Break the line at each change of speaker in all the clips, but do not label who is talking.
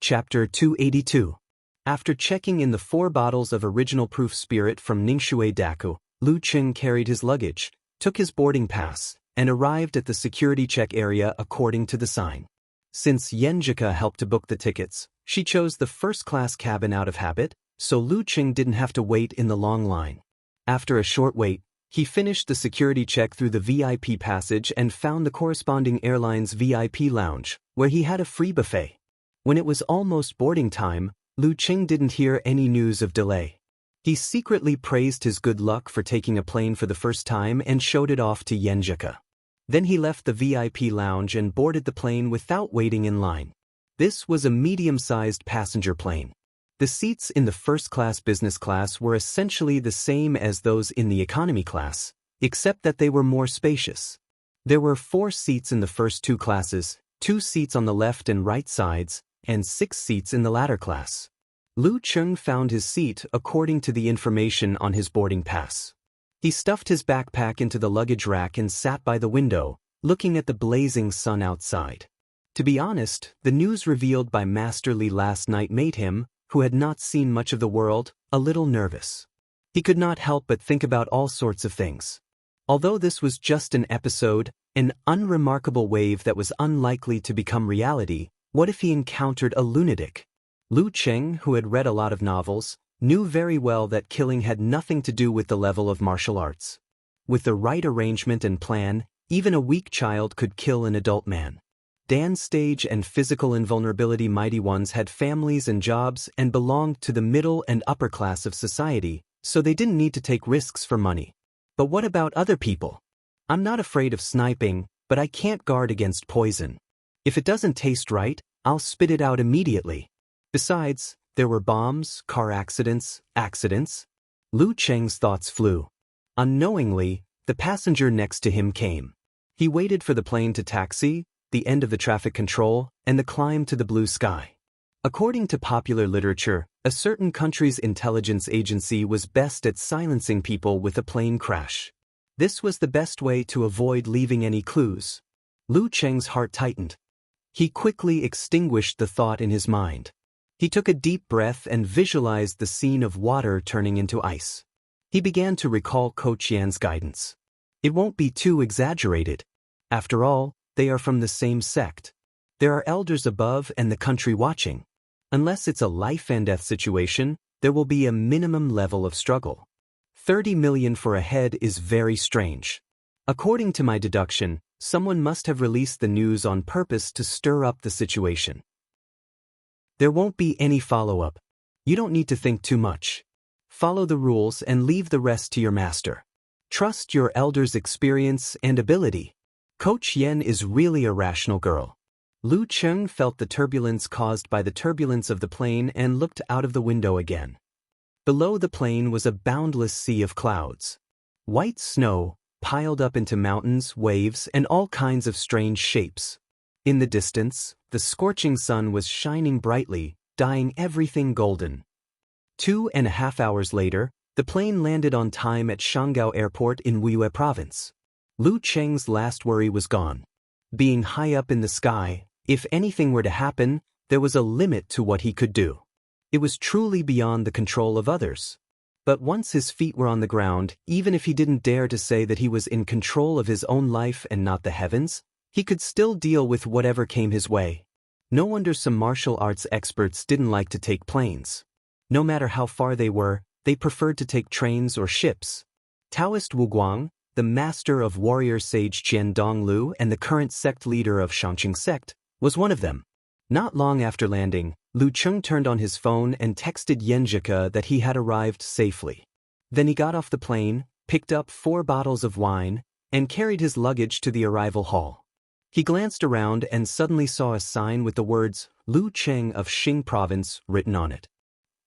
Chapter 282. After checking in the 4 bottles of original proof spirit from Ningshui Daku, Lu Qing carried his luggage, took his boarding pass, and arrived at the security check area according to the sign. Since Yenjika helped to book the tickets, she chose the first-class cabin out of habit, so Lu Qing didn't have to wait in the long line. After a short wait, he finished the security check through the VIP passage and found the corresponding airline's VIP lounge, where he had a free buffet. When it was almost boarding time, Lu Qing didn't hear any news of delay. He secretly praised his good luck for taking a plane for the first time and showed it off to Yenjika. Then he left the VIP lounge and boarded the plane without waiting in line. This was a medium-sized passenger plane. The seats in the first-class business class were essentially the same as those in the economy class, except that they were more spacious. There were 4 seats in the first 2 classes, 2 seats on the left and right sides, and 6 seats in the latter class. Lu Qing found his seat according to the information on his boarding pass. He stuffed his backpack into the luggage rack and sat by the window, looking at the blazing sun outside. To be honest, the news revealed by Master Li last night made him, who had not seen much of the world, a little nervous. He could not help but think about all sorts of things. Although this was just an episode, an unremarkable wave that was unlikely to become reality, what if he encountered a lunatic? Lu Qing, who had read a lot of novels, knew very well that killing had nothing to do with the level of martial arts. With the right arrangement and plan, even a weak child could kill an adult man. Dan's stage and physical invulnerability mighty ones had families and jobs and belonged to the middle and upper class of society, so they didn't need to take risks for money. But what about other people? I'm not afraid of sniping, but I can't guard against poison. If it doesn't taste right, I'll spit it out immediately. Besides, there were bombs, car accidents. Lu Qing's thoughts flew. Unknowingly, the passenger next to him came. He waited for the plane to taxi, the end of the traffic control, and the climb to the blue sky. According to popular literature, a certain country's intelligence agency was best at silencing people with a plane crash. This was the best way to avoid leaving any clues. Lu Qing's heart tightened. He quickly extinguished the thought in his mind. He took a deep breath and visualized the scene of water turning into ice. He began to recall Coach Yan's guidance. It won't be too exaggerated. After all, they are from the same sect. There are elders above and the country watching. Unless it's a life-and-death situation, there will be a minimum level of struggle. 30 million for a head is very strange. According to my deduction, someone must have released the news on purpose to stir up the situation. There won't be any follow-up. You don't need to think too much. Follow the rules and leave the rest to your master. Trust your elder's experience and ability. Coach Yan is really a rational girl. Lu Qing felt the turbulence caused by the turbulence of the plane and looked out of the window again. Below the plane was a boundless sea of clouds. White snow, piled up into mountains, waves, and all kinds of strange shapes. In the distance, the scorching sun was shining brightly, dyeing everything golden. 2.5 hours later, the plane landed on time at Shangao Airport in Wuyue Province. Lu Qing's last worry was gone. Being high up in the sky, if anything were to happen, there was a limit to what he could do. It was truly beyond the control of others. But once his feet were on the ground, even if he didn't dare to say that he was in control of his own life and not the heavens, he could still deal with whatever came his way. No wonder some martial arts experts didn't like to take planes. No matter how far they were, they preferred to take trains or ships. Taoist Wu Guang, the master of warrior sage Qian Donglu and the current sect leader of Shangqing sect, was one of them. Not long after landing, Lu Qing turned on his phone and texted Yenjika that he had arrived safely. Then he got off the plane, picked up 4 bottles of wine, and carried his luggage to the arrival hall. He glanced around and suddenly saw a sign with the words, Lu Qing of Xing Province, written on it.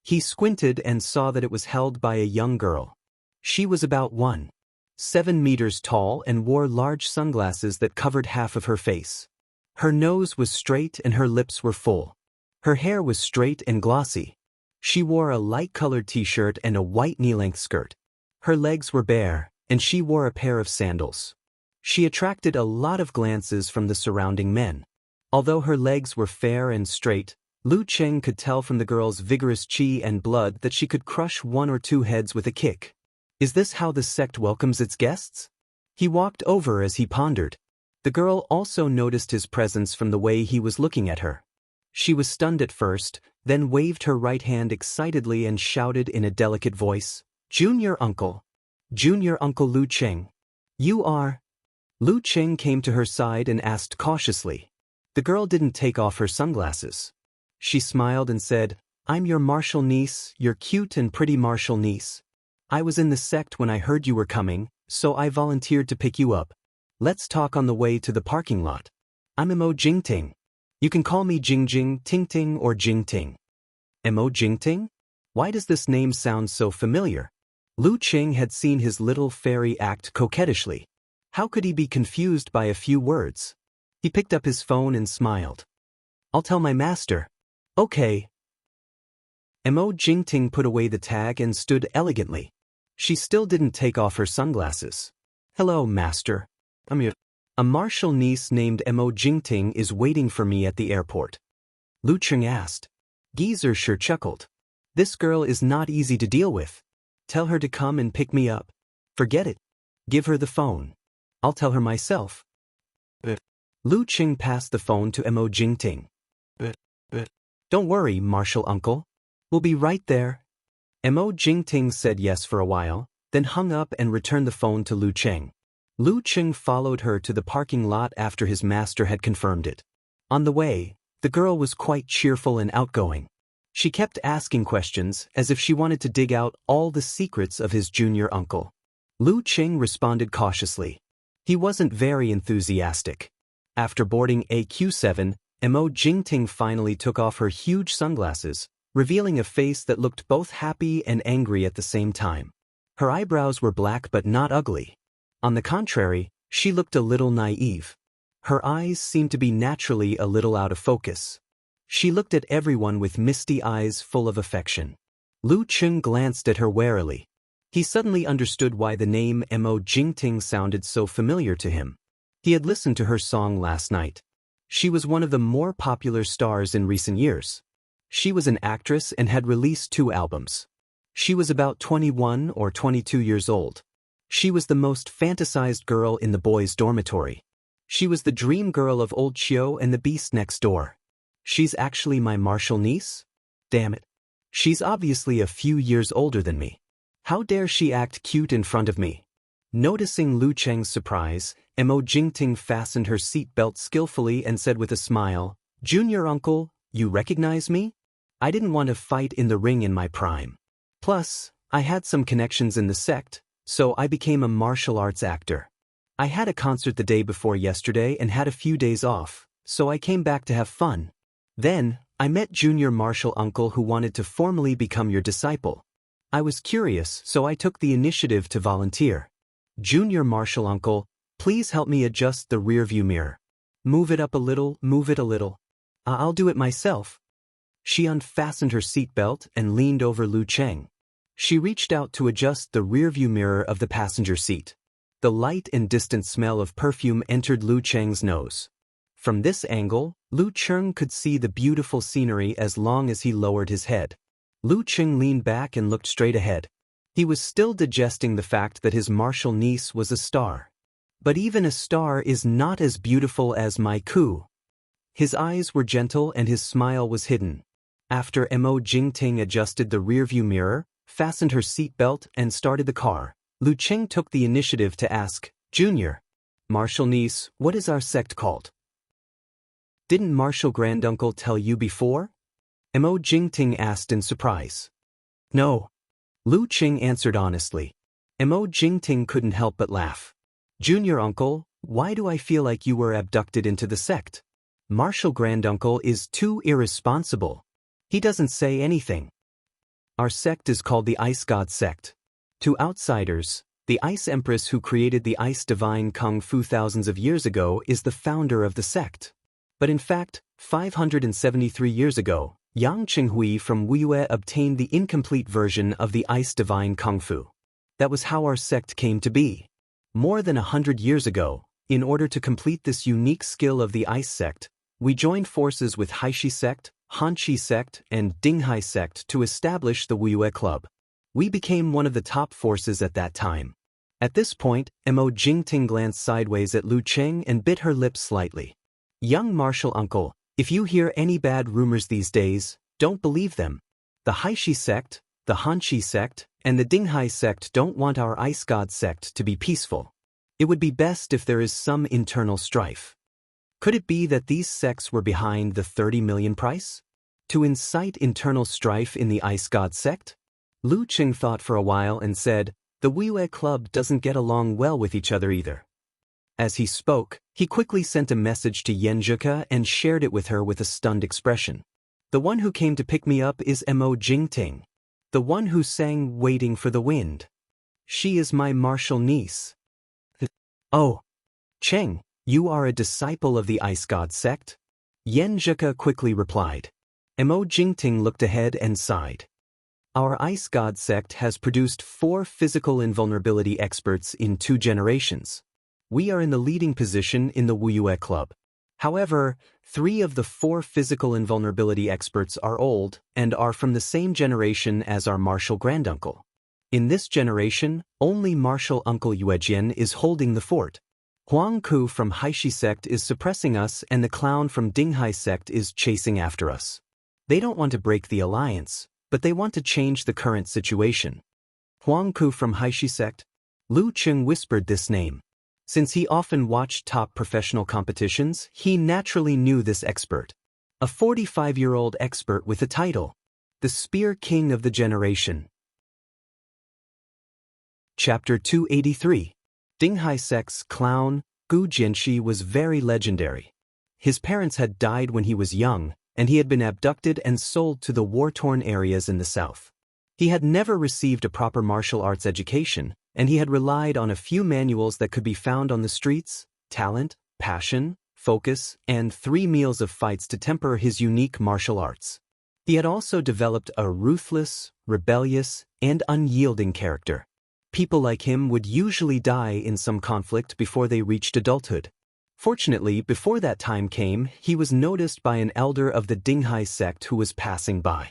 He squinted and saw that it was held by a young girl. She was about 1.7 meters tall and wore large sunglasses that covered half of her face. Her nose was straight and her lips were full. Her hair was straight and glossy. She wore a light-colored t-shirt and a white knee-length skirt. Her legs were bare, and she wore a pair of sandals. She attracted a lot of glances from the surrounding men. Although her legs were fair and straight, Lu Cheng could tell from the girl's vigorous chi and blood that she could crush one or two heads with a kick. Is this how the sect welcomes its guests? He walked over as he pondered. The girl also noticed his presence from the way he was looking at her. She was stunned at first, then waved her right hand excitedly and shouted in a delicate voice, "Junior uncle! Junior Uncle Lu Cheng! You are—" Lu Cheng came to her side and asked cautiously. The girl didn't take off her sunglasses. She smiled and said, "I'm your martial niece, your cute and pretty martial niece. I was in the sect when I heard you were coming, so I volunteered to pick you up. Let's talk on the way to the parking lot. I'm Mo Jingting. You can call me Jingjing, Tingting, or Jingting." Mo Jingting? Why does this name sound so familiar? Lu Cheng had seen his little fairy act coquettishly. How could he be confused by a few words? He picked up his phone and smiled. "I'll tell my master." "Okay." Mo Jingting put away the tag and stood elegantly. She still didn't take off her sunglasses. "Hello, master. A martial niece named Mo Jingting is waiting for me at the airport." Lu Cheng asked. Geezer sure chuckled. "This girl is not easy to deal with. Tell her to come and pick me up." "Forget it. Give her the phone. I'll tell her myself." Lu Cheng passed the phone to Mo Jingting. "Don't worry, martial uncle. We'll be right there." Mo Jingting said yes for a while, then hung up and returned the phone to Lu Cheng. Lu Cheng followed her to the parking lot after his master had confirmed it. On the way, the girl was quite cheerful and outgoing. She kept asking questions as if she wanted to dig out all the secrets of his junior uncle. Lu Cheng responded cautiously. He wasn't very enthusiastic. After boarding AQ7, Mo Jingting finally took off her huge sunglasses, revealing a face that looked both happy and angry at the same time. Her eyebrows were black but not ugly. On the contrary, she looked a little naive. Her eyes seemed to be naturally a little out of focus. She looked at everyone with misty eyes full of affection. Lu Cheng glanced at her warily. He suddenly understood why the name Mo Jingting sounded so familiar to him. He had listened to her song last night. She was one of the more popular stars in recent years. She was an actress and had released 2 albums. She was about 21 or 22 years old. She was the most fantasized girl in the boys' dormitory. She was the dream girl of old Chio and the beast next door. She's actually my martial niece? Damn it. She's obviously a few years older than me. How dare she act cute in front of me? Noticing Lu Cheng's surprise, Mo Jingting fastened her seatbelt skillfully and said with a smile, "Junior uncle, you recognize me? I didn't want to fight in the ring in my prime. Plus, I had some connections in the sect, so I became a martial arts actor. I had a concert the day before yesterday and had a few days off, so I came back to have fun. Then, I met Junior Martial Uncle who wanted to formally become your disciple. I was curious, so I took the initiative to volunteer. Junior Martial Uncle, please help me adjust the rearview mirror. Move it up a little, move it a little. I'll do it myself." She unfastened her seatbelt and leaned over Lu Cheng. She reached out to adjust the rearview mirror of the passenger seat. The light and distant smell of perfume entered Lu Cheng's nose. From this angle, Lu Cheng could see the beautiful scenery as long as he lowered his head. Lu Cheng leaned back and looked straight ahead. He was still digesting the fact that his martial niece was a star. But even a star is not as beautiful as my Ku. His eyes were gentle and his smile was hidden. After Mo Jingting adjusted the rearview mirror, fastened her seatbelt and started the car, Lu Cheng took the initiative to ask, "Junior, martial niece, what is our sect called? Didn't martial granduncle tell you before?" Mo Jingting asked in surprise. "No." Lu Cheng answered honestly. Mo Jingting couldn't help but laugh. "Junior uncle, why do I feel like you were abducted into the sect? Martial granduncle is too irresponsible. He doesn't say anything. Our sect is called the Ice God Sect. To outsiders, the Ice Empress who created the Ice Divine Kung Fu thousands of years ago is the founder of the sect. But in fact, 573 years ago, Yang Qinghui from Wuyue obtained the incomplete version of the Ice Divine Kung Fu. That was how our sect came to be. More than 100 years ago, in order to complete this unique skill of the Ice Sect, we joined forces with Haishi Sect, Hanshi sect, and Dinghai sect to establish the Wuyue Club. We became one of the top forces at that time. At this point, Mo Jingting glanced sideways at Lu Cheng and bit her lips slightly. Young martial uncle, if you hear any bad rumors these days, don't believe them. The Haishi sect, the Hanshi sect, and the Dinghai sect don't want our ice god sect to be peaceful. It would be best if there is some internal strife. Could it be that these sects were behind the 30 million price? To incite internal strife in the ice god sect? Lu Cheng thought for a while and said, the Wuyue Club doesn't get along well with each other either. As he spoke, he quickly sent a message to Yanzhika and shared it with her with a stunned expression. The one who came to pick me up is Mo Jingting. The one who sang Waiting for the Wind. She is my martial niece. Oh, Cheng, you are a disciple of the ice god sect? Yanzhika quickly replied. Mo Jingting looked ahead and sighed. Our ice god sect has produced 4 physical invulnerability experts in 2 generations. We are in the leading position in the Wuyue Club. However, 3 of the 4 physical invulnerability experts are old and are from the same generation as our martial granduncle. In this generation, only martial uncle Yuejian is holding the fort. Huang Ku from Haishi sect is suppressing us and the clown from Dinghai sect is chasing after us. They don't want to break the alliance, but they want to change the current situation. Huang Ku from Haishi sect? Lu Cheng whispered this name. Since he often watched top professional competitions, he naturally knew this expert. A 45-year-old expert with a title. The Spear King of the Generation. Chapter 283. Dinghai sect's clown, Gu Jianxi, was very legendary. His parents had died when he was young, and he had been abducted and sold to the war-torn areas in the south. He had never received a proper martial arts education, and he had relied on a few manuals that could be found on the streets, talent, passion, focus, and 3 meals of fights to temper his unique martial arts. He had also developed a ruthless, rebellious, and unyielding character. People like him would usually die in some conflict before they reached adulthood. Fortunately, before that time came, he was noticed by an elder of the Dinghai sect who was passing by.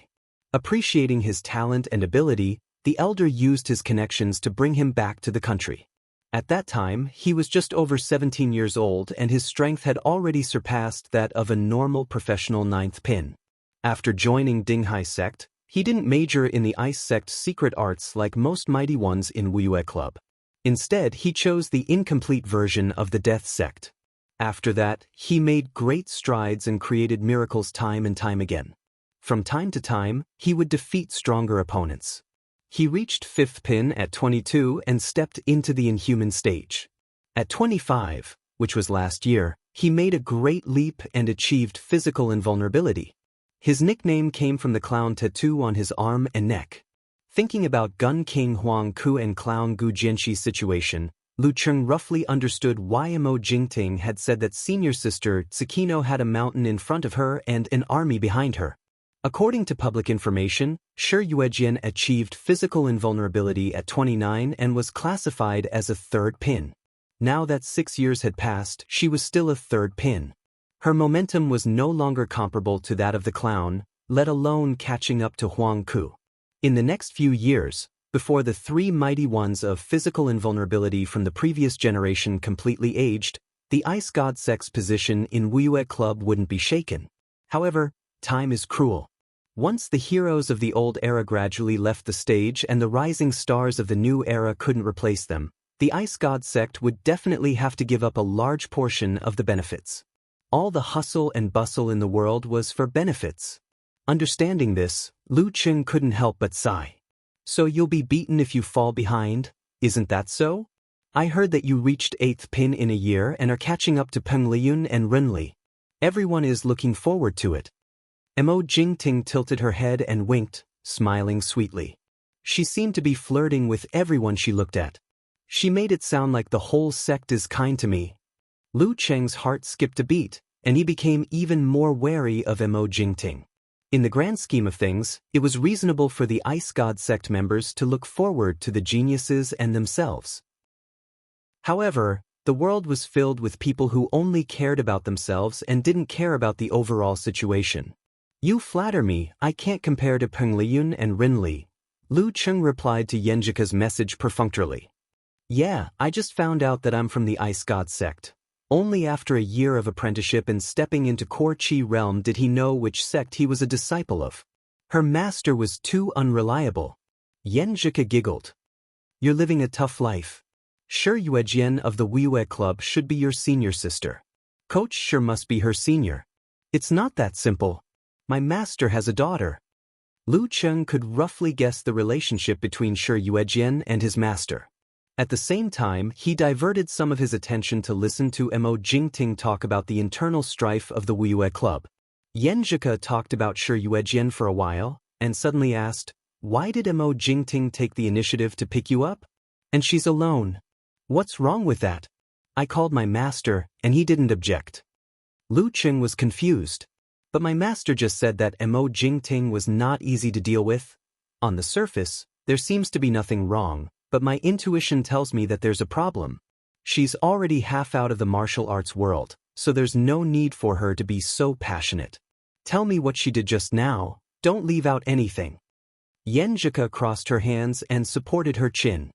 Appreciating his talent and ability, the elder used his connections to bring him back to the country. At that time, he was just over 17 years old and his strength had already surpassed that of a normal professional 9th pin. After joining Dinghai sect, he didn't major in the Ice sect's secret arts like most mighty ones in Wuyue Club. Instead, he chose the incomplete version of the Death sect. After that, he made great strides and created miracles time and time again. From time to time, he would defeat stronger opponents. He reached 5th pin at 22 and stepped into the inhuman stage. At 25, which was last year, he made a great leap and achieved physical invulnerability. His nickname came from the clown tattoo on his arm and neck. Thinking about Gun King Huang Ku and clown Gu Jianxi's situation, Lu Cheng roughly understood why Mo Jingting had said that senior sister Tsukino had a mountain in front of her and an army behind her. According to public information, Shi Yuejian achieved physical invulnerability at 29 and was classified as a 3rd pin. Now that 6 years had passed, she was still a 3rd pin. Her momentum was no longer comparable to that of the clown, let alone catching up to Huang Ku. In the next few years, before the 3 mighty ones of physical invulnerability from the previous generation completely aged, the Ice God sect's position in Wuyue Club wouldn't be shaken. However, time is cruel. Once the heroes of the old era gradually left the stage and the rising stars of the new era couldn't replace them, the Ice God sect would definitely have to give up a large portion of the benefits. All the hustle and bustle in the world was for benefits. Understanding this, Lu Cheng couldn't help but sigh. So you'll be beaten if you fall behind, isn't that so? I heard that you reached 8th pin in a year and are catching up to Peng Liyun and Ren Li. Everyone is looking forward to it. Mo Jingting tilted her head and winked, smiling sweetly. She seemed to be flirting with everyone she looked at. She made it sound like the whole sect is kind to me. Lu Cheng's heart skipped a beat, and he became even more wary of Mo Jingting. In the grand scheme of things, it was reasonable for the Ice God sect members to look forward to the geniuses and themselves. However, the world was filled with people who only cared about themselves and didn't care about the overall situation. You flatter me, I can't compare to Peng Liyun and Rin Li. Lu Cheng replied to Yenjika's message perfunctorily. Yeah, I just found out that I'm from the Ice God sect. Only after a year of apprenticeship and stepping into Core Chi realm did he know which sect he was a disciple of. Her master was too unreliable. Yenjika giggled. You're living a tough life. Sure, Yuejian of the Wiyue Club should be your senior sister. Coach sure must be her senior. It's not that simple. My master has a daughter. Lu Cheng could roughly guess the relationship between Shi Yuejian and his master. At the same time, he diverted some of his attention to listen to Mo Jingting talk about the internal strife of the Wiyue Club. Yenjika talked about Shi Yuejian for a while, and suddenly asked, why did Mo Jingting take the initiative to pick you up? And she's alone. What's wrong with that? I called my master, and he didn't object. Lu Cheng was confused. But my master just said that Mo Jingting was not easy to deal with. On the surface, there seems to be nothing wrong, but my intuition tells me that there's a problem. She's already half out of the martial arts world, so there's no need for her to be so passionate. Tell me what she did just now, don't leave out anything. Yenjika crossed her hands and supported her chin.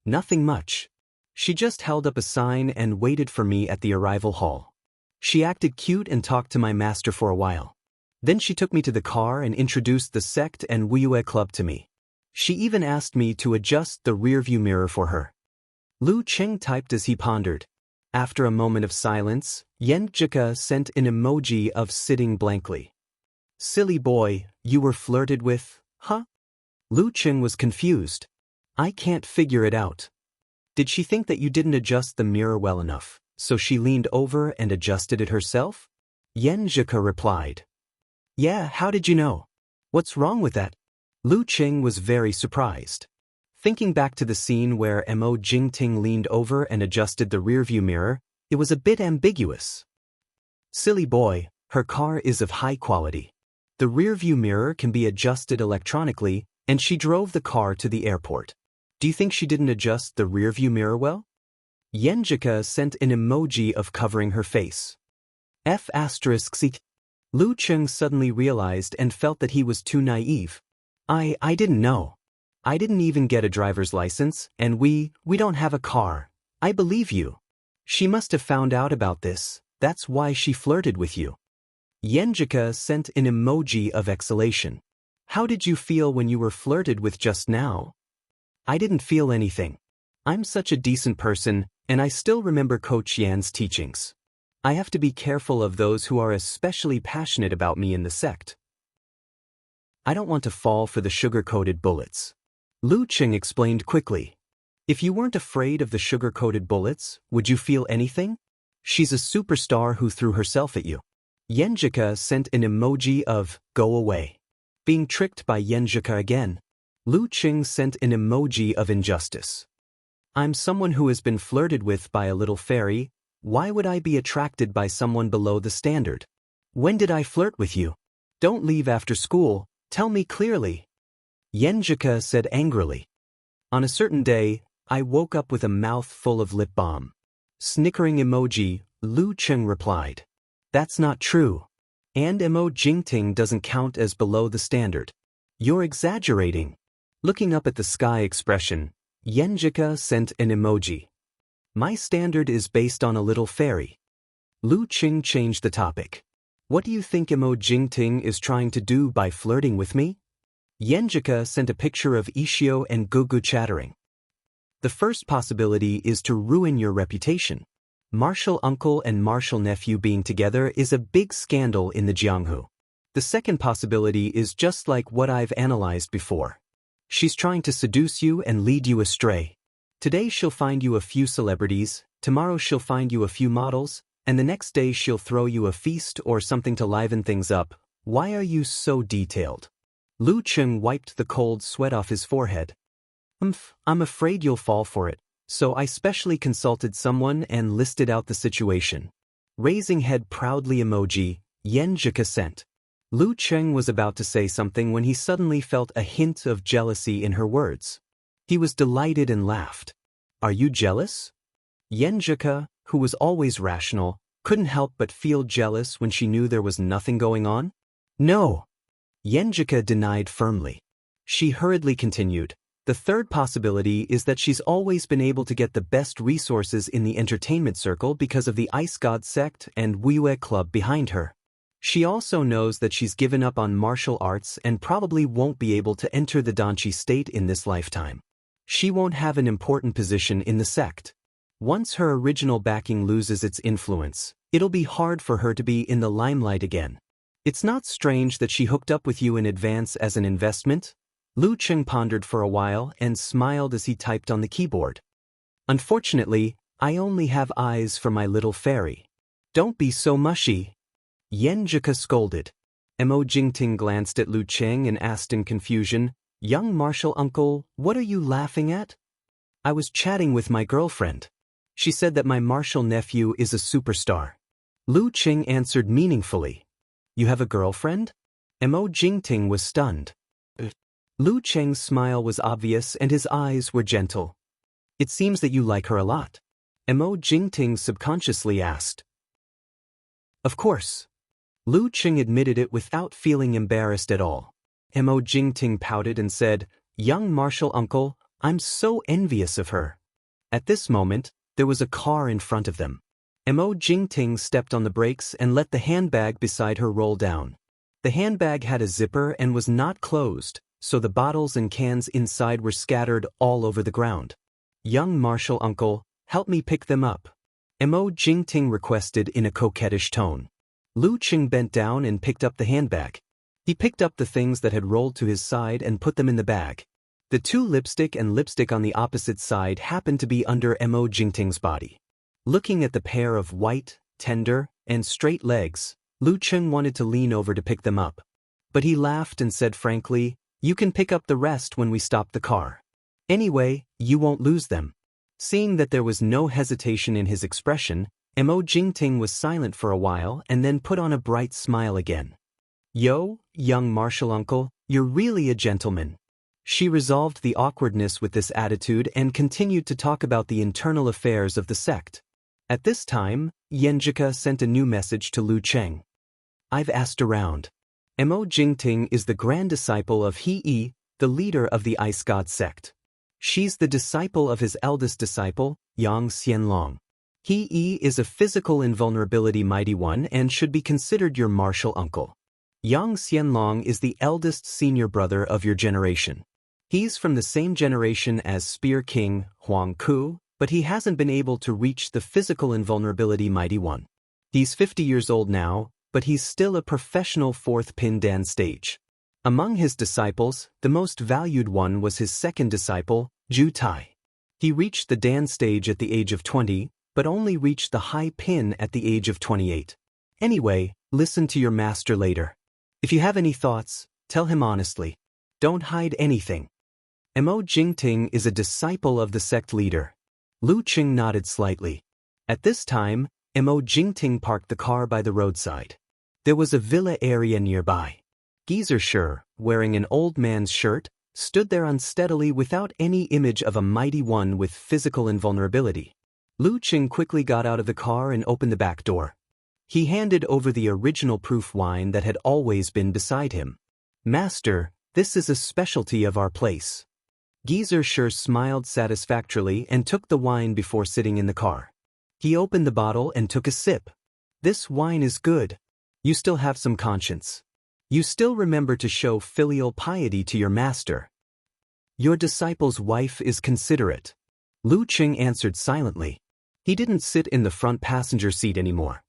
Nothing much. She just held up a sign and waited for me at the arrival hall. She acted cute and talked to my master for a while. Then she took me to the car and introduced the sect and Wiyue Club to me. She even asked me to adjust the rearview mirror for her. Lu Cheng typed as he pondered. After a moment of silence, Yenjika sent an emoji of sitting blankly. Silly boy, you were flirted with, huh? Lu Cheng was confused. I can't figure it out. Did she think that you didn't adjust the mirror well enough, so she leaned over and adjusted it herself? Yenjika replied. Yeah, how did you know? What's wrong with that? Lu Cheng was very surprised. Thinking back to the scene where Mo Jingting leaned over and adjusted the rearview mirror, it was a bit ambiguous. Silly boy, her car is of high quality. The rearview mirror can be adjusted electronically, and she drove the car to the airport. Do you think she didn't adjust the rearview mirror well? Yenjika sent an emoji of covering her face. F***. Lu Cheng suddenly realized and felt that he was too naive. I didn't know. I didn't even get a driver's license, and we don't have a car. I believe you. She must have found out about this, that's why she flirted with you. Yenjika sent an emoji of exhalation. How did you feel when you were flirted with just now? I didn't feel anything. I'm such a decent person, and I still remember Coach Yan's teachings. I have to be careful of those who are especially passionate about me in the sect. I don't want to fall for the sugar-coated bullets. Lu Cheng explained quickly. If you weren't afraid of the sugar-coated bullets, would you feel anything? She's a superstar who threw herself at you. Yenjika sent an emoji of, go away. Being tricked by Yenjika again. Lu Cheng sent an emoji of injustice. I'm someone who has been flirted with by a little fairy. Why would I be attracted by someone below the standard? When did I flirt with you? Don't leave after school, tell me clearly. Yenjika said angrily. On a certain day, I woke up with a mouth full of lip balm. Snickering emoji, Lu Cheng replied. That's not true. And Mo Jingting doesn't count as below the standard. You're exaggerating. Looking up at the sky expression, Yenjika sent an emoji. My standard is based on a little fairy. Lu Cheng changed the topic. What do you think Mo Jingting is trying to do by flirting with me? Yenjika sent a picture of Ishio and Gugu chattering. The first possibility is to ruin your reputation. Martial uncle and martial nephew being together is a big scandal in the Jianghu. The second possibility is just like what I've analyzed before. She's trying to seduce you and lead you astray. Today she'll find you a few celebrities, tomorrow she'll find you a few models, and the next day she'll throw you a feast or something to liven things up. Why are you so detailed? Lu Cheng wiped the cold sweat off his forehead. I'm afraid you'll fall for it, so I specially consulted someone and listed out the situation. Raising head proudly emoji, Yenjika sent. Lu Cheng was about to say something when he suddenly felt a hint of jealousy in her words. He was delighted and laughed. Are you jealous? Yenjika, who was always rational, couldn't help but feel jealous when she knew there was nothing going on. No. Yenjika denied firmly. She hurriedly continued. The third possibility is that she's always been able to get the best resources in the entertainment circle because of the Ice God sect and Wuyue Club behind her. She also knows that she's given up on martial arts and probably won't be able to enter the Danchi state in this lifetime. She won't have an important position in the sect. Once her original backing loses its influence, it'll be hard for her to be in the limelight again. It's not strange that she hooked up with you in advance as an investment? Lu Cheng pondered for a while and smiled as he typed on the keyboard. Unfortunately, I only have eyes for my little fairy. Don't be so mushy. Yenjika scolded. Mo Jingting glanced at Lu Cheng and asked in confusion, Young martial uncle, what are you laughing at? I was chatting with my girlfriend. She said that my martial nephew is a superstar. Lu Cheng answered meaningfully. You have a girlfriend? Mo Jingting was stunned. Lu Cheng's smile was obvious and his eyes were gentle. It seems that you like her a lot. Mo Jingting subconsciously asked. Of course. Lu Cheng admitted it without feeling embarrassed at all. Mo Jingting pouted and said, Young martial uncle, I'm so envious of her. At this moment, there was a car in front of them. Mo Jingting stepped on the brakes and let the handbag beside her roll down. The handbag had a zipper and was not closed, so the bottles and cans inside were scattered all over the ground. Young martial uncle, help me pick them up. Mo Jingting requested in a coquettish tone. Lu Cheng bent down and picked up the handbag. He picked up the things that had rolled to his side and put them in the bag. The two lipstick and lipstick on the opposite side happened to be under Mo Jingting's body. Looking at the pair of white, tender, and straight legs, Lu Cheng wanted to lean over to pick them up. But he laughed and said frankly, You can pick up the rest when we stop the car. Anyway, you won't lose them. Seeing that there was no hesitation in his expression, Mo Jingting was silent for a while and then put on a bright smile again. Yo, young martial uncle, you're really a gentleman. She resolved the awkwardness with this attitude and continued to talk about the internal affairs of the sect. At this time, Yenjika sent a new message to Lu Cheng. I've asked around. Mo Jingting is the grand disciple of He, the leader of the Ice God sect. She's the disciple of his eldest disciple, Yang Xianlong. He is a physical invulnerability mighty one and should be considered your martial uncle. Yang Xianlong is the eldest senior brother of your generation. He's from the same generation as Spear King, Huang Ku, but he hasn't been able to reach the physical invulnerability mighty one. He's 50 years old now, but he's still a professional fourth pin dan stage. Among his disciples, the most valued one was his second disciple, Ju Tai. He reached the dan stage at the age of 20, but only reached the high pin at the age of 28. Anyway, listen to your master later. If you have any thoughts, tell him honestly. Don't hide anything. Mo Jingting is a disciple of the sect leader. Lu Cheng nodded slightly. At this time, Mo Jingting parked the car by the roadside. There was a villa area nearby. Geezer Sher, wearing an old man's shirt, stood there unsteadily without any image of a mighty one with physical invulnerability. Lu Cheng quickly got out of the car and opened the back door. He handed over the original proof wine that had always been beside him. Master, this is a specialty of our place. Geezer Sher smiled satisfactorily and took the wine before sitting in the car. He opened the bottle and took a sip. This wine is good. You still have some conscience. You still remember to show filial piety to your master. Your disciple's wife is considerate. Lu Cheng answered silently. He didn't sit in the front passenger seat anymore.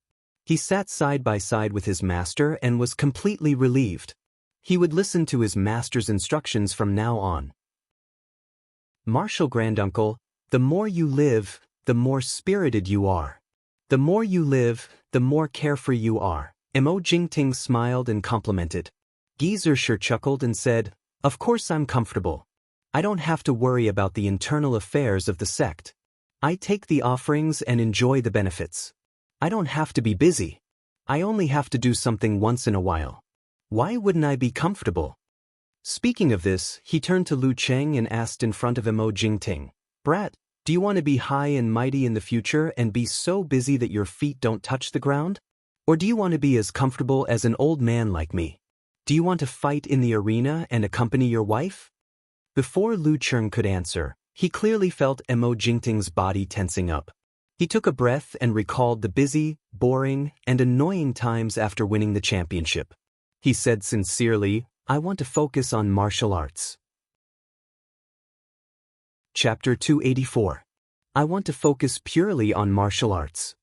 He sat side by side with his master and was completely relieved. He would listen to his master's instructions from now on. Martial granduncle, the more you live, the more spirited you are. The more you live, the more carefree you are. Mo Jingting smiled and complimented. Geezer Sher chuckled and said, Of course I'm comfortable. I don't have to worry about the internal affairs of the sect. I take the offerings and enjoy the benefits. I don't have to be busy. I only have to do something once in a while. Why wouldn't I be comfortable? Speaking of this, he turned to Lu Cheng and asked in front of Mo Jingting, Brat, do you want to be high and mighty in the future and be so busy that your feet don't touch the ground? Or do you want to be as comfortable as an old man like me? Do you want to fight in the arena and accompany your wife? Before Lu Cheng could answer, he clearly felt Mo Jingting's body tensing up. He took a breath and recalled the busy, boring, and annoying times after winning the championship. He said sincerely, "I want to focus on martial arts." Chapter 284. I want to focus purely on martial arts.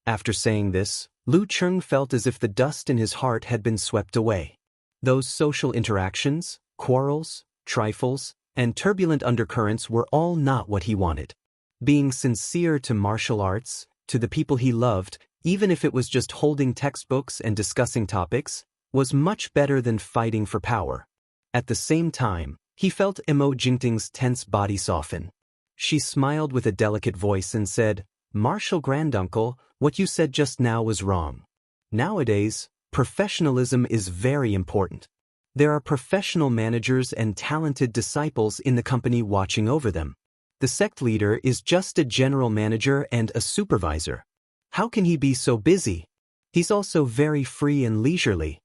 After saying this, Lu Cheng felt as if the dust in his heart had been swept away. Those social interactions, quarrels, trifles, and turbulent undercurrents were all not what he wanted. Being sincere to martial arts, to the people he loved, even if it was just holding textbooks and discussing topics, was much better than fighting for power. At the same time, he felt Mo Jingting's tense body soften. She smiled with a delicate voice and said, "Martial granduncle, what you said just now was wrong. Nowadays, professionalism is very important. There are professional managers and talented disciples in the company watching over them. The sect leader is just a general manager and a supervisor. How can he be so busy? He's also very free and leisurely."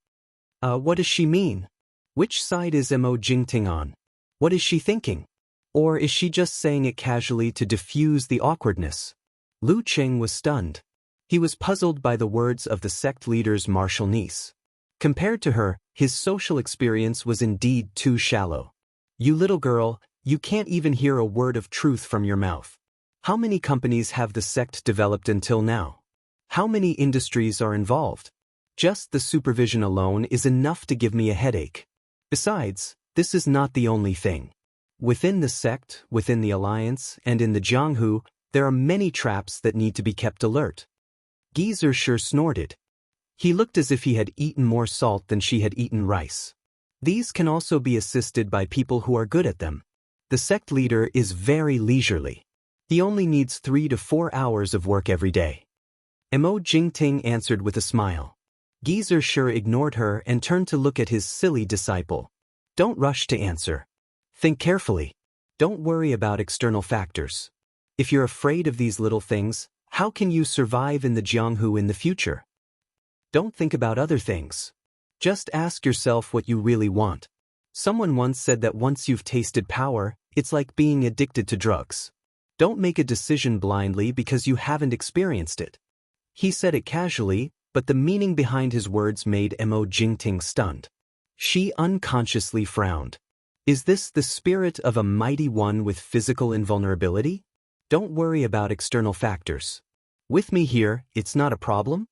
What does she mean? Which side is Mo Jingting on? What is she thinking? Or is she just saying it casually to diffuse the awkwardness? Lu Cheng was stunned. He was puzzled by the words of the sect leader's martial niece. Compared to her, his social experience was indeed too shallow. "You little girl, you can't even hear a word of truth from your mouth. How many companies have the sect developed until now? How many industries are involved? Just the supervision alone is enough to give me a headache. Besides, this is not the only thing. Within the sect, within the alliance, and in the Jianghu, there are many traps that need to be kept alert." Geezer sure snorted. He looked as if he had eaten more salt than she had eaten rice. These can also be assisted by people who are good at them. The sect leader is very leisurely. He only needs 3 to 4 hours of work every day. Mo Jingting answered with a smile. Geezer sure ignored her and turned to look at his silly disciple. "Don't rush to answer. Think carefully. Don't worry about external factors. If you're afraid of these little things, how can you survive in the Jianghu in the future? Don't think about other things. Just ask yourself what you really want. Someone once said that once you've tasted power, it's like being addicted to drugs. Don't make a decision blindly because you haven't experienced it." He said it casually, but the meaning behind his words made Mo Jingting stunned. She unconsciously frowned. Is this the spirit of a mighty one with physical invulnerability? Don't worry about external factors. With me here, it's not a problem?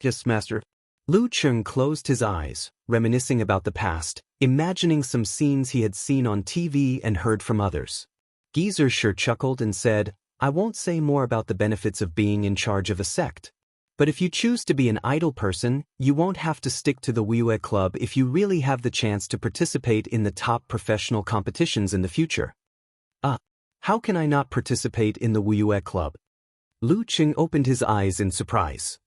Yes, master. Lu Cheng closed his eyes, reminiscing about the past, imagining some scenes he had seen on TV and heard from others. Geezer sure chuckled and said, "I won't say more about the benefits of being in charge of a sect. But if you choose to be an idle person, you won't have to stick to the Wiyue Club if you really have the chance to participate in the top professional competitions in the future." How can I not participate in the Wiyue Club? Lu Cheng opened his eyes in surprise.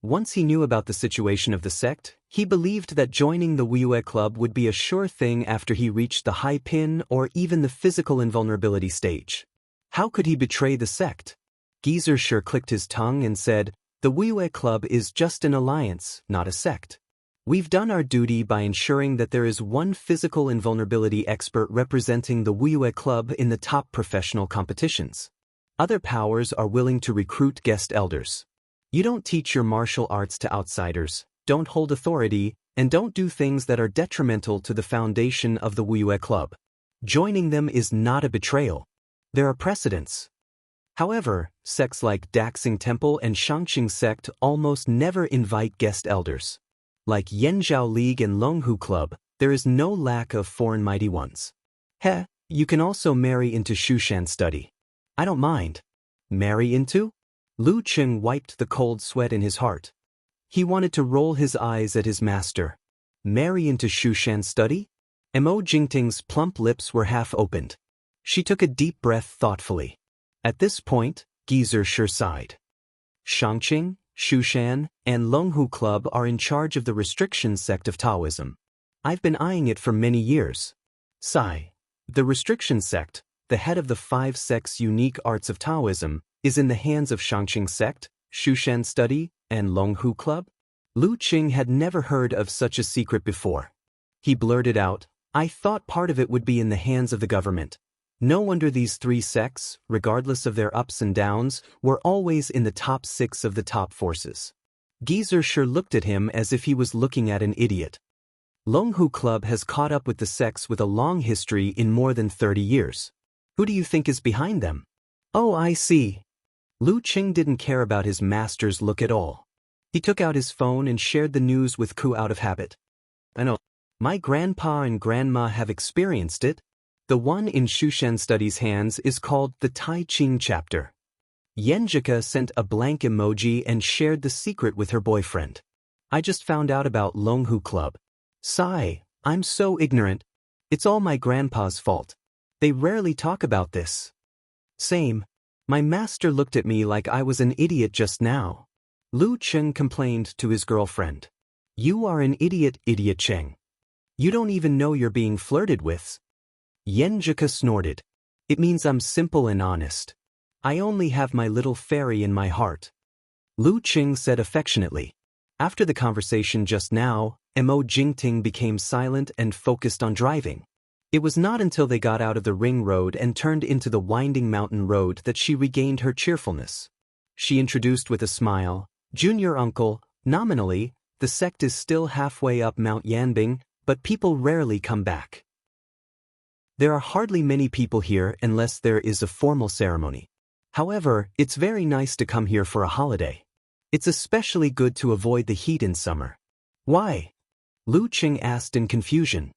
Once he knew about the situation of the sect, he believed that joining the Wiyue Club would be a sure thing after he reached the high pin or even the physical invulnerability stage. How could he betray the sect? Geezer sure clicked his tongue and said, "The Wiyue Club is just an alliance, not a sect. We've done our duty by ensuring that there is one physical invulnerability expert representing the Wiyue Club in the top professional competitions. Other powers are willing to recruit guest elders. You don't teach your martial arts to outsiders, don't hold authority, and don't do things that are detrimental to the foundation of the Wiyue Club. Joining them is not a betrayal. There are precedents. However, sects like Daxing Temple and Shangqing Sect almost never invite guest elders. Like Yanzhao League and Longhu Club, there is no lack of foreign mighty ones. You can also marry into Shushan study. I don't mind. Marry into? Lu Cheng wiped the cold sweat in his heart. He wanted to roll his eyes at his master. Marry into Shushan study? Mo Jingting's plump lips were half opened. She took a deep breath thoughtfully. At this point, Geezer sure sighed. Shangqing, Shushan, and Longhu Club are in charge of the restriction sect of Taoism. I've been eyeing it for many years. Sigh. The restriction sect, the head of the 5 sects' unique arts of Taoism, is in the hands of Shangqing Sect, Shushan Study, and Longhu Club? Lu Qing had never heard of such a secret before. He blurted out, "I thought part of it would be in the hands of the government. No wonder these three sects, regardless of their ups and downs, were always in the top 6 of the top forces." Geezer sure looked at him as if he was looking at an idiot. Longhu Club has caught up with the sects with a long history in more than 30 years. Who do you think is behind them? Oh, I see. Lu Qing didn't care about his master's look at all. He took out his phone and shared the news with Ku out of habit. "I know. My grandpa and grandma have experienced it. The one in Shushan Studies' hands is called the Tai Ching chapter." Yenjika sent a blank emoji and shared the secret with her boyfriend. "I just found out about Longhu Club. Sigh, I'm so ignorant. It's all my grandpa's fault. They rarely talk about this." "Same. My master looked at me like I was an idiot just now." Lu Cheng complained to his girlfriend. "You are an idiot, Idiot Cheng. You don't even know you're being flirted with." Yenjika snorted. "It means I'm simple and honest. I only have my little fairy in my heart." Lu Qing said affectionately. After the conversation just now, Mo Jingting became silent and focused on driving. It was not until they got out of the ring road and turned into the winding mountain road that she regained her cheerfulness. She introduced with a smile, "Junior uncle, nominally, the sect is still halfway up Mount Yanbing, but people rarely come back. There are hardly many people here unless there is a formal ceremony. However, it's very nice to come here for a holiday. It's especially good to avoid the heat in summer." "Why?" Lu Qing asked in confusion.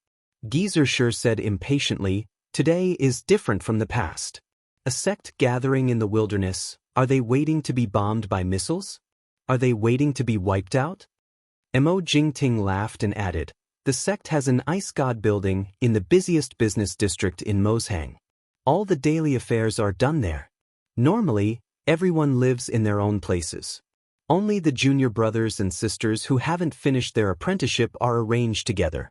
Geezer sure said impatiently, "Today is different from the past. A sect gathering in the wilderness, are they waiting to be bombed by missiles? Are they waiting to be wiped out?" Mo Jingting laughed and added, "The sect has an ice god building in the busiest business district in Moshang. All the daily affairs are done there. Normally, everyone lives in their own places. Only the junior brothers and sisters who haven't finished their apprenticeship are arranged together.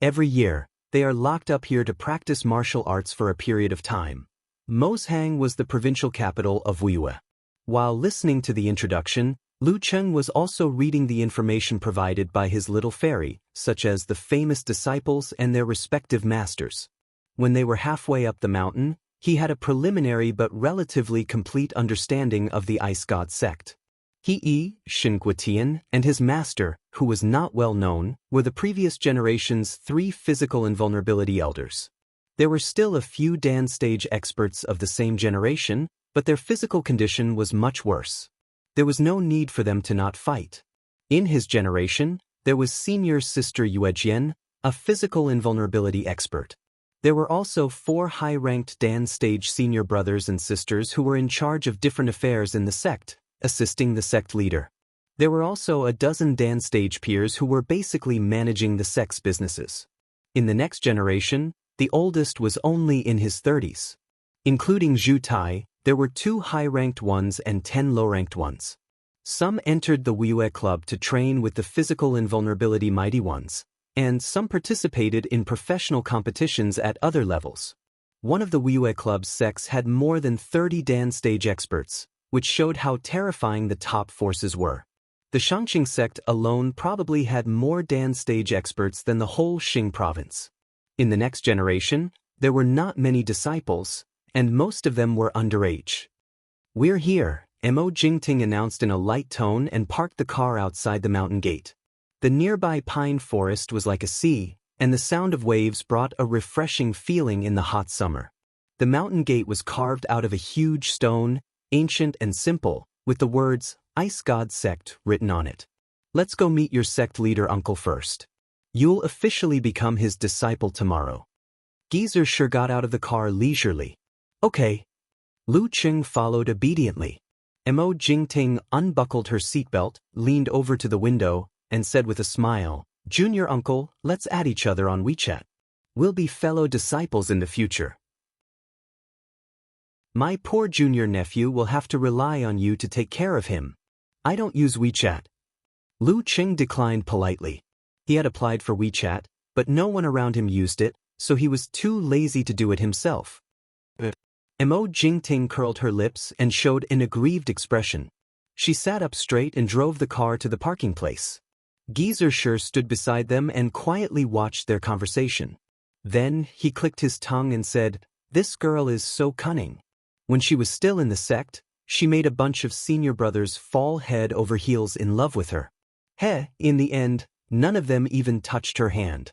Every year, they are locked up here to practice martial arts for a period of time." Moshang was the provincial capital of Wiyue. While listening to the introduction, Lu Cheng was also reading the information provided by his little fairy, such as the famous disciples and their respective masters. When they were halfway up the mountain, he had a preliminary but relatively complete understanding of the ice god sect. He, Shinguetian, and his master, who was not well known, were the previous generation's 3 physical invulnerability elders. There were still a few Dan stage experts of the same generation, but their physical condition was much worse. There was no need for them to not fight. In his generation, there was senior sister Yuejian, a physical invulnerability expert. There were also 4 high-ranked Dan stage senior brothers and sisters who were in charge of different affairs in the sect, assisting the sect leader. There were also a dozen Dan stage peers who were basically managing the sect's businesses. In the next generation, the oldest was only in his 30s. Including Zhu Tai, there were 2 high-ranked ones and 10 low-ranked ones. Some entered the Wiyue Club to train with the physical invulnerability mighty ones, and some participated in professional competitions at other levels. One of the Wiyue Club's sects had more than 30 Dan stage experts, which showed how terrifying the top forces were. The Shangqing sect alone probably had more Dan stage experts than the whole Xing province. In the next generation, there were not many disciples, and most of them were underage. "We're here," Mo Jingting announced in a light tone and parked the car outside the mountain gate. The nearby pine forest was like a sea, and the sound of waves brought a refreshing feeling in the hot summer. The mountain gate was carved out of a huge stone, ancient and simple, with the words, "Ice God Sect," written on it. "Let's go meet your sect leader uncle first. You'll officially become his disciple tomorrow." Geezer sure got out of the car leisurely. "Okay." Lu Qing followed obediently. Mo Jingting unbuckled her seatbelt, leaned over to the window, and said with a smile, "Junior uncle, let's add each other on WeChat. We'll be fellow disciples in the future. My poor junior nephew will have to rely on you to take care of him. I don't use WeChat." Lu Qing declined politely. He had applied for WeChat, but no one around him used it, so he was too lazy to do it himself. Mo Jingting curled her lips and showed an aggrieved expression. She sat up straight and drove the car to the parking place. Geezer stood beside them and quietly watched their conversation. Then, he clicked his tongue and said, "This girl is so cunning." When she was still in the sect, she made a bunch of senior brothers fall head over heels in love with her. In the end, none of them even touched her hand.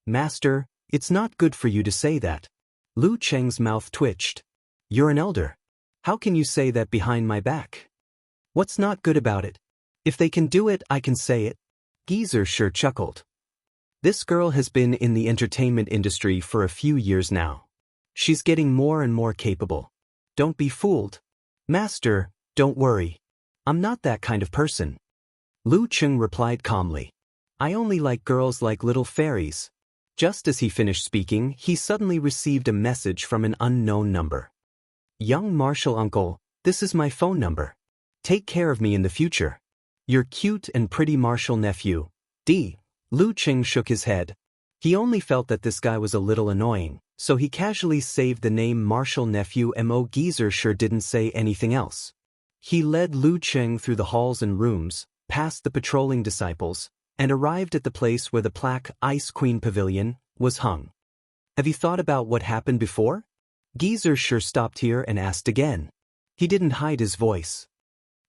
"Master, it's not good for you to say that." Lu Cheng's mouth twitched. "You're an elder. How can you say that behind my back? What's not good about it? If they can do it, I can say it." Geezer chuckled. "This girl has been in the entertainment industry for a few years now. She's getting more and more capable. Don't be fooled." "Master, don't worry. I'm not that kind of person." Lu Cheng replied calmly. "I only like girls like little fairies." Just as he finished speaking, he suddenly received a message from an unknown number. "Young Marshal Uncle, this is my phone number. Take care of me in the future. Your cute and pretty Marshal nephew, D." Lu Cheng shook his head. He only felt that this guy was a little annoying, so he casually saved the name Marshal nephew. Geezer didn't say anything else. He led Lu Cheng through the halls and rooms, past the patrolling disciples, and arrived at the place where the plaque Ice Queen Pavilion was hung. "Have you thought about what happened before?" Geezer stopped here and asked again. He didn't hide his voice.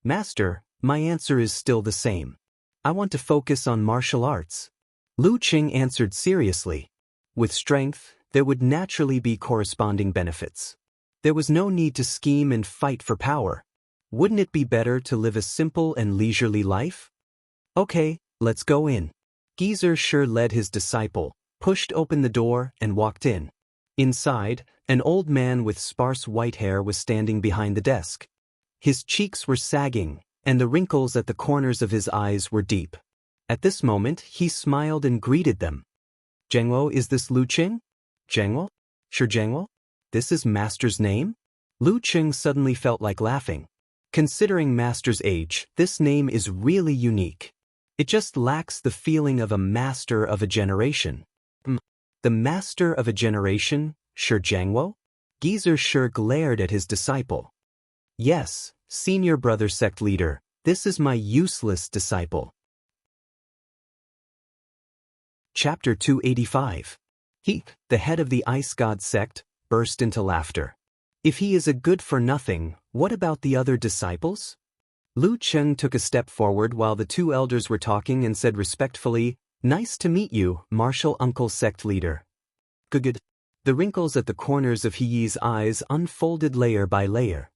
"Master, my answer is still the same. I want to focus on martial arts." Lu Cheng answered seriously. With strength, there would naturally be corresponding benefits. There was no need to scheme and fight for power. Wouldn't it be better to live a simple and leisurely life? "Okay, let's go in." Geezer led his disciple, pushed open the door, and walked in. Inside, an old man with sparse white hair was standing behind the desk. His cheeks were sagging, and the wrinkles at the corners of his eyes were deep. At this moment, he smiled and greeted them. "Zhengwo, is this Lu Cheng?" "Zhengwo? Sure, Zhengwo? This is Master's name?" Lu Cheng suddenly felt like laughing. Considering Master's age, this name is really unique. It just lacks the feeling of a master of a generation. The master of a generation, sure Zhengwo? Geezer glared at his disciple. "Yes, senior brother sect leader, this is my useless disciple." Chapter 285. He, the head of the Ice God sect, burst into laughter. "If he is a good-for-nothing, what about the other disciples?" Lu Cheng took a step forward while the two elders were talking and said respectfully, "Nice to meet you, Marshal Uncle sect leader." "Good." The wrinkles at the corners of Heyi's eyes unfolded layer by layer.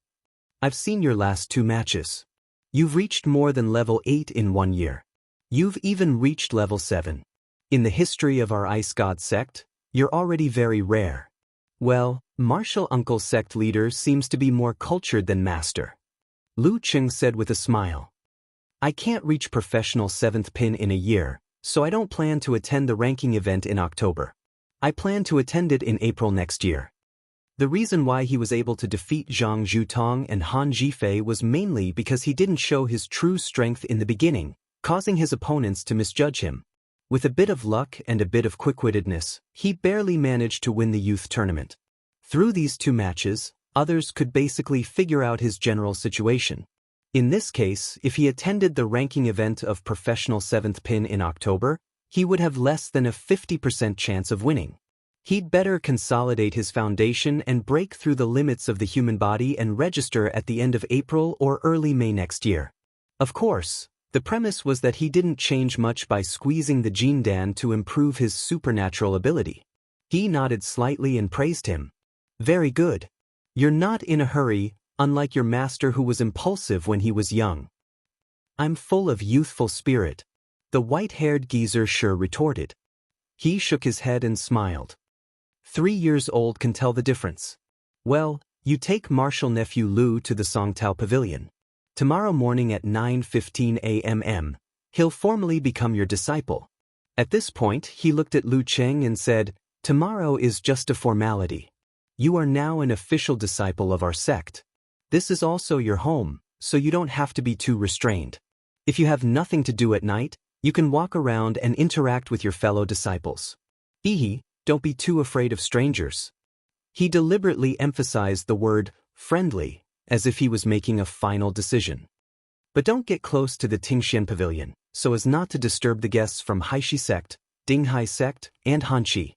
"I've seen your last two matches. You've reached more than level 8 in 1 year. You've even reached level 7. In the history of our Ice God sect, you're already very rare." "Well, Marshal Uncle sect leader seems to be more cultured than Master," Lu Cheng said with a smile. "I can't reach professional 7th pin in a year, so I don't plan to attend the ranking event in October. I plan to attend it in April next year." The reason why he was able to defeat Zhang Zhutong and Han Zhifei was mainly because he didn't show his true strength in the beginning, causing his opponents to misjudge him. With a bit of luck and a bit of quick-wittedness, he barely managed to win the youth tournament. Through these two matches, others could basically figure out his general situation. In this case, if he attended the ranking event of professional 7th pin in October, he would have less than a 50% chance of winning. He'd better consolidate his foundation and break through the limits of the human body and register at the end of April or early May next year. Of course, the premise was that he didn't change much by squeezing the Jindan to improve his supernatural ability. He nodded slightly and praised him. "Very good. You're not in a hurry, unlike your master who was impulsive when he was young." "I'm full of youthful spirit," the white-haired geezer retorted. He shook his head and smiled. 3 years old can tell the difference. "Well, you take Marshal Nephew Lu to the Songtao Pavilion. Tomorrow morning at 9:15 a.m. He'll formally become your disciple." At this point, he looked at Lu Cheng and said, "Tomorrow is just a formality. You are now an official disciple of our sect. This is also your home, so you don't have to be too restrained. If you have nothing to do at night, you can walk around and interact with your fellow disciples. Don't be too afraid of strangers." He deliberately emphasized the word friendly, as if he was making a final decision. But don't get close to the Tingxian Pavilion, so as not to disturb the guests from Haishi sect, Dinghai sect, and Hanqi.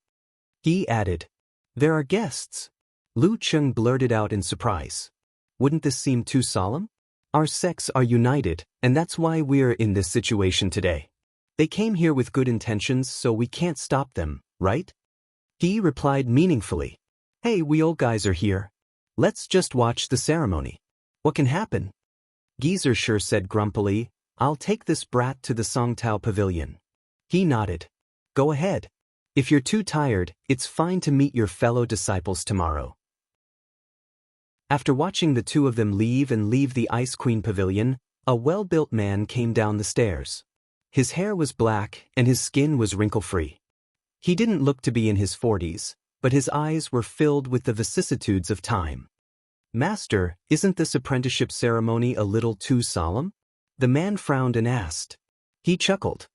He added. There are guests. Lu Cheng blurted out in surprise. Wouldn't this seem too solemn? Our sects are united, and that's why we're in this situation today. They came here with good intentions, so we can't stop them, right? He replied meaningfully. Hey, we old guys are here. Let's just watch the ceremony. What can happen? Geezer sure said grumpily, I'll take this brat to the Songtao Pavilion. He nodded. Go ahead. If you're too tired, it's fine to meet your fellow disciples tomorrow. After watching the two of them leave the Ice Queen Pavilion, a well-built man came down the stairs. His hair was black and his skin was wrinkle-free. He didn't look to be in his 40s, but his eyes were filled with the vicissitudes of time. Master, isn't this apprenticeship ceremony a little too solemn? The man frowned and asked. He chuckled.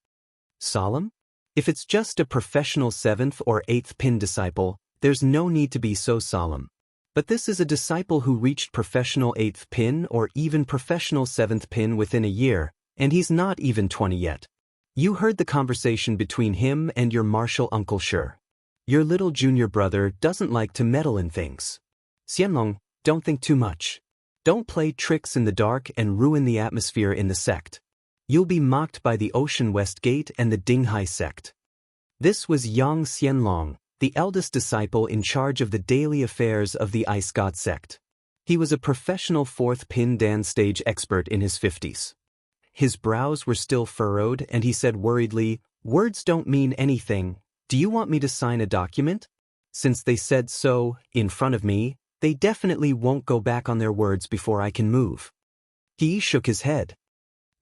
Solemn? If it's just a professional 7th or 8th pin disciple, there's no need to be so solemn. But this is a disciple who reached professional 8th pin or even professional 7th pin within a year, and he's not even 20 yet. You heard the conversation between him and your martial uncle sure. Your little junior brother doesn't like to meddle in things. Xianlong, don't think too much. Don't play tricks in the dark and ruin the atmosphere in the sect. You'll be mocked by the Ocean West Gate and the Dinghai sect. This was Yang Xianlong, the eldest disciple in charge of the daily affairs of the Ice God sect. He was a professional 4th pin dance stage expert in his 50s. His brows were still furrowed and he said worriedly, Words don't mean anything. Do you want me to sign a document? Since they said so, in front of me, they definitely won't go back on their words before I can move. He shook his head.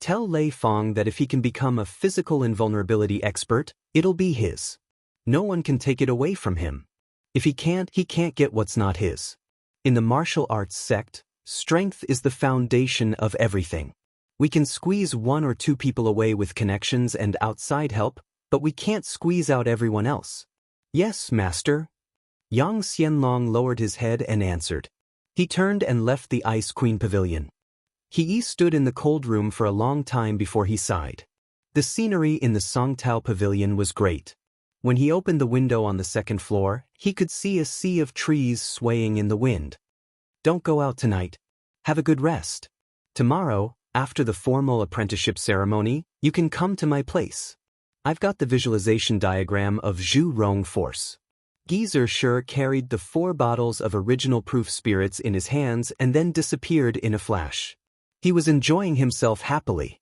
Tell Lei Fong that if he can become a physical invulnerability expert, it'll be his. No one can take it away from him. If he can't get what's not his. In the martial arts sect, strength is the foundation of everything. We can squeeze 1 or 2 people away with connections and outside help, but we can't squeeze out everyone else. Yes, master. Yang Xianlong lowered his head and answered. He turned and left the Ice Queen Pavilion. He stood in the cold room for a long time before he sighed. The scenery in the Songtao Pavilion was great. When he opened the window on the 2nd floor, he could see a sea of trees swaying in the wind. Don't go out tonight. Have a good rest. Tomorrow, after the formal apprenticeship ceremony, you can come to my place. I've got the visualization diagram of Zhu Rong Force. Geezer sure carried the 4 bottles of original proof spirits in his hands and then disappeared in a flash. He was enjoying himself happily.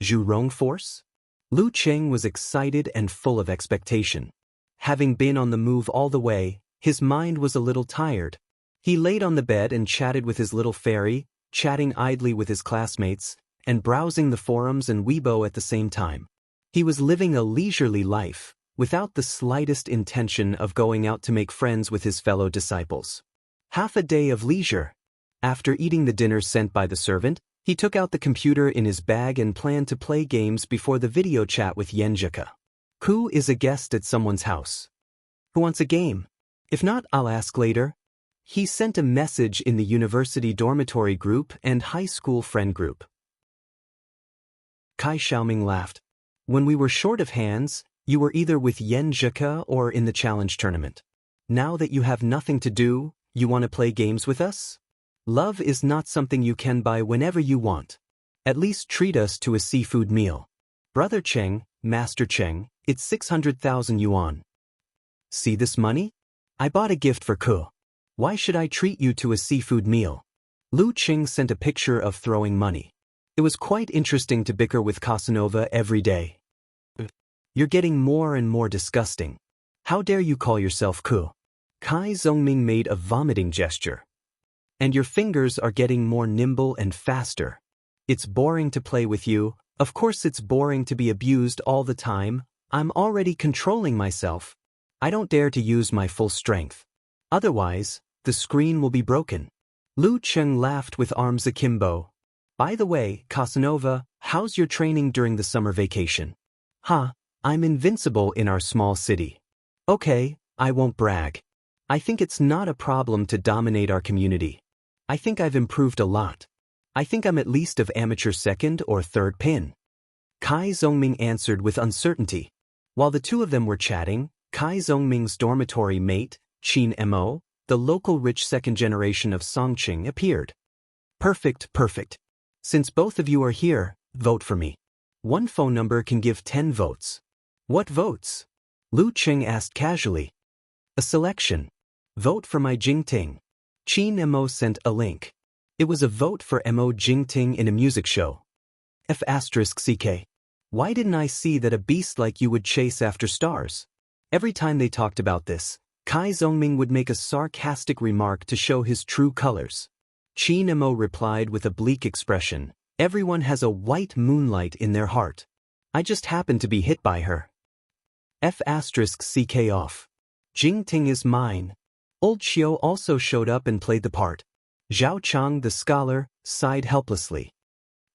Zhu Rong Force? Lu Cheng was excited and full of expectation. Having been on the move all the way, his mind was a little tired. He laid on the bed and chatted with his little fairy, chatting idly with his classmates, and browsing the forums and Weibo at the same time. He was living a leisurely life, without the slightest intention of going out to make friends with his fellow disciples. Half a day of leisure. After eating the dinner sent by the servant, he took out the computer in his bag and planned to play games before the video chat with Yenjika. Ku is a guest at someone's house. Who wants a game? If not, I'll ask later. He sent a message in the university dormitory group and high school friend group. Kai Xiaoming laughed. When we were short of hands, you were either with Yenjika or in the challenge tournament. Now that you have nothing to do, you want to play games with us? Love is not something you can buy whenever you want. At least treat us to a seafood meal. Brother Cheng, Master Cheng, it's 600,000 yuan. See this money? I bought a gift for Ku. Why should I treat you to a seafood meal? Lu Cheng sent a picture of throwing money. It was quite interesting to bicker with Casanova every day. You're getting more and more disgusting. How dare you call yourself Ku? Kai Zhongming made a vomiting gesture. And your fingers are getting more nimble and faster. It's boring to play with you. Of course it's boring to be abused all the time. I'm already controlling myself. I don't dare to use my full strength. Otherwise, the screen will be broken. Lu Cheng laughed with arms akimbo. By the way, Casanova, how's your training during the summer vacation? I'm invincible in our small city. Okay, I won't brag. I think it's not a problem to dominate our community. I think I've improved a lot. I think I'm at least of amateur second or third pin. Kai Zhongming answered with uncertainty. While the two of them were chatting, Kai Zhongming's dormitory mate, Qin Mo, the local rich second generation of Songqing, appeared. Perfect, perfect. Since both of you are here, vote for me. One phone number can give 10 votes. What votes? Lu Qing asked casually. A selection. Vote for my Jingting. Qin Mo sent a link. It was a vote for Mo Jingting in a music show. F***CK. Why didn't I see that a beast like you would chase after stars? Every time they talked about this, Kai Zhongming would make a sarcastic remark to show his true colors. Qin Mo replied with a bleak expression. Everyone has a white moonlight in their heart. I just happened to be hit by her. F***CK off. Jingting is mine. Old Xiao also showed up and played the part. Zhao Chang, the scholar, sighed helplessly.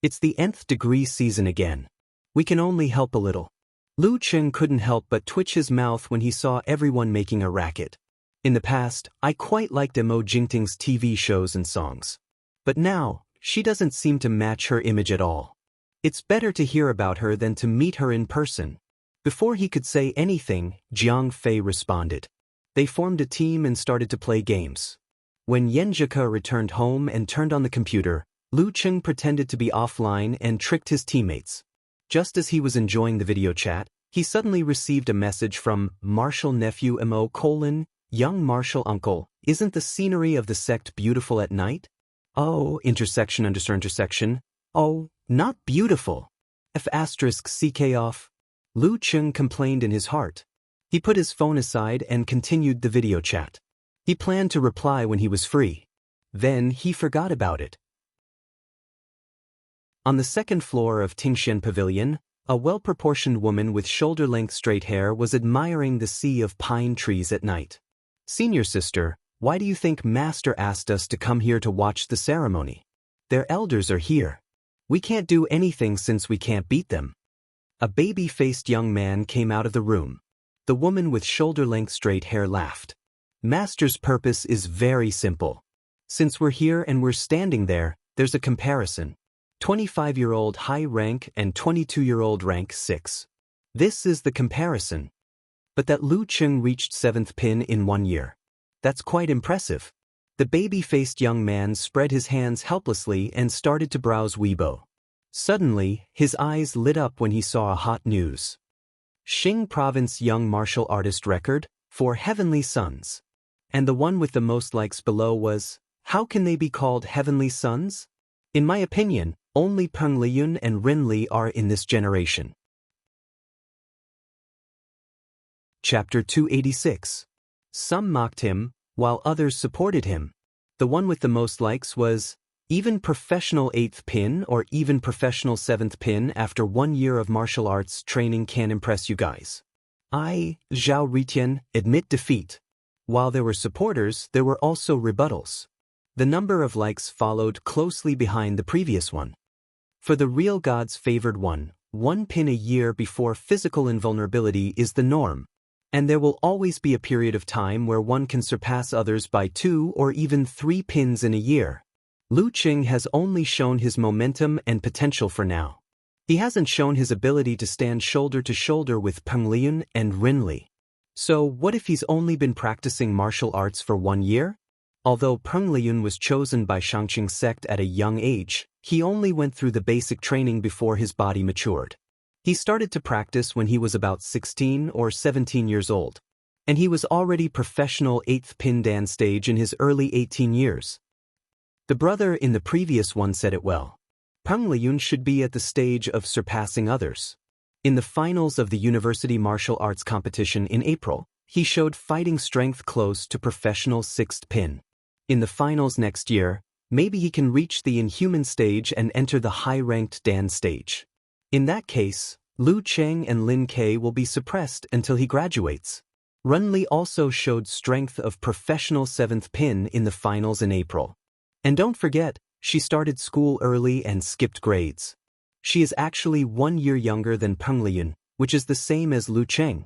It's the nth degree season again. We can only help a little. Lu Qing couldn't help but twitch his mouth when he saw everyone making a racket. In the past, I quite liked Mo Jingting's TV shows and songs. But now, she doesn't seem to match her image at all. It's better to hear about her than to meet her in person. Before he could say anything, Jiang Fei responded. They formed a team and started to play games. When Yanjika returned home and turned on the computer, Lu Qing pretended to be offline and tricked his teammates. Just as he was enjoying the video chat, he suddenly received a message from Martial Nephew Mo: Young Martial Uncle, isn't the scenery of the sect beautiful at night? Oh, intersection. Oh, not beautiful. F***CK off. Lu Qing complained in his heart. He put his phone aside and continued the video chat. He planned to reply when he was free. Then he forgot about it. On the second floor of Tingxian Pavilion, a well-proportioned woman with shoulder-length straight hair was admiring the sea of pine trees at night. Senior sister, why do you think Master asked us to come here to watch the ceremony? Their elders are here. We can't do anything since we can't beat them. A baby-faced young man came out of the room. The woman with shoulder-length straight hair laughed. Master's purpose is very simple. Since we're here and we're standing there, there's a comparison. 25-year-old high rank and 22-year-old rank 6. This is the comparison. But that Lu Qing reached 7th pin in 1 year. That's quite impressive. The baby-faced young man spread his hands helplessly and started to browse Weibo. Suddenly, his eyes lit up when he saw a hot news. Xing Province Young Martial Artist Record for Heavenly Sons. And the one with the most likes below was, how can they be called Heavenly Sons? In my opinion, only Peng Liyun and Rin Li are in this generation. Chapter 286. Some mocked him, while others supported him. The one with the most likes was, even professional 8th pin or even professional 7th pin after 1 year of martial arts training can impress you guys. I, Zhao Ritian, admit defeat. While there were supporters, there were also rebuttals. The number of likes followed closely behind the previous one. For the real God's favored one, 1 pin a year before physical invulnerability is the norm. And there will always be a period of time where one can surpass others by 2 or even 3 pins in a year. Lu Qing has only shown his momentum and potential for now. He hasn't shown his ability to stand shoulder to shoulder with Peng Liyun and Rin Li. So what if he's only been practicing martial arts for 1 year? Although Peng Liyun was chosen by Shangqing sect at a young age, he only went through the basic training before his body matured. He started to practice when he was about 16 or 17 years old. And he was already professional 8th pin dan stage in his early 18 years. The brother in the previous one said it well. Peng Liyun should be at the stage of surpassing others. In the finals of the University Martial Arts competition in April, he showed fighting strength close to professional 6th pin. In the finals next year, maybe he can reach the inhuman stage and enter the high-ranked dan stage. In that case, Lu Cheng and Lin Ke will be suppressed until he graduates. Ren Li also showed strength of professional 7th pin in the finals in April. And don't forget, she started school early and skipped grades. She is actually 1 year younger than Peng Liyun, which is the same as Lu Cheng.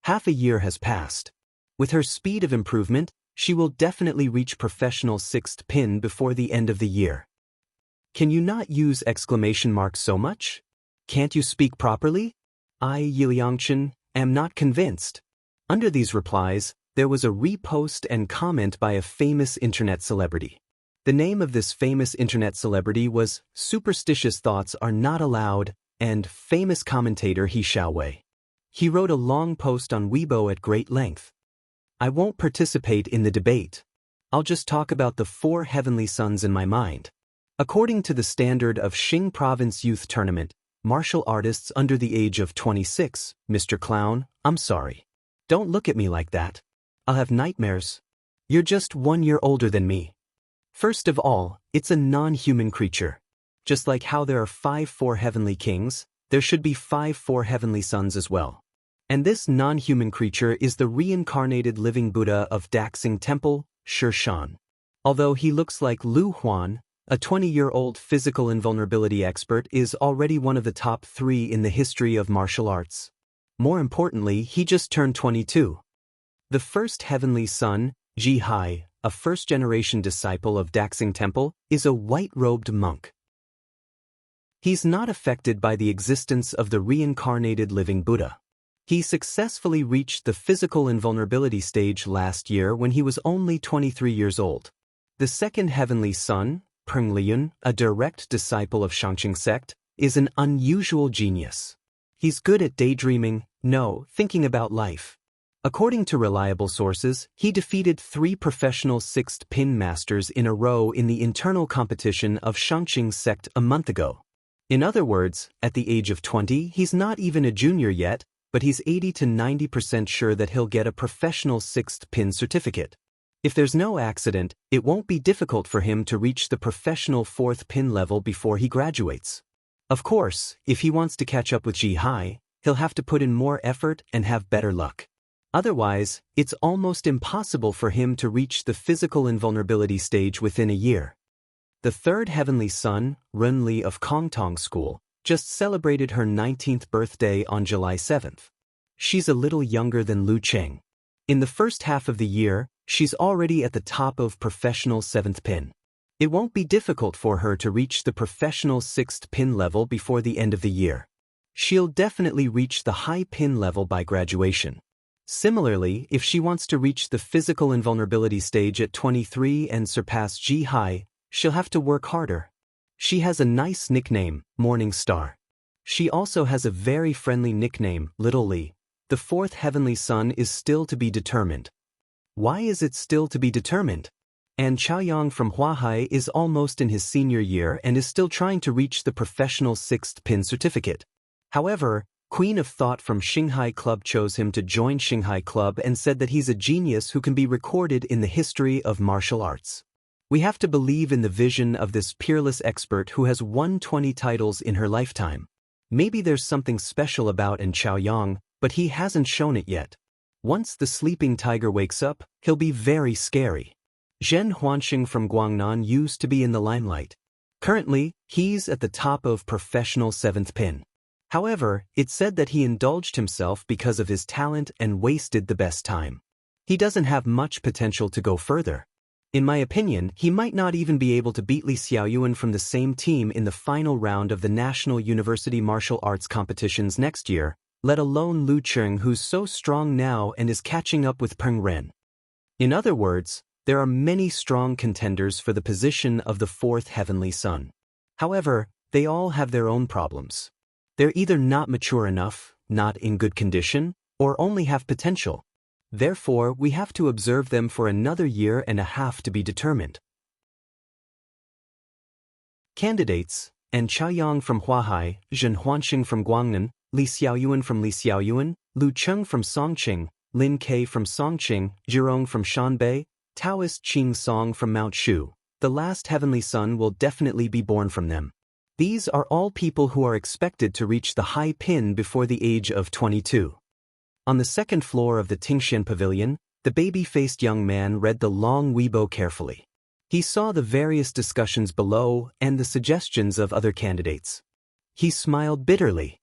Half a year has passed. With her speed of improvement, she will definitely reach professional 6th pin before the end of the year. Can you not use exclamation marks so much? Can't you speak properly? I, Yiliangchen, am not convinced. Under these replies, there was a repost and comment by a famous internet celebrity. The name of this famous internet celebrity was Superstitious Thoughts Are Not Allowed and famous commentator He Xiaowei. He wrote a long post on Weibo at great length. I won't participate in the debate. I'll just talk about the 4 heavenly sons in my mind. According to the standard of Xing Province Youth Tournament, martial artists under the age of 26, Mr. Clown, I'm sorry. Don't look at me like that. I'll have nightmares. You're just 1 year older than me. First of all, it's a non-human creature. Just like how there are 4 heavenly kings, there should be 4 heavenly sons as well. And this non-human creature is the reincarnated living Buddha of Daxing Temple, Shan. Although he looks like Lu Huan, a 20-year-old physical invulnerability expert, is already one of the top 3 in the history of martial arts. More importantly, he just turned 22. The first heavenly son, Ji Hai, a first-generation disciple of Daxing Temple, is a white-robed monk. He's not affected by the existence of the reincarnated living Buddha. He successfully reached the physical invulnerability stage last year when he was only 23 years old. The second heavenly son, Peng Liyun, a direct disciple of Shangqing sect, is an unusual genius. He's good at daydreaming, thinking about life. According to reliable sources, he defeated 3 professional 6th pin masters in a row in the internal competition of Shangqing sect a month ago. In other words, at the age of 20, he's not even a junior yet, but he's 80 to 90% sure that he'll get a professional 6th pin certificate. If there's no accident, it won't be difficult for him to reach the professional 4th pin level before he graduates. Of course, if he wants to catch up with Ji Hai, he'll have to put in more effort and have better luck. Otherwise, it's almost impossible for him to reach the physical invulnerability stage within a year. The third heavenly son, Ren Li of Kongtong School, just celebrated her 19th birthday on July 7th. She's a little younger than Lu Cheng. In the first half of the year, she's already at the top of professional 7th pin. It won't be difficult for her to reach the professional 6th pin level before the end of the year. She'll definitely reach the high pin level by graduation. Similarly, if she wants to reach the physical invulnerability stage at 23 and surpass Ji Hai, she'll have to work harder. She has a nice nickname, Morning Star. She also has a very friendly nickname, Little Li. The 4th heavenly son is still to be determined. Why is it still to be determined? And Chaoyang from Huahai is almost in his senior year and is still trying to reach the professional 6th pin certificate. However, Queen of Thought from Xinghai Club chose him to join Xinghai Club and said that he's a genius who can be recorded in the history of martial arts. We have to believe in the vision of this peerless expert who has won 20 titles in her lifetime. Maybe there's something special about Chaoyang, but he hasn't shown it yet. Once the sleeping tiger wakes up, he'll be very scary. Zhen Huanxing from Guangnan used to be in the limelight. Currently, he's at the top of professional 7th pin. However, it's said that he indulged himself because of his talent and wasted the best time. He doesn't have much potential to go further. In my opinion, he might not even be able to beat Li Xiaoyuan from the same team in the final round of the National University Martial Arts competitions next year, let alone Lu Cheng, who's so strong now and is catching up with Peng Ren. In other words, there are many strong contenders for the position of the 4th heavenly son. However, they all have their own problems. They're either not mature enough, not in good condition, or only have potential. Therefore, we have to observe them for another year and a half to be determined. Candidates: and Chaoyang from Huahai, Zhen Huanxing from Guangnan, Li Xiaoyuan from Li Xiaoyuan, Lu Cheng from Songqing, Lin Ke from Songqing, Zhirong from Shanbei, Taoist Qing Song from Mount Shu. The last heavenly son will definitely be born from them. These are all people who are expected to reach the high pin before the age of 22. On the second floor of the Tingxian Pavilion, the baby-faced young man read the long Weibo carefully. He saw the various discussions below and the suggestions of other candidates. He smiled bitterly.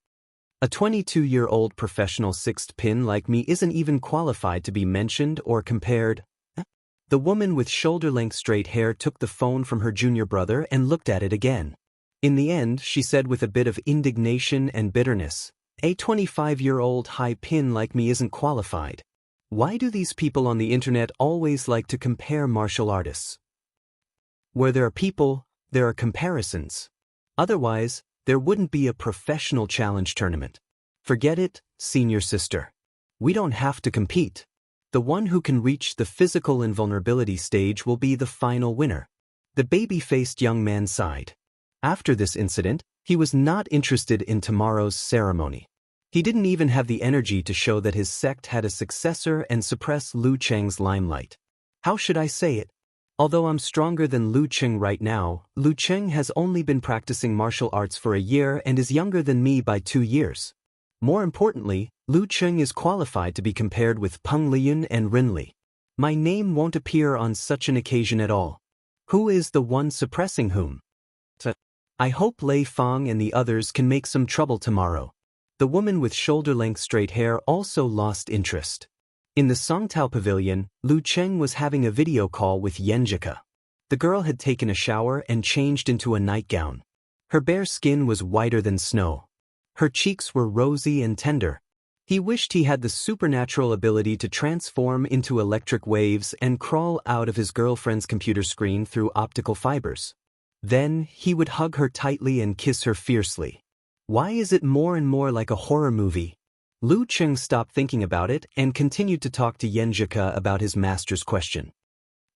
A 22-year-old professional 6th pin like me isn't even qualified to be mentioned or compared. The woman with shoulder-length straight hair took the phone from her junior brother and looked at it again. In the end, she said with a bit of indignation and bitterness, "A 25-year-old high-pin like me isn't qualified. Why do these people on the internet always like to compare martial artists? Where there are people, there are comparisons. Otherwise, there wouldn't be a professional challenge tournament. Forget it, senior sister. We don't have to compete. The one who can reach the physical invulnerability stage will be the final winner." The baby-faced young man sighed. After this incident, he was not interested in tomorrow's ceremony. He didn't even have the energy to show that his sect had a successor and suppress Lu Cheng's limelight. How should I say it? Although I'm stronger than Lu Cheng right now, Lu Cheng has only been practicing martial arts for a year and is younger than me by 2 years. More importantly, Lu Cheng is qualified to be compared with Peng Liyun and Rin Li. My name won't appear on such an occasion at all. Who is the one suppressing whom? I hope Lei Fang and the others can make some trouble tomorrow. The woman with shoulder-length straight hair also lost interest. In the Songtao Pavilion, Lu Cheng was having a video call with Yenjika. The girl had taken a shower and changed into a nightgown. Her bare skin was whiter than snow. Her cheeks were rosy and tender. He wished he had the supernatural ability to transform into electric waves and crawl out of his girlfriend's computer screen through optical fibers. Then, he would hug her tightly and kiss her fiercely. Why is it more and more like a horror movie? Lu Cheng stopped thinking about it and continued to talk to Yenjika about his master's question.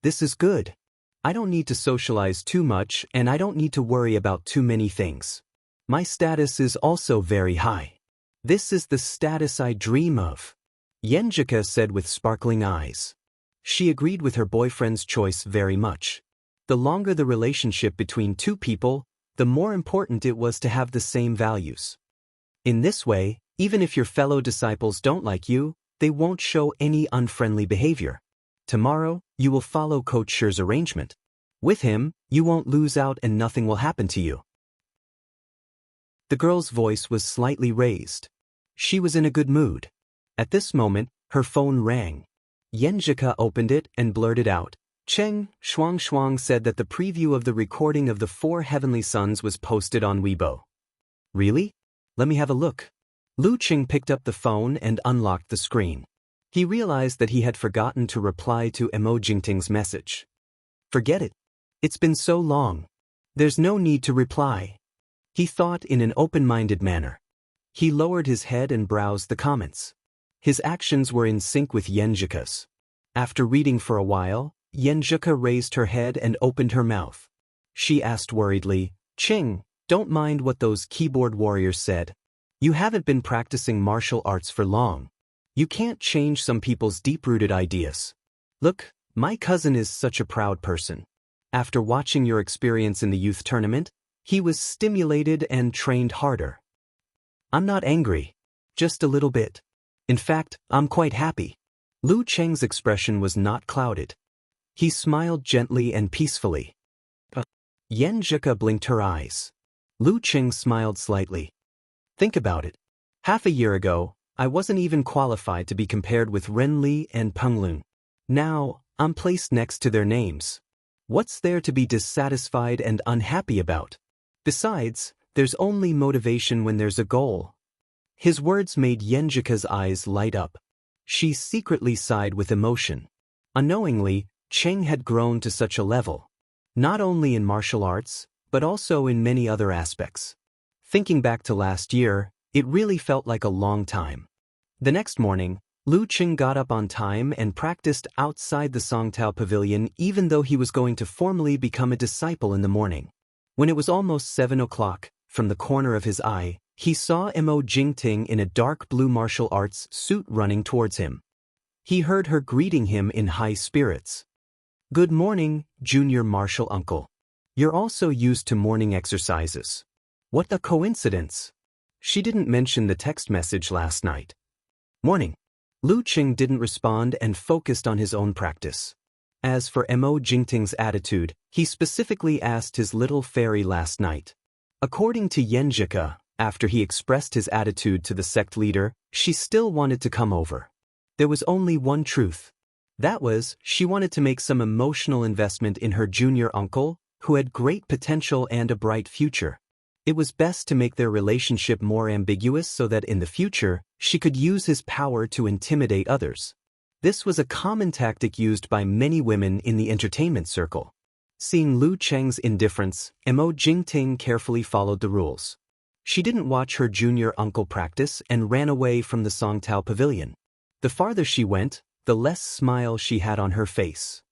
This is good. I don't need to socialize too much and I don't need to worry about too many things. My status is also very high. This is the status I dream of. Yenjika said with sparkling eyes. She agreed with her boyfriend's choice very much. The longer the relationship between two people, the more important it was to have the same values. In this way, even if your fellow disciples don't like you, they won't show any unfriendly behavior. Tomorrow, you will follow Coach Shi's arrangement. With him, you won't lose out and nothing will happen to you. The girl's voice was slightly raised. She was in a good mood. At this moment, her phone rang. Yenjika opened it and blurted out, "Cheng, Shuang said that the preview of the recording of the 4 Heavenly Sons was posted on Weibo." Really? Let me have a look. Lu Cheng picked up the phone and unlocked the screen. He realized that he had forgotten to reply to Mo Jingting's message. Forget it. It's been so long. There's no need to reply. He thought in an open-minded manner. He lowered his head and browsed the comments. His actions were in sync with Yenjika's. After reading for a while, Yenjika raised her head and opened her mouth. She asked worriedly, "Cheng, don't mind what those keyboard warriors said. You haven't been practicing martial arts for long. You can't change some people's deep-rooted ideas. Look, my cousin is such a proud person. After watching your experience in the youth tournament, he was stimulated and trained harder. I'm not angry. Just a little bit. In fact, I'm quite happy." Lu Cheng's expression was not clouded. He smiled gently and peacefully. Yenjika blinked her eyes. Lu Cheng smiled slightly. Think about it. Half a year ago, I wasn't even qualified to be compared with Ren Li and Peng Lun. Now, I'm placed next to their names. What's there to be dissatisfied and unhappy about? Besides, there's only motivation when there's a goal. His words made Yenjika's eyes light up. She secretly sighed with emotion. Unknowingly, Cheng had grown to such a level. Not only in martial arts, but also in many other aspects. Thinking back to last year, it really felt like a long time. The next morning, Lu Cheng got up on time and practiced outside the Songtao Pavilion even though he was going to formally become a disciple in the morning. When it was almost 7 o'clock, from the corner of his eye, he saw Mo Jingting in a dark blue martial arts suit running towards him. He heard her greeting him in high spirits. "Good morning, junior martial uncle. You're also used to morning exercises. What a coincidence." She didn't mention the text message last night. "Morning." Lu Cheng didn't respond and focused on his own practice. As for Mo Jingting's attitude, he specifically asked his little fairy last night. According to Yenjika, after he expressed his attitude to the sect leader, she still wanted to come over. There was only one truth. That was, she wanted to make some emotional investment in her junior uncle, who had great potential and a bright future. It was best to make their relationship more ambiguous so that in the future, she could use his power to intimidate others. This was a common tactic used by many women in the entertainment circle. Seeing Lu Cheng's indifference, Mo Jingting carefully followed the rules. She didn't watch her junior uncle practice and ran away from the Songtao pavilion. The farther she went, the less smile she had on her face.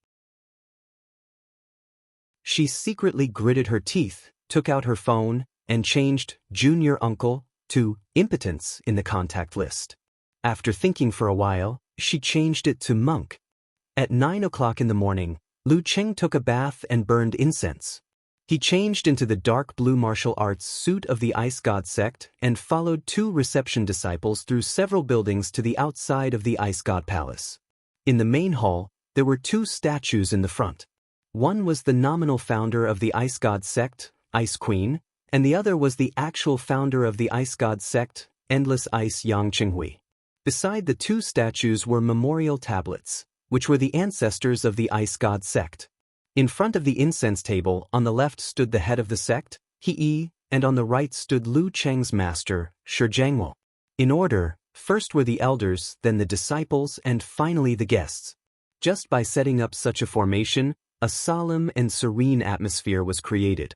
She secretly gritted her teeth, took out her phone, and changed junior uncle to impotence in the contact list. After thinking for a while, she changed it to monk. At 9 o'clock in the morning, Lu Cheng took a bath and burned incense. He changed into the dark blue martial arts suit of the Ice God sect and followed 2 reception disciples through several buildings to the outside of the Ice God Palace. In the main hall, there were 2 statues in the front. One was the nominal founder of the Ice God sect, Ice Queen, and the other was the actual founder of the Ice God sect, Endless Ice Yang Qinghui. Beside the 2 statues were memorial tablets, which were the ancestors of the Ice God sect. In front of the incense table, on the left stood the head of the sect, He, and on the right stood Lu Cheng's master, Shi Jiangwo. In order, first were the elders, then the disciples, and finally the guests. Just by setting up such a formation, a solemn and serene atmosphere was created.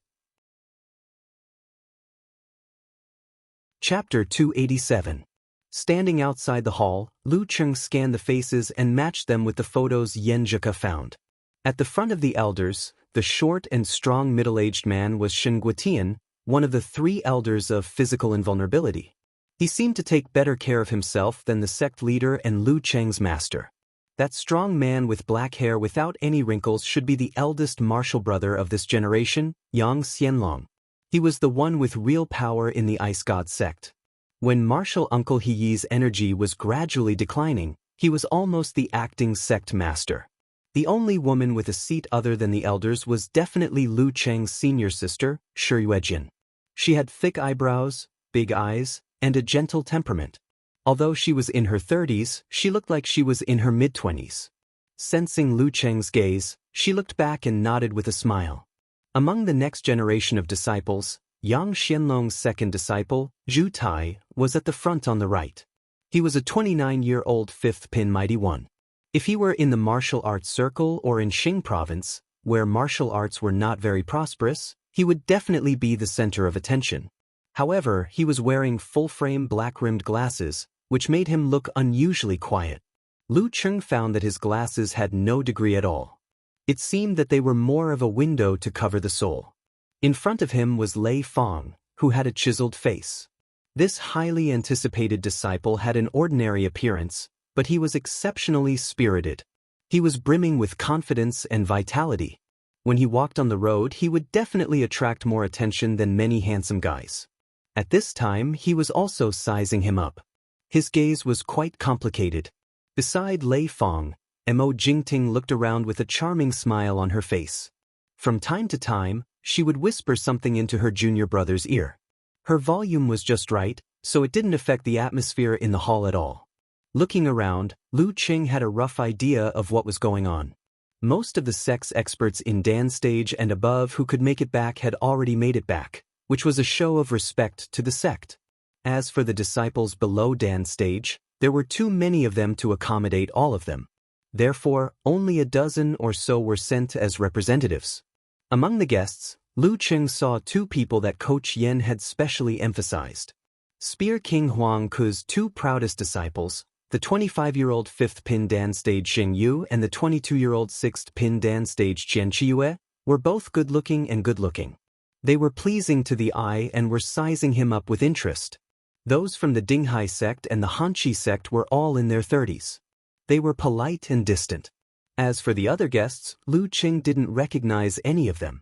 Chapter 287. Standing outside the hall, Lu Cheng scanned the faces and matched them with the photos Yan Zhike found. At the front of the elders, the short and strong middle-aged man was Shen Guotian, one of the 3 elders of physical invulnerability. He seemed to take better care of himself than the sect leader and Lu Cheng's master. That strong man with black hair without any wrinkles should be the eldest martial brother of this generation, Yang Xianlong. He was the one with real power in the Ice God sect. When martial uncle He Yi's energy was gradually declining, he was almost the acting sect master. The only woman with a seat other than the elders was definitely Lu Cheng's senior sister, Shi Yuejin. She had thick eyebrows, big eyes, and a gentle temperament. Although she was in her 30s, she looked like she was in her mid-20s. Sensing Lu Cheng's gaze, she looked back and nodded with a smile. Among the next generation of disciples, Yang Xianlong's second disciple, Zhu Tai, was at the front on the right. He was a 29-year-old 5th pin mighty one. If he were in the martial arts circle or in Xing province, where martial arts were not very prosperous, he would definitely be the center of attention. However, he was wearing full-frame black-rimmed glasses, which made him look unusually quiet. Lu Cheng found that his glasses had no degree at all. It seemed that they were more of a window to cover the soul. In front of him was Lei Fong, who had a chiseled face. This highly anticipated disciple had an ordinary appearance, but he was exceptionally spirited. He was brimming with confidence and vitality. When he walked on the road, he would definitely attract more attention than many handsome guys. At this time, he was also sizing him up. His gaze was quite complicated. Beside Lei Fong, Mo Jingting looked around with a charming smile on her face. From time to time, she would whisper something into her junior brother's ear. Her volume was just right, so it didn't affect the atmosphere in the hall at all. Looking around, Lu Cheng had a rough idea of what was going on. Most of the sect's experts in Dan stage and above who could make it back had already made it back, which was a show of respect to the sect. As for the disciples below Dan stage, there were too many of them to accommodate all of them. Therefore, only a dozen or so were sent as representatives. Among the guests, Lu Cheng saw 2 people that Coach Yen had specially emphasized. Spear King Huang Ku's 2 proudest disciples, the 25-year-old 5th pin Dan stage Xing Yu and the 22-year-old 6th pin Dan stage Jian Qiyue, were both good-looking and good-looking. They were pleasing to the eye and were sizing him up with interest. Those from the Dinghai sect and the Hanqi sect were all in their 30s. They were polite and distant. As for the other guests, Lu Cheng didn't recognize any of them.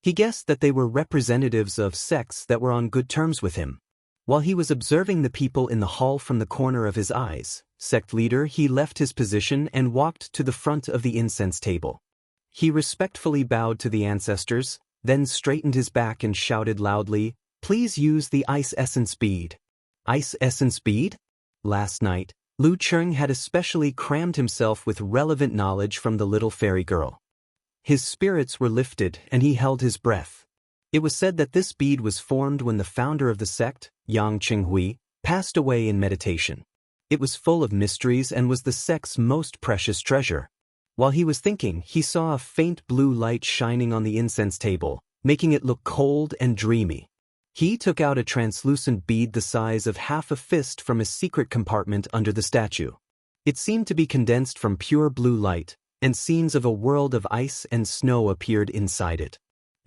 He guessed that they were representatives of sects that were on good terms with him. While he was observing the people in the hall from the corner of his eyes, sect leader he left his position and walked to the front of the incense table. He respectfully bowed to the ancestors, then straightened his back and shouted loudly, "Please use the ice essence bead." Ice essence bead? Last night, Lu Cheng had especially crammed himself with relevant knowledge from the little fairy girl. His spirits were lifted and he held his breath. It was said that this bead was formed when the founder of the sect, Yang Qinghui, passed away in meditation. It was full of mysteries and was the sect's most precious treasure. While he was thinking, he saw a faint blue light shining on the incense table, making it look cold and dreamy. He took out a translucent bead the size of half a fist from his secret compartment under the statue. It seemed to be condensed from pure blue light, and scenes of a world of ice and snow appeared inside it.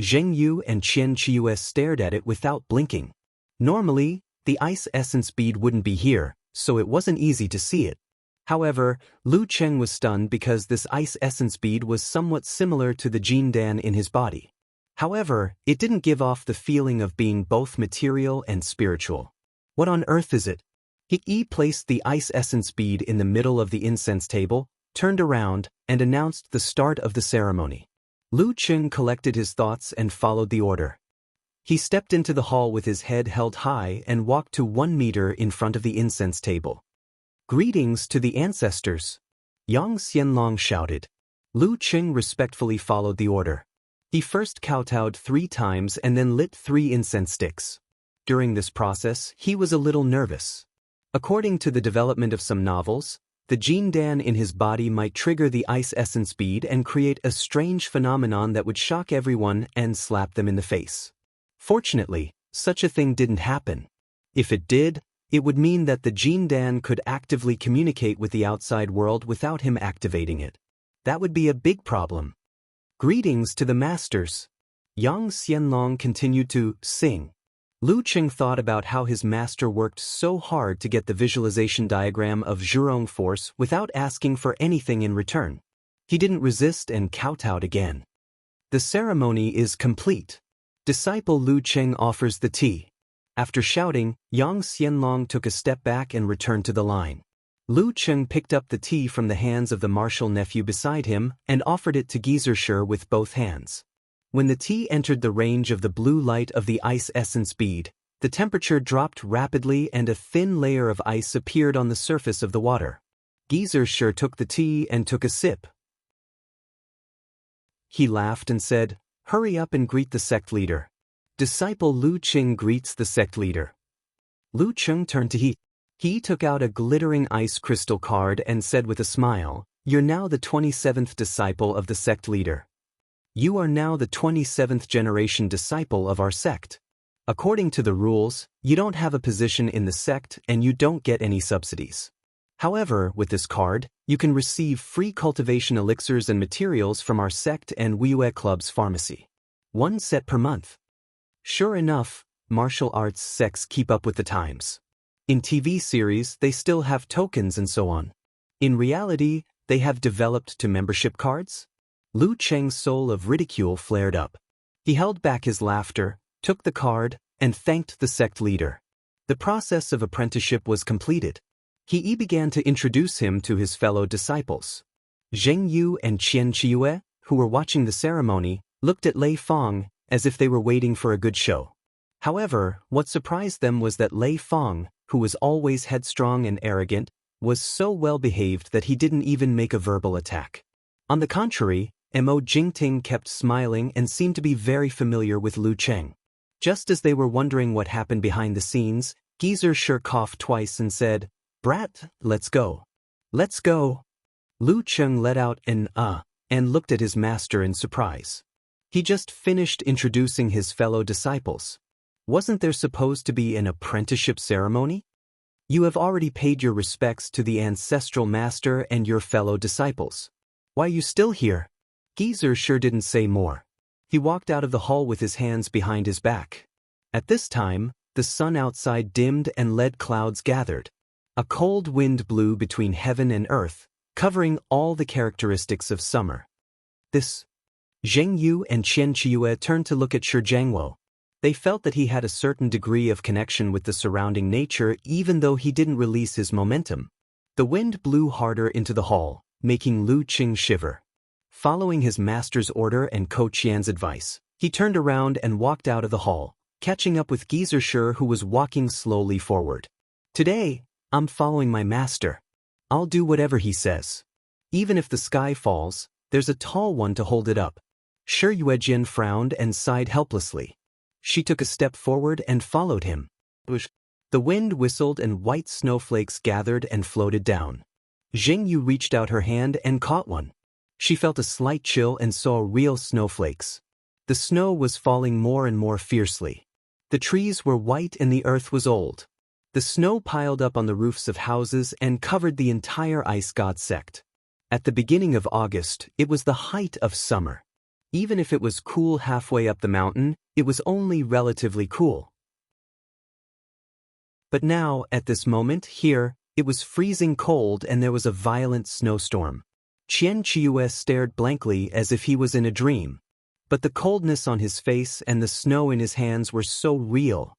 Zheng Yu and Qian Qiuyue stared at it without blinking. Normally, the ice essence bead wouldn't be here, so it wasn't easy to see it. However, Lu Cheng was stunned because this ice essence bead was somewhat similar to the Jindan in his body. However, it didn't give off the feeling of being both material and spiritual. What on earth is it? He placed the ice essence bead in the middle of the incense table, turned around, and announced the start of the ceremony. Lu Cheng collected his thoughts and followed the order. He stepped into the hall with his head held high and walked to 1 meter in front of the incense table. "Greetings to the ancestors," Yang Xianlong shouted. Lu Cheng respectfully followed the order. He first kowtowed 3 times and then lit 3 incense sticks. During this process, he was a little nervous. According to the development of some novels, the Jindan in his body might trigger the ice essence bead and create a strange phenomenon that would shock everyone and slap them in the face. Fortunately, such a thing didn't happen. If it did, it would mean that the Jindan could actively communicate with the outside world without him activating it. That would be a big problem. "Greetings to the masters," Yang Xianlong continued to sing. Lu Cheng thought about how his master worked so hard to get the visualization diagram of Zhurong force without asking for anything in return. He didn't resist and kowtowed again. "The ceremony is complete. Disciple Lu Cheng offers the tea." After shouting, Yang Xianlong took a step back and returned to the line. Lu Cheng picked up the tea from the hands of the martial nephew beside him and offered it to Gizershur with both hands. When the tea entered the range of the blue light of the ice essence bead, the temperature dropped rapidly and a thin layer of ice appeared on the surface of the water. Gizershur took the tea and took a sip. He laughed and said, "Hurry up and greet the sect leader." Disciple Lu Cheng greets the sect leader. Lu Cheng turned to He. He took out a glittering ice crystal card and said with a smile, "You're now the 27th disciple of the sect leader. You are now the 27th generation disciple of our sect. According to the rules, you don't have a position in the sect and you don't get any subsidies. However, with this card, you can receive free cultivation elixirs and materials from our sect and Wiyue Club's pharmacy. 1 set per month." Sure enough, martial arts sects keep up with the times. In TV series, they still have tokens and so on. In reality, they have developed to membership cards? Lu Cheng's soul of ridicule flared up. He held back his laughter, took the card, and thanked the sect leader. The process of apprenticeship was completed. He began to introduce him to his fellow disciples. Zheng Yu and Qian Qiuyue, who were watching the ceremony, looked at Lei Fong as if they were waiting for a good show. However, what surprised them was that Lei Fong, who was always headstrong and arrogant, was so well behaved that he didn't even make a verbal attack. On the contrary, Mo Jingting kept smiling and seemed to be very familiar with Lu Cheng. Just as they were wondering what happened behind the scenes, Gizershur coughed twice and said, "Brat, let's go." "Let's go." Lu Cheng let out an and looked at his master in surprise. He just finished introducing his fellow disciples. Wasn't there supposed to be an apprenticeship ceremony? You have already paid your respects to the ancestral master and your fellow disciples. Why are you still here? Gizershur didn't say more. He walked out of the hall with his hands behind his back. At this time, the sun outside dimmed and lead clouds gathered. A cold wind blew between heaven and earth, covering all the characteristics of summer. Zheng Yu and Qian Qiuyue turned to look at Shi Jiangwo. They felt that he had a certain degree of connection with the surrounding nature even though he didn't release his momentum. The wind blew harder into the hall, making Lu Cheng shiver. Following his master's order and Ko Qian's advice, he turned around and walked out of the hall, catching up with Gizershur who was walking slowly forward. "Today, I'm following my master. I'll do whatever he says. Even if the sky falls, there's a tall one to hold it up. Shi Yuejian frowned and sighed helplessly. She took a step forward and followed him. The wind whistled and white snowflakes gathered and floated down. Jing Yu reached out her hand and caught one. She felt a slight chill and saw real snowflakes. The snow was falling more and more fiercely. The trees were white and the earth was old. The snow piled up on the roofs of houses and covered the entire ice god sect. At the beginning of August, it was the height of summer. Even if it was cool halfway up the mountain, it was only relatively cool. But now, at this moment, here, it was freezing cold and there was a violent snowstorm. Qian Qiue stared blankly as if he was in a dream. But the coldness on his face and the snow in his hands were so real.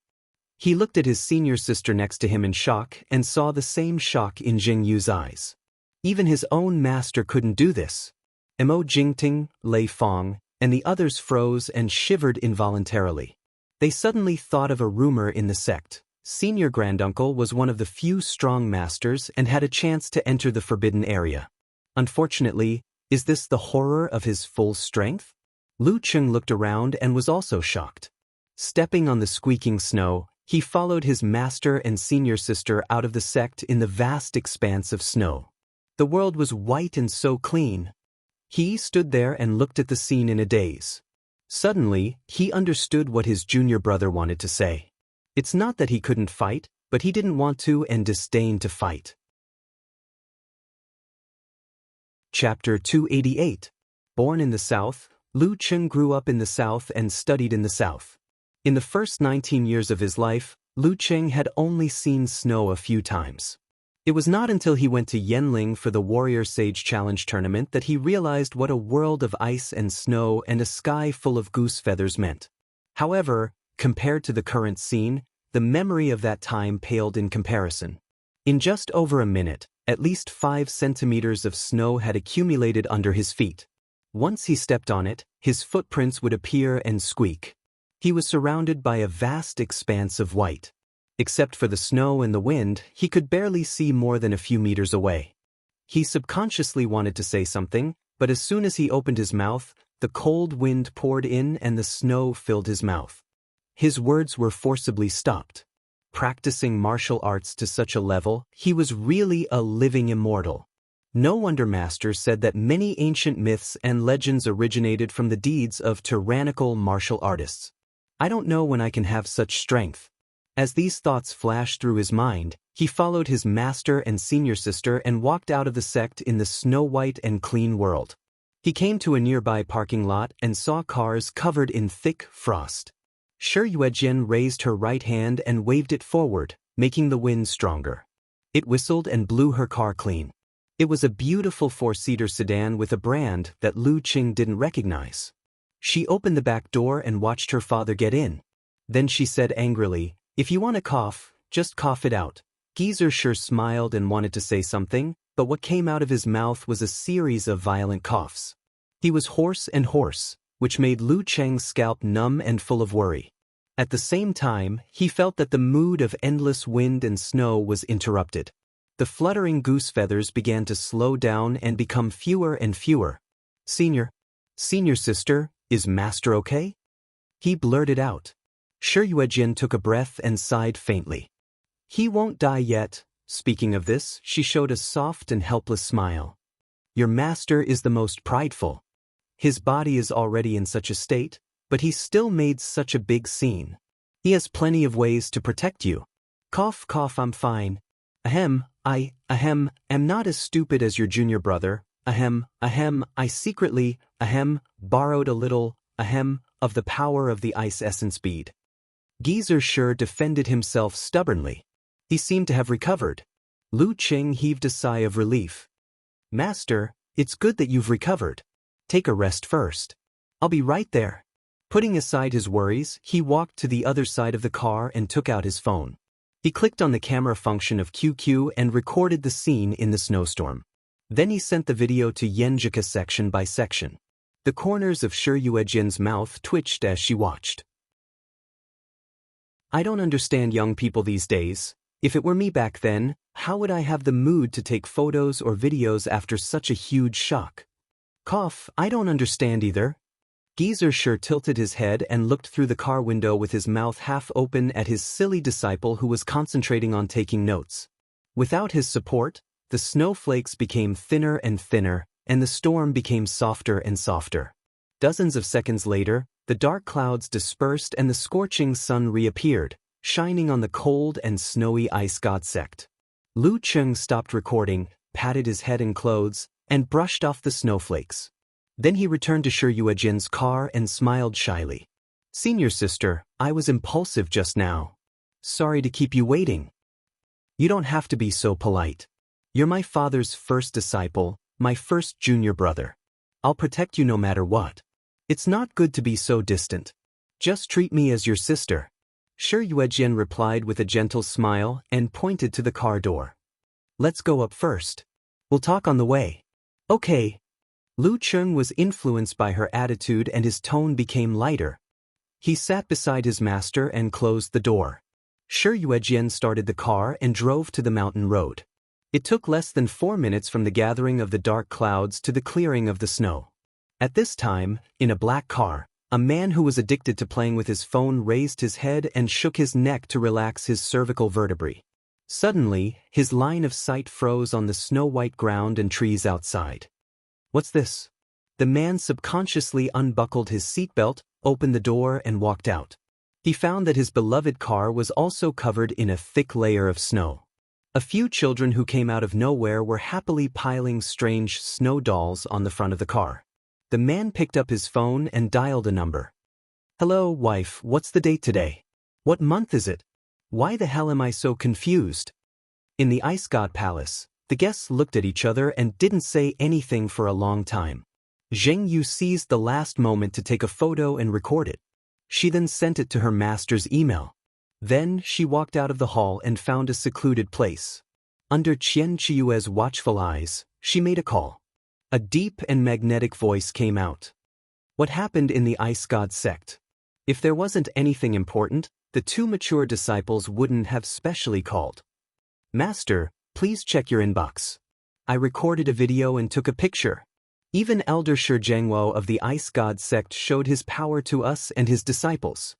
He looked at his senior sister next to him in shock and saw the same shock in Jing Yu's eyes. Even his own master couldn't do this. Mo Jingting, Lei Fong, and the others froze and shivered involuntarily. They suddenly thought of a rumor in the sect. Senior granduncle was one of the few strong masters and had a chance to enter the forbidden area. Unfortunately, is this the horror of his full strength? Lu Cheng looked around and was also shocked. Stepping on the squeaking snow, he followed his master and senior sister out of the sect in the vast expanse of snow. The world was white and so clean. He stood there and looked at the scene in a daze. Suddenly, he understood what his junior brother wanted to say. It's not that he couldn't fight, but he didn't want to and disdained to fight. Chapter 288. Born in the South, Lu Cheng grew up in the South and studied in the South. In the first 19 years of his life, Lu Cheng had only seen snow a few times. It was not until he went to Yanling for the Warrior Sage Challenge tournament that he realized what a world of ice and snow and a sky full of goose feathers meant. However, compared to the current scene, the memory of that time paled in comparison. In just over a minute, at least 5 centimeters of snow had accumulated under his feet. Once he stepped on it, his footprints would appear and squeak. He was surrounded by a vast expanse of white. Except for the snow and the wind, he could barely see more than a few meters away. He subconsciously wanted to say something, but as soon as he opened his mouth, the cold wind poured in and the snow filled his mouth. His words were forcibly stopped. Practicing martial arts to such a level, he was really a living immortal. No wonder masters said that many ancient myths and legends originated from the deeds of tyrannical martial artists. I don't know when I can have such strength. As these thoughts flashed through his mind, he followed his master and senior sister and walked out of the sect in the snow-white and clean world. He came to a nearby parking lot and saw cars covered in thick frost. Shi Yuejian raised her right hand and waved it forward, making the wind stronger. It whistled and blew her car clean. It was a beautiful 4-seater sedan with a brand that Lu Cheng didn't recognize. She opened the back door and watched her father get in. Then she said angrily, "If you want to cough, just cough it out." Geezer sure smiled and wanted to say something, but what came out of his mouth was a series of violent coughs. He was hoarse, which made Lu Cheng's scalp numb and full of worry. At the same time, he felt that the mood of endless wind and snow was interrupted. The fluttering goose feathers began to slow down and become fewer and fewer. Senior sister, is Master okay?" He blurted out. Shi Yuejian took a breath and sighed faintly. "He won't die yet." Speaking of this, she showed a soft and helpless smile. "Your master is the most prideful. His body is already in such a state, but he still made such a big scene. He has plenty of ways to protect you." Cough, cough, I'm fine. I am not as stupid as your junior brother. I secretly, borrowed a little, of the power of the ice essence bead. Geezer sure defended himself stubbornly. He seemed to have recovered. Lu Cheng heaved a sigh of relief. "Master, it's good that you've recovered. Take a rest first. I'll be right there." Putting aside his worries, he walked to the other side of the car and took out his phone. He clicked on the camera function of QQ and recorded the scene in the snowstorm. Then he sent the video to Yenjika section by section. The corners of Shi Yuejian's mouth twitched as she watched. "I don't understand young people these days. If it were me back then, how would I have the mood to take photos or videos after such a huge shock? Cough, I don't understand either. Geezer sure tilted his head and looked through the car window with his mouth half open at his silly disciple who was concentrating on taking notes. Without his support, the snowflakes became thinner and thinner, and the storm became softer and softer. Dozens of seconds later, the dark clouds dispersed and the scorching sun reappeared, shining on the cold and snowy ice god sect. Lu Cheng stopped recording, patted his head and clothes, and brushed off the snowflakes. Then he returned to Shi Yuejian's car and smiled shyly. Senior sister, I was impulsive just now. Sorry to keep you waiting. You don't have to be so polite. You're my father's first disciple, my first junior brother. I'll protect you no matter what. It's not good to be so distant. Just treat me as your sister. Shi Yuejian replied with a gentle smile and pointed to the car door. Let's go up first. We'll talk on the way. Okay. Lu Cheng was influenced by her attitude and his tone became lighter. He sat beside his master and closed the door. Shi Yuejian started the car and drove to the mountain road. It took less than 4 minutes from the gathering of the dark clouds to the clearing of the snow. At this time, in a black car, a man who was addicted to playing with his phone raised his head and shook his neck to relax his cervical vertebrae. Suddenly, his line of sight froze on the snow-white ground and trees outside. What's this? The man subconsciously unbuckled his seatbelt, opened the door and walked out. He found that his beloved car was also covered in a thick layer of snow. A few children who came out of nowhere were happily piling strange snow dolls on the front of the car. The man picked up his phone and dialed a number. Hello, wife, what's the date today? What month is it? Why the hell am I so confused? In the Ice God Palace, the guests looked at each other and didn't say anything for a long time. Zheng Yu seized the last moment to take a photo and record it. She then sent it to her master's email. Then she walked out of the hall and found a secluded place. Under Qian Chiyue's watchful eyes, she made a call. A deep and magnetic voice came out. What happened in the Ice God sect? If there wasn't anything important, the two mature disciples wouldn't have specially called. Master, please check your inbox. I recorded a video and took a picture. Even Elder Shi Zhengwo of the Ice God sect showed his power to us and his disciples.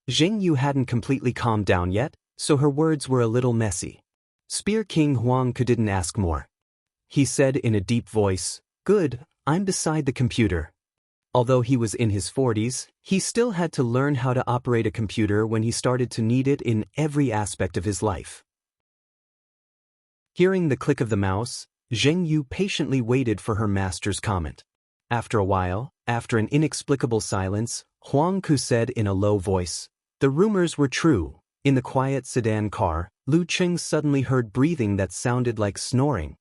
Zheng Yu hadn't completely calmed down yet, so her words were a little messy. Spear King Huang didn't ask more. He said in a deep voice, Good, I'm beside the computer. Although he was in his 40s, he still had to learn how to operate a computer when he started to need it in every aspect of his life. Hearing the click of the mouse, Zheng Yu patiently waited for her master's comment. After a while, after an inexplicable silence, Huang Ku said in a low voice, The rumors were true. In the quiet sedan car, Lu Cheng suddenly heard breathing that sounded like snoring.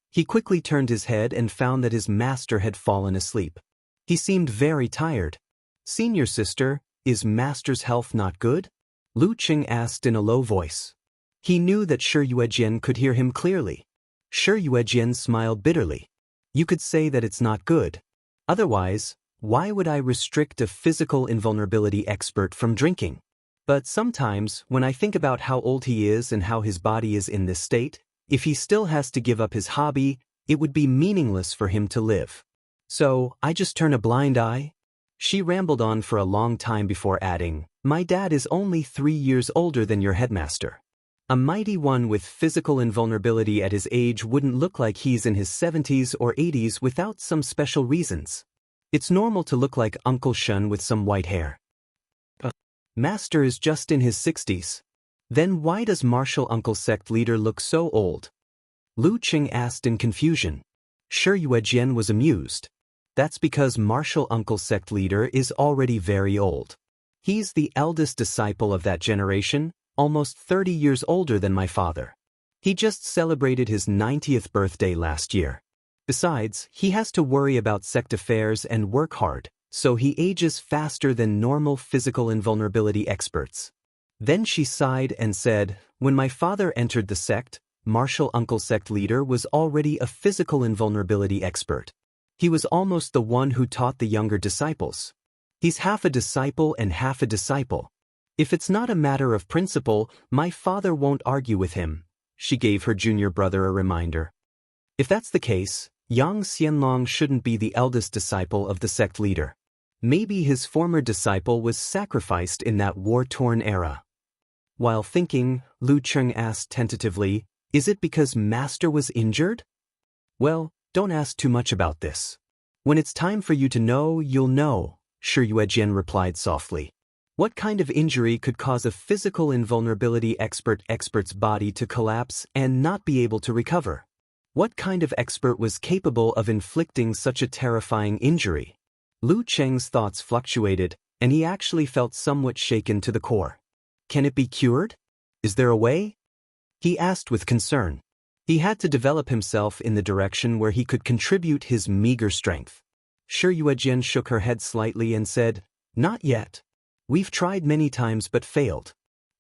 He quickly turned his head and found that his master had fallen asleep. He seemed very tired. Senior sister, is master's health not good? Lu Cheng asked in a low voice. He knew that Shi Yuejian could hear him clearly. Shi Yuejian smiled bitterly. You could say that it's not good. Otherwise, why would I restrict a physical invulnerability expert from drinking? But sometimes, when I think about how old he is and how his body is in this state, if he still has to give up his hobby, it would be meaningless for him to live. So, I just turn a blind eye? She rambled on for a long time before adding, My dad is only 3 years older than your headmaster. A mighty one with physical invulnerability at his age wouldn't look like he's in his 70s or 80s without some special reasons. It's normal to look like Uncle Shun with some white hair. Master is just in his 60s. Then why does martial uncle sect leader look so old? Lu Cheng asked in confusion. Shi Yuejian was amused. That's because martial uncle sect leader is already very old. He's the eldest disciple of that generation, almost 30 years older than my father. He just celebrated his 90th birthday last year. Besides, he has to worry about sect affairs and work hard, so he ages faster than normal physical invulnerability experts. Then she sighed and said, When my father entered the sect, martial uncle sect leader was already a physical invulnerability expert. He was almost the one who taught the younger disciples. He's half a disciple and half a disciple. If it's not a matter of principle, my father won't argue with him, she gave her junior brother a reminder. If that's the case, Yang Xianlong shouldn't be the eldest disciple of the sect leader. Maybe his former disciple was sacrificed in that war-torn era. While thinking, Lu Cheng asked tentatively, "Is it because Master was injured?" "Well, don't ask too much about this. When it's time for you to know, you'll know," Shi Yuejian replied softly. What kind of injury could cause a physical invulnerability expert's body to collapse and not be able to recover? What kind of expert was capable of inflicting such a terrifying injury? Lu Cheng's thoughts fluctuated, and he actually felt somewhat shaken to the core. Can it be cured? Is there a way? He asked with concern. He had to develop himself in the direction where he could contribute his meager strength. Shi Yuejian shook her head slightly and said, "Not yet. We've tried many times but failed.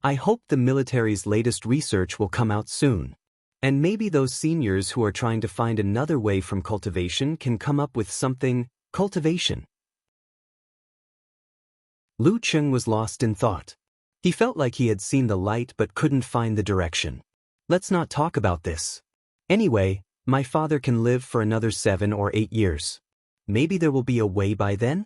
I hope the military's latest research will come out soon. And maybe those seniors who are trying to find another way from cultivation can come up with something, cultivation." Lu Cheng was lost in thought. He felt like he had seen the light but couldn't find the direction. Let's not talk about this. Anyway, my father can live for another 7 or 8 years. Maybe there will be a way by then?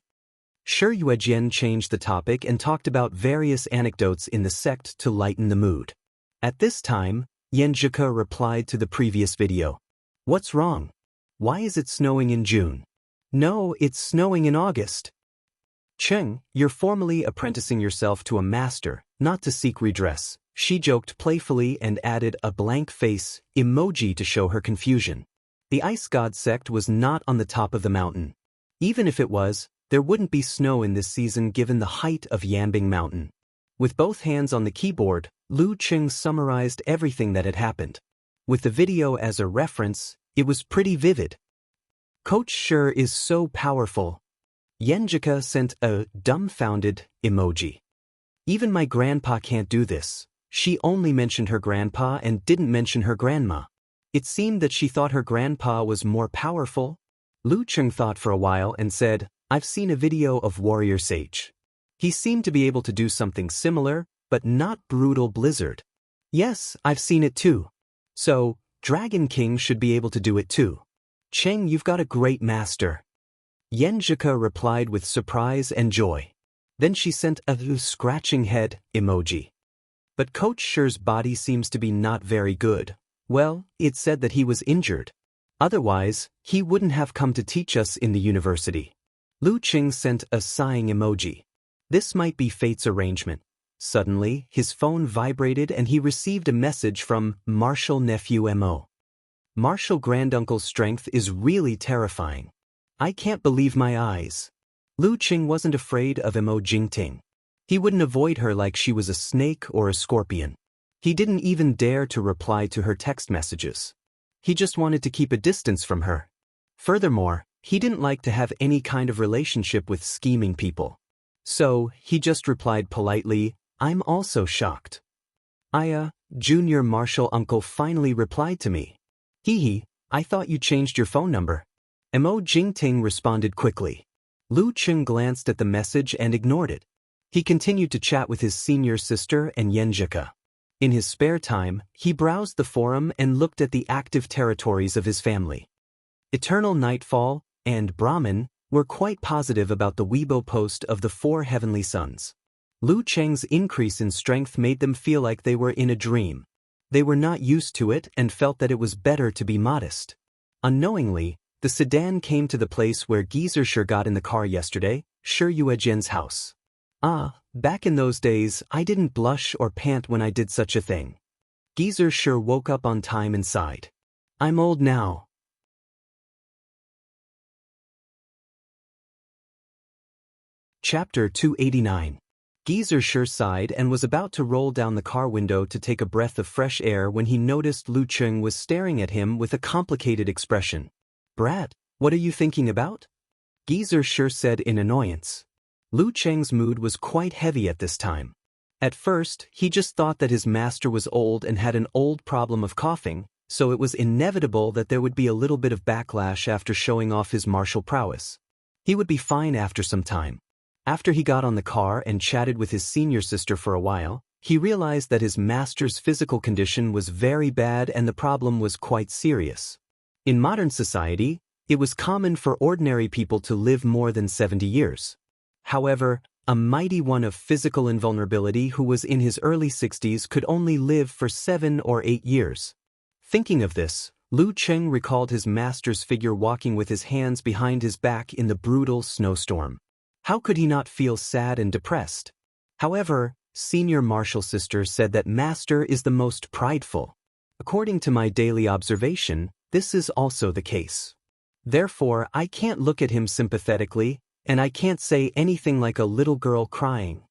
Shi Yuejian changed the topic and talked about various anecdotes in the sect to lighten the mood. At this time, Yan Zhike replied to the previous video. "What's wrong? Why is it snowing in June?" "No, it's snowing in August." "Cheng, you're formally apprenticing yourself to a master, not to seek redress," she joked playfully and added a blank face emoji to show her confusion. The ice god sect was not on the top of the mountain. Even if it was, there wouldn't be snow in this season given the height of Yanbing Mountain. With both hands on the keyboard, Lu Cheng summarized everything that had happened. With the video as a reference, it was pretty vivid. "Coach Shi is so powerful." Yan Zhike sent a dumbfounded emoji. "Even my grandpa can't do this." She only mentioned her grandpa and didn't mention her grandma. It seemed that she thought her grandpa was more powerful. Lu Cheng thought for a while and said, "I've seen a video of Warrior Sage. He seemed to be able to do something similar, but not brutal blizzard." "Yes, I've seen it too. So, Dragon King should be able to do it too." "Cheng, you've got a great master." Yan Zhike replied with surprise and joy. Then she sent a scratching head emoji. "But Coach Shi's body seems to be not very good. Well, it said that he was injured. Otherwise, he wouldn't have come to teach us in the university." Lu Cheng sent a sighing emoji. This might be fate's arrangement. Suddenly, his phone vibrated and he received a message from Marshal Nephew Mo. "Marshal Granduncle's strength is really terrifying. I can't believe my eyes." Lu Cheng wasn't afraid of Mo Jingting. He wouldn't avoid her like she was a snake or a scorpion. He didn't even dare to reply to her text messages. He just wanted to keep a distance from her. Furthermore, he didn't like to have any kind of relationship with scheming people. So, he just replied politely, "I'm also shocked." Junior Marshal Uncle finally replied to me. "Hee, I thought you changed your phone number." Mo Jingting responded quickly. Lu Cheng glanced at the message and ignored it. He continued to chat with his senior sister and Yan Zhike. In his spare time, he browsed the forum and looked at the active territories of his family. Eternal Nightfall and Brahmin were quite positive about the Weibo post of the 4 heavenly sons. Lu Cheng's increase in strength made them feel like they were in a dream. They were not used to it and felt that it was better to be modest. Unknowingly, the sedan came to the place where Geezer Shi got in the car yesterday, Shi Yuejian's house. Back in those days, I didn't blush or pant when I did such a thing. Geezer Shi woke up on time and sighed. "I'm old now." Chapter 289. Geezer Shi sighed and was about to roll down the car window to take a breath of fresh air when he noticed Lu Cheng was staring at him with a complicated expression. "Brat, what are you thinking about?" Geezer Shi said in annoyance. Lu Cheng's mood was quite heavy at this time. At first, he just thought that his master was old and had an old problem of coughing, so it was inevitable that there would be a little bit of backlash after showing off his martial prowess. He would be fine after some time. After he got on the car and chatted with his senior sister for a while, he realized that his master's physical condition was very bad and the problem was quite serious. In modern society, it was common for ordinary people to live more than 70 years. However, a mighty one of physical invulnerability who was in his early 60s could only live for 7 or 8 years. Thinking of this, Lu Cheng recalled his master's figure walking with his hands behind his back in the brutal snowstorm. How could he not feel sad and depressed? However, senior martial sister said that master is the most prideful. According to my daily observation, this is also the case. Therefore, I can't look at him sympathetically, and I can't say anything like a little girl crying.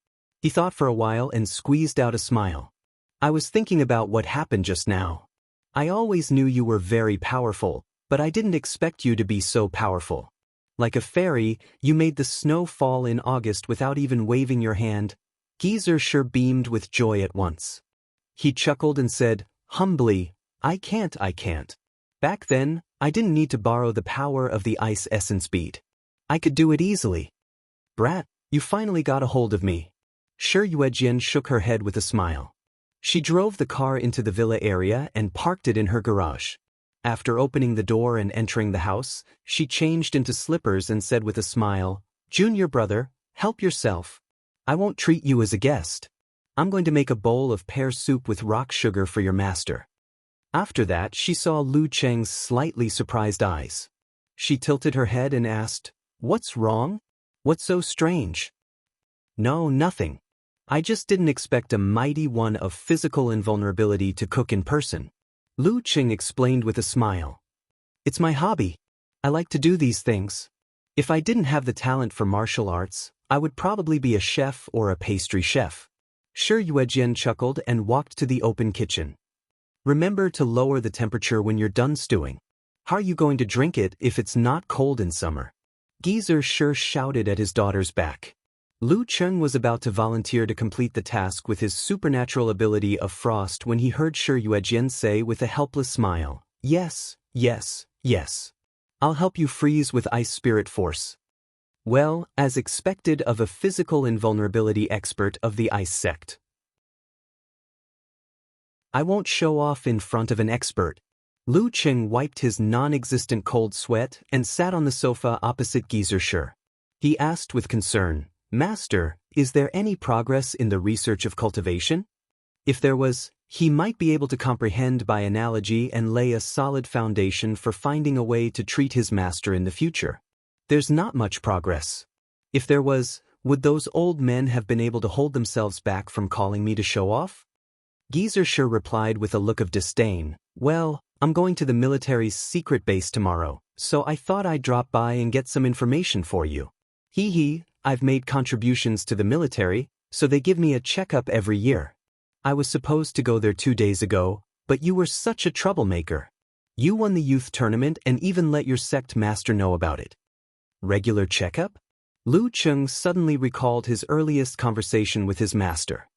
He thought for a while and squeezed out a smile. I was thinking about what happened just now. I always knew you were very powerful, but I didn't expect you to be so powerful. Like a fairy, you made the snow fall in August without even waving your hand. Geezer sure beamed with joy at once. He chuckled and said, humbly, I can't. Back then, I didn't need to borrow the power of the ice essence bead. I could do it easily. Brat, you finally got a hold of me. Shi Yuejian shook her head with a smile. She drove the car into the villa area and parked it in her garage. After opening the door and entering the house, she changed into slippers and said with a smile, Junior brother, help yourself. I won't treat you as a guest. I'm going to make a bowl of pear soup with rock sugar for your master. After that, she saw Lu Cheng's slightly surprised eyes. She tilted her head and asked, What's wrong? What's so strange? No, nothing. I just didn't expect a mighty one of physical invulnerability to cook in person. Lu Cheng explained with a smile. It's my hobby. I like to do these things. If I didn't have the talent for martial arts, I would probably be a chef or a pastry chef. Shi Yuejian chuckled and walked to the open kitchen. Remember to lower the temperature when you're done stewing. How are you going to drink it if it's not cold in summer? Geezer sure shouted at his daughter's back. Lu Cheng was about to volunteer to complete the task with his supernatural ability of frost when he heard Shi Yuejian say with a helpless smile, Yes. I'll help you freeze with ice spirit force. Well, as expected of a physical invulnerability expert of the ice sect. I won't show off in front of an expert. Lu Cheng wiped his non-existent cold sweat and sat on the sofa opposite Geezer Shi. He asked with concern, Master, is there any progress in the research of cultivation? If there was, he might be able to comprehend by analogy and lay a solid foundation for finding a way to treat his master in the future. There's not much progress. If there was, would those old men have been able to hold themselves back from calling me to show off? Geezer Shi replied with a look of disdain, Well, I'm going to the military's secret base tomorrow, so I thought I'd drop by and get some information for you. I've made contributions to the military, so they give me a checkup every year. I was supposed to go there 2 days ago, but you were such a troublemaker. You won the youth tournament and even let your sect master know about it. Regular checkup? Lu Cheng suddenly recalled his earliest conversation with his master.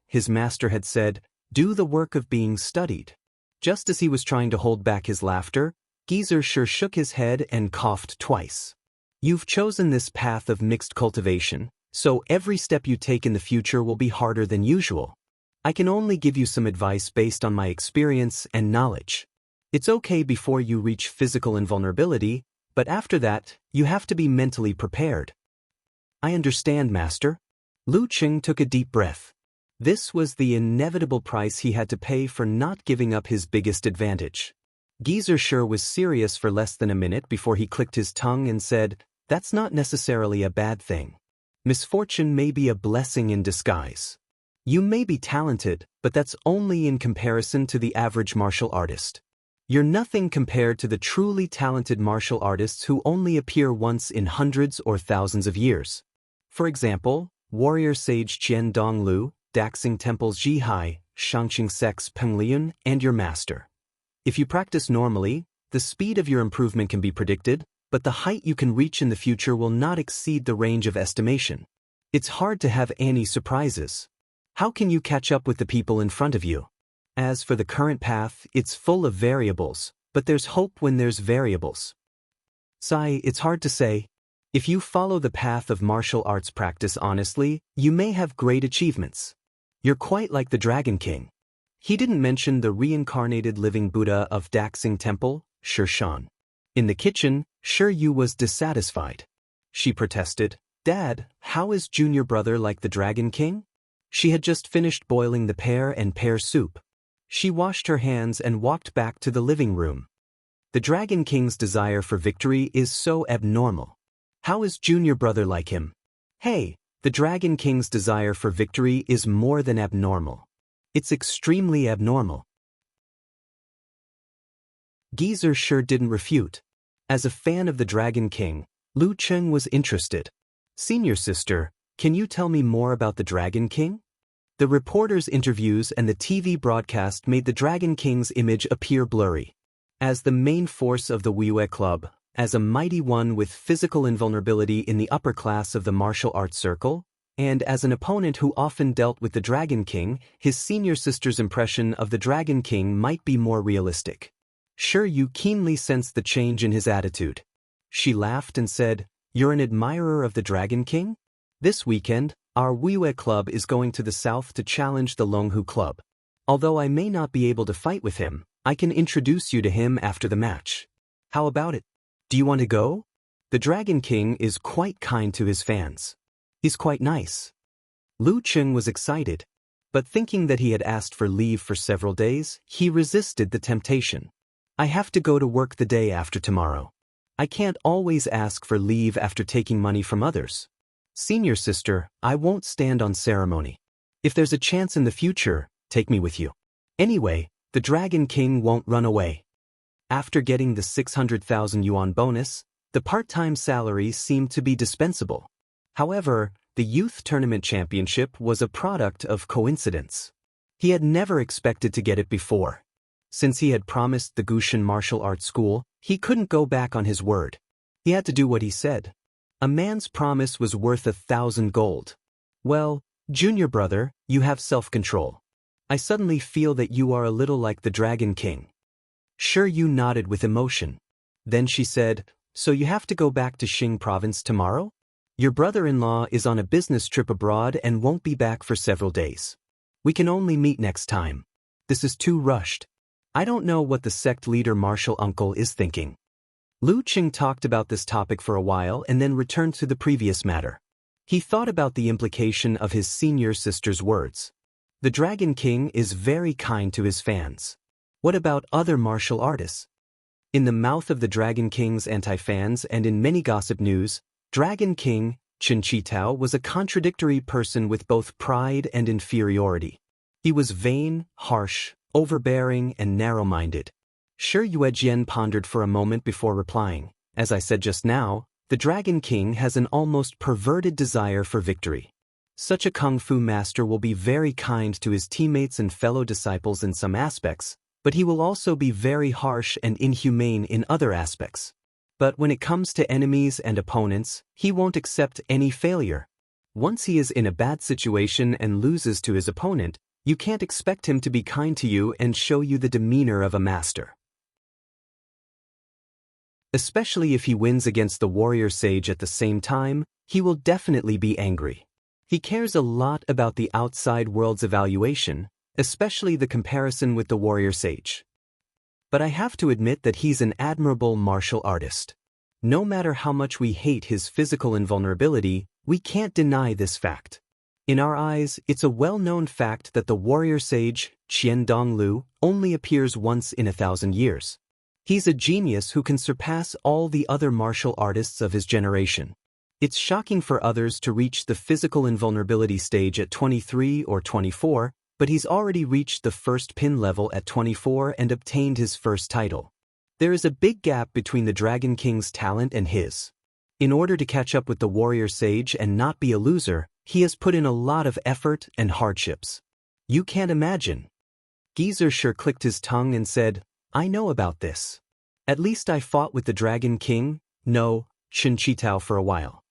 His master had said, Do the work of being studied. Just as he was trying to hold back his laughter, Geezer Shi shook his head and coughed twice. You've chosen this path of mixed cultivation, so every step you take in the future will be harder than usual. I can only give you some advice based on my experience and knowledge. It's okay before you reach physical invulnerability, but after that, you have to be mentally prepared. I understand, Master. Lu Cheng took a deep breath. This was the inevitable price he had to pay for not giving up his biggest advantage. Geezer Shi was serious for less than a minute before he clicked his tongue and said, That's not necessarily a bad thing. Misfortune may be a blessing in disguise. You may be talented, but that's only in comparison to the average martial artist. You're nothing compared to the truly talented martial artists who only appear once in hundreds or thousands of years. For example, warrior sage Qian Donglu, Daxing Temple's Jihai, Shangqing Sect's Penglian, and your master. If you practice normally, the speed of your improvement can be predicted, but the height you can reach in the future will not exceed the range of estimation. It's hard to have any surprises. How can you catch up with the people in front of you? As for the current path, it's full of variables, but there's hope when there's variables. It's hard to say. If you follow the path of martial arts practice honestly, you may have great achievements. You're quite like the Dragon King. He didn't mention the reincarnated living Buddha of Daxing Temple, Shan. In the kitchen, Yu was dissatisfied. She protested, "Dad, how is junior brother like the Dragon King?" She had just finished boiling the pear and pear soup. She washed her hands and walked back to the living room. The Dragon King's desire for victory is so abnormal. How is junior brother like him? Hey, the Dragon King's desire for victory is more than abnormal. It's extremely abnormal. Geezer sure didn't refute. As a fan of the Dragon King, Lu Cheng was interested. "Senior sister, can you tell me more about the Dragon King?" The reporters' interviews and the TV broadcast made the Dragon King's image appear blurry. As the main force of the Wiyue Club, as a mighty one with physical invulnerability in the upper class of the martial arts circle, and as an opponent who often dealt with the Dragon King, his senior sister's impression of the Dragon King might be more realistic. You keenly sensed the change in his attitude. She laughed and said, "You're an admirer of the Dragon King? This weekend, our Wiyue Club is going to the south to challenge the Longhu Club. Although I may not be able to fight with him, I can introduce you to him after the match. How about it? Do you want to go?" The Dragon King is quite kind to his fans. He's quite nice. Lu Cheng was excited, but thinking that he had asked for leave for several days, he resisted the temptation. "I have to go to work the day after tomorrow. I can't always ask for leave after taking money from others. Senior sister, I won't stand on ceremony. If there's a chance in the future, take me with you. Anyway, the Dragon King won't run away." After getting the 600,000 yuan bonus, the part-time salary seemed to be dispensable. However, the youth tournament championship was a product of coincidence. He had never expected to get it before. Since he had promised the Gushan martial arts school, he couldn't go back on his word. He had to do what he said. A man's promise was worth 1,000 gold. "Well, junior brother, you have self-control. I suddenly feel that you are a little like the Dragon King." You nodded with emotion. Then she said, "So you have to go back to Xing province tomorrow? Your brother-in-law is on a business trip abroad and won't be back for several days. We can only meet next time. This is too rushed. I don't know what the sect leader martial uncle is thinking." Lu Cheng talked about this topic for a while and then returned to the previous matter. He thought about the implication of his senior sister's words. The Dragon King is very kind to his fans. What about other martial artists? In the mouth of the Dragon King's anti-fans and in many gossip news, Dragon King, Chen Qitao, was a contradictory person with both pride and inferiority. He was vain, harsh, overbearing, and narrow-minded. Yuejian pondered for a moment before replying. "As I said just now, the Dragon King has an almost perverted desire for victory. Such a kung fu master will be very kind to his teammates and fellow disciples in some aspects, but he will also be very harsh and inhumane in other aspects. But when it comes to enemies and opponents, he won't accept any failure. Once he is in a bad situation and loses to his opponent, you can't expect him to be kind to you and show you the demeanor of a master. Especially if he wins against the warrior sage at the same time, he will definitely be angry. He cares a lot about the outside world's evaluation, especially the comparison with the warrior sage. But I have to admit that he's an admirable martial artist. No matter how much we hate his physical invulnerability, we can't deny this fact. In our eyes, it's a well-known fact that the warrior sage, Qian Donglu, only appears once in 1,000 years. He's a genius who can surpass all the other martial artists of his generation. It's shocking for others to reach the physical invulnerability stage at 23 or 24, but he's already reached the first pin level at 24 and obtained his first title. There is a big gap between the Dragon King's talent and his. In order to catch up with the warrior sage and not be a loser, he has put in a lot of effort and hardships. You can't imagine. Geezer sure clicked his tongue and said, "I know about this. At least I fought with the Dragon King, no, Chen Qitao for a while."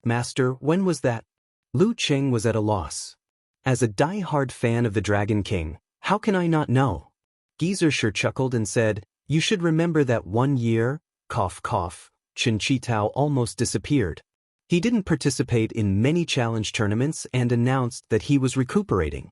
"Master, when was that?" Lu Cheng was at a loss. As a die-hard fan of the Dragon King, how can I not know? Geezer sure chuckled and said, "You should remember that 1 year, cough cough, Chen Qitao almost disappeared. He didn't participate in many challenge tournaments and announced that he was recuperating.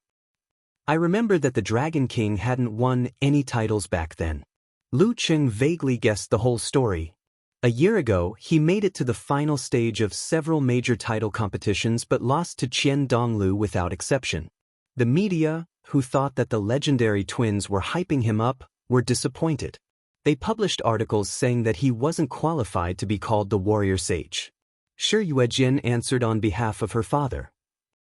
I remember that the Dragon King hadn't won any titles back then. Lu Cheng vaguely guessed the whole story. A year ago, he made it to the final stage of several major title competitions but lost to Qian Donglu without exception. The media, who thought that the legendary twins were hyping him up, were disappointed. They published articles saying that he wasn't qualified to be called the warrior sage. Shi Yuejian answered on behalf of her father.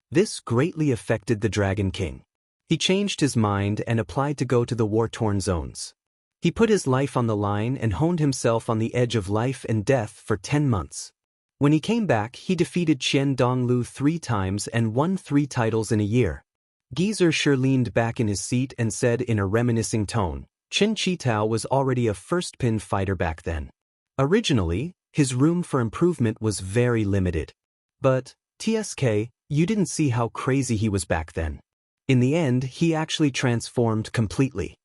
This greatly affected the Dragon King. He changed his mind and applied to go to the war-torn zones. He put his life on the line and honed himself on the edge of life and death for 10 months. When he came back, he defeated Qian Donglu 3 times and won 3 titles in a year. Geezer Shi leaned back in his seat and said in a reminiscing tone, Chen Qitao was already a first-pin fighter back then. Originally, his room for improvement was very limited. But, TSK, you didn't see how crazy he was back then. In the end, he actually transformed completely.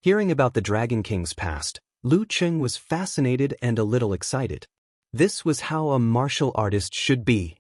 Hearing about the Dragon King's past, Lu Cheng was fascinated and a little excited. This was how a martial artist should be.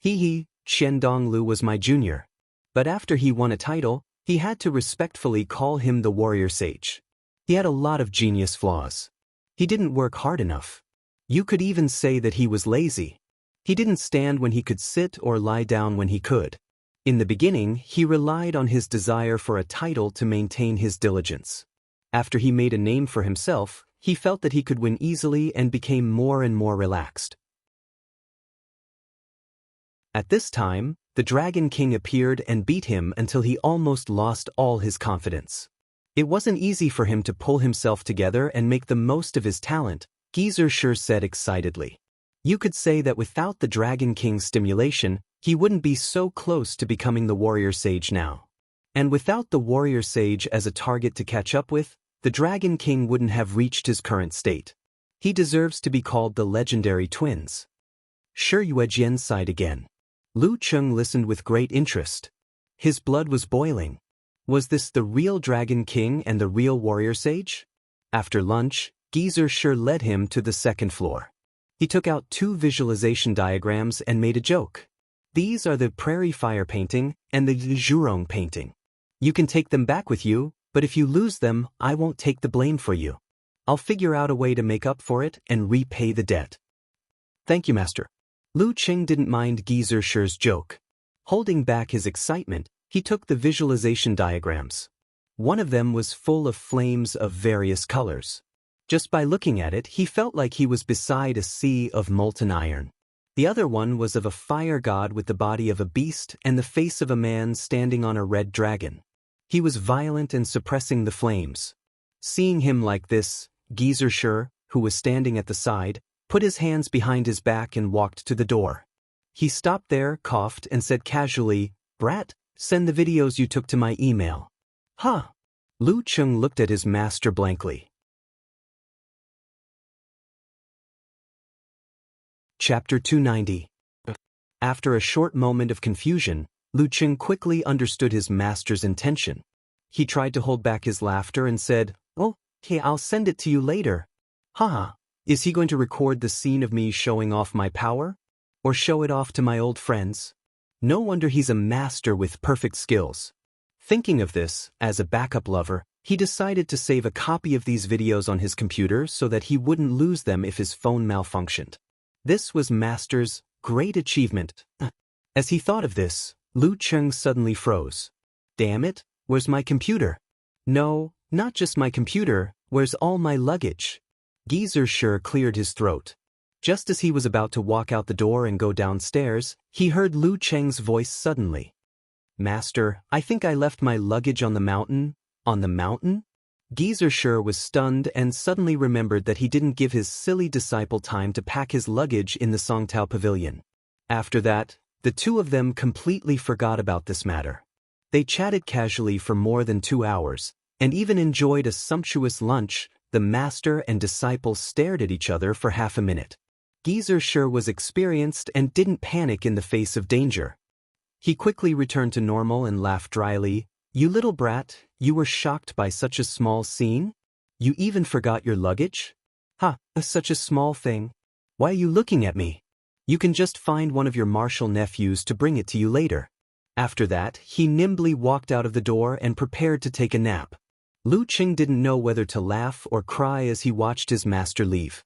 Qian Donglu was my junior. But after he won a title, he had to respectfully call him the warrior sage. He had a lot of genius flaws. He didn't work hard enough. You could even say that he was lazy. He didn't stand when he could sit or lie down when he could. In the beginning, he relied on his desire for a title to maintain his diligence. After he made a name for himself, he felt that he could win easily and became more and more relaxed. At this time, the Dragon King appeared and beat him until he almost lost all his confidence. It wasn't easy for him to pull himself together and make the most of his talent, Geezer Shi said excitedly. You could say that without the Dragon King's stimulation, he wouldn't be so close to becoming the warrior sage now. And without the warrior sage as a target to catch up with, the Dragon King wouldn't have reached his current state. He deserves to be called the legendary twins. Shi Yuejian sighed again. Lu Cheng listened with great interest. His blood was boiling. Was this the real Dragon King and the real warrior sage? After lunch, Geezer Shi led him to the second floor. He took out 2 visualization diagrams and made a joke. These are the prairie fire painting and the Zhurong painting. You can take them back with you, but if you lose them, I won't take the blame for you. I'll figure out a way to make up for it and repay the debt. Thank you, Master. Lu Cheng didn't mind Geezer Shi's joke. Holding back his excitement, he took the visualization diagrams. One of them was full of flames of various colors. Just by looking at it, he felt like he was beside a sea of molten iron. The other one was of a fire god with the body of a beast and the face of a man standing on a red dragon. He was violent and suppressing the flames. Seeing him like this, Geezer Shi, who was standing at the side, put his hands behind his back and walked to the door. He stopped there, coughed, and said casually, "Brat, send the videos you took to my email." Huh? Lu Cheng looked at his master blankly. Chapter 290. After a short moment of confusion, Lu Cheng quickly understood his master's intention. He tried to hold back his laughter and said, "Oh, hey, I'll send it to you later." Haha, is he going to record the scene of me showing off my power? Or show it off to my old friends? No wonder he's a master with perfect skills. Thinking of this, as a backup lover, he decided to save a copy of these videos on his computer so that he wouldn't lose them if his phone malfunctioned. This was Master's great achievement. As he thought of this, Lu Cheng suddenly froze. Damn it, where's my computer? No, not just my computer, where's all my luggage? Geezer Shi cleared his throat. Just as he was about to walk out the door and go downstairs, he heard Lu Cheng's voice suddenly. "Master, I think I left my luggage on the mountain." On the mountain? Geezer Shi was stunned and suddenly remembered that he didn't give his silly disciple time to pack his luggage in the Songtao pavilion. After that, the two of them completely forgot about this matter. They chatted casually for more than 2 hours, and even enjoyed a sumptuous lunch. The master and disciple stared at each other for half a minute. Geezer Shi was experienced and didn't panic in the face of danger. He quickly returned to normal and laughed dryly. "You little brat, you were shocked by such a small scene? You even forgot your luggage? Ha, such a small thing. Why are you looking at me? You can just find one of your martial nephews to bring it to you later. After that, he nimbly walked out of the door and prepared to take a nap. Lu Qing didn't know whether to laugh or cry as he watched his master leave.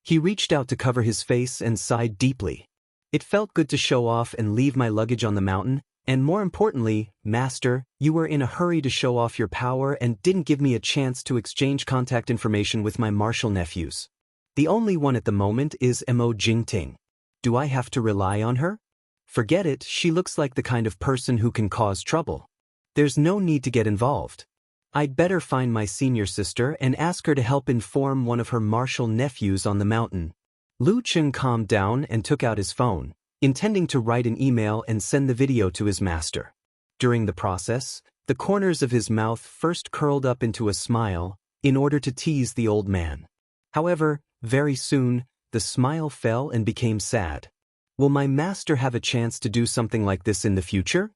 He reached out to cover his face and sighed deeply. It felt good to show off and leave my luggage on the mountain, and more importantly, Master, you were in a hurry to show off your power and didn't give me a chance to exchange contact information with my martial nephews. The only one at the moment is Mo Jingting. Do I have to rely on her? Forget it, she looks like the kind of person who can cause trouble. There's no need to get involved. I'd better find my senior sister and ask her to help inform one of her martial nephews on the mountain. Lu Qing calmed down and took out his phone, intending to write an email and send the video to his master. During the process, the corners of his mouth first curled up into a smile in order to tease the old man. However, very soon, the smile fell and became sad. Will my master have a chance to do something like this in the future?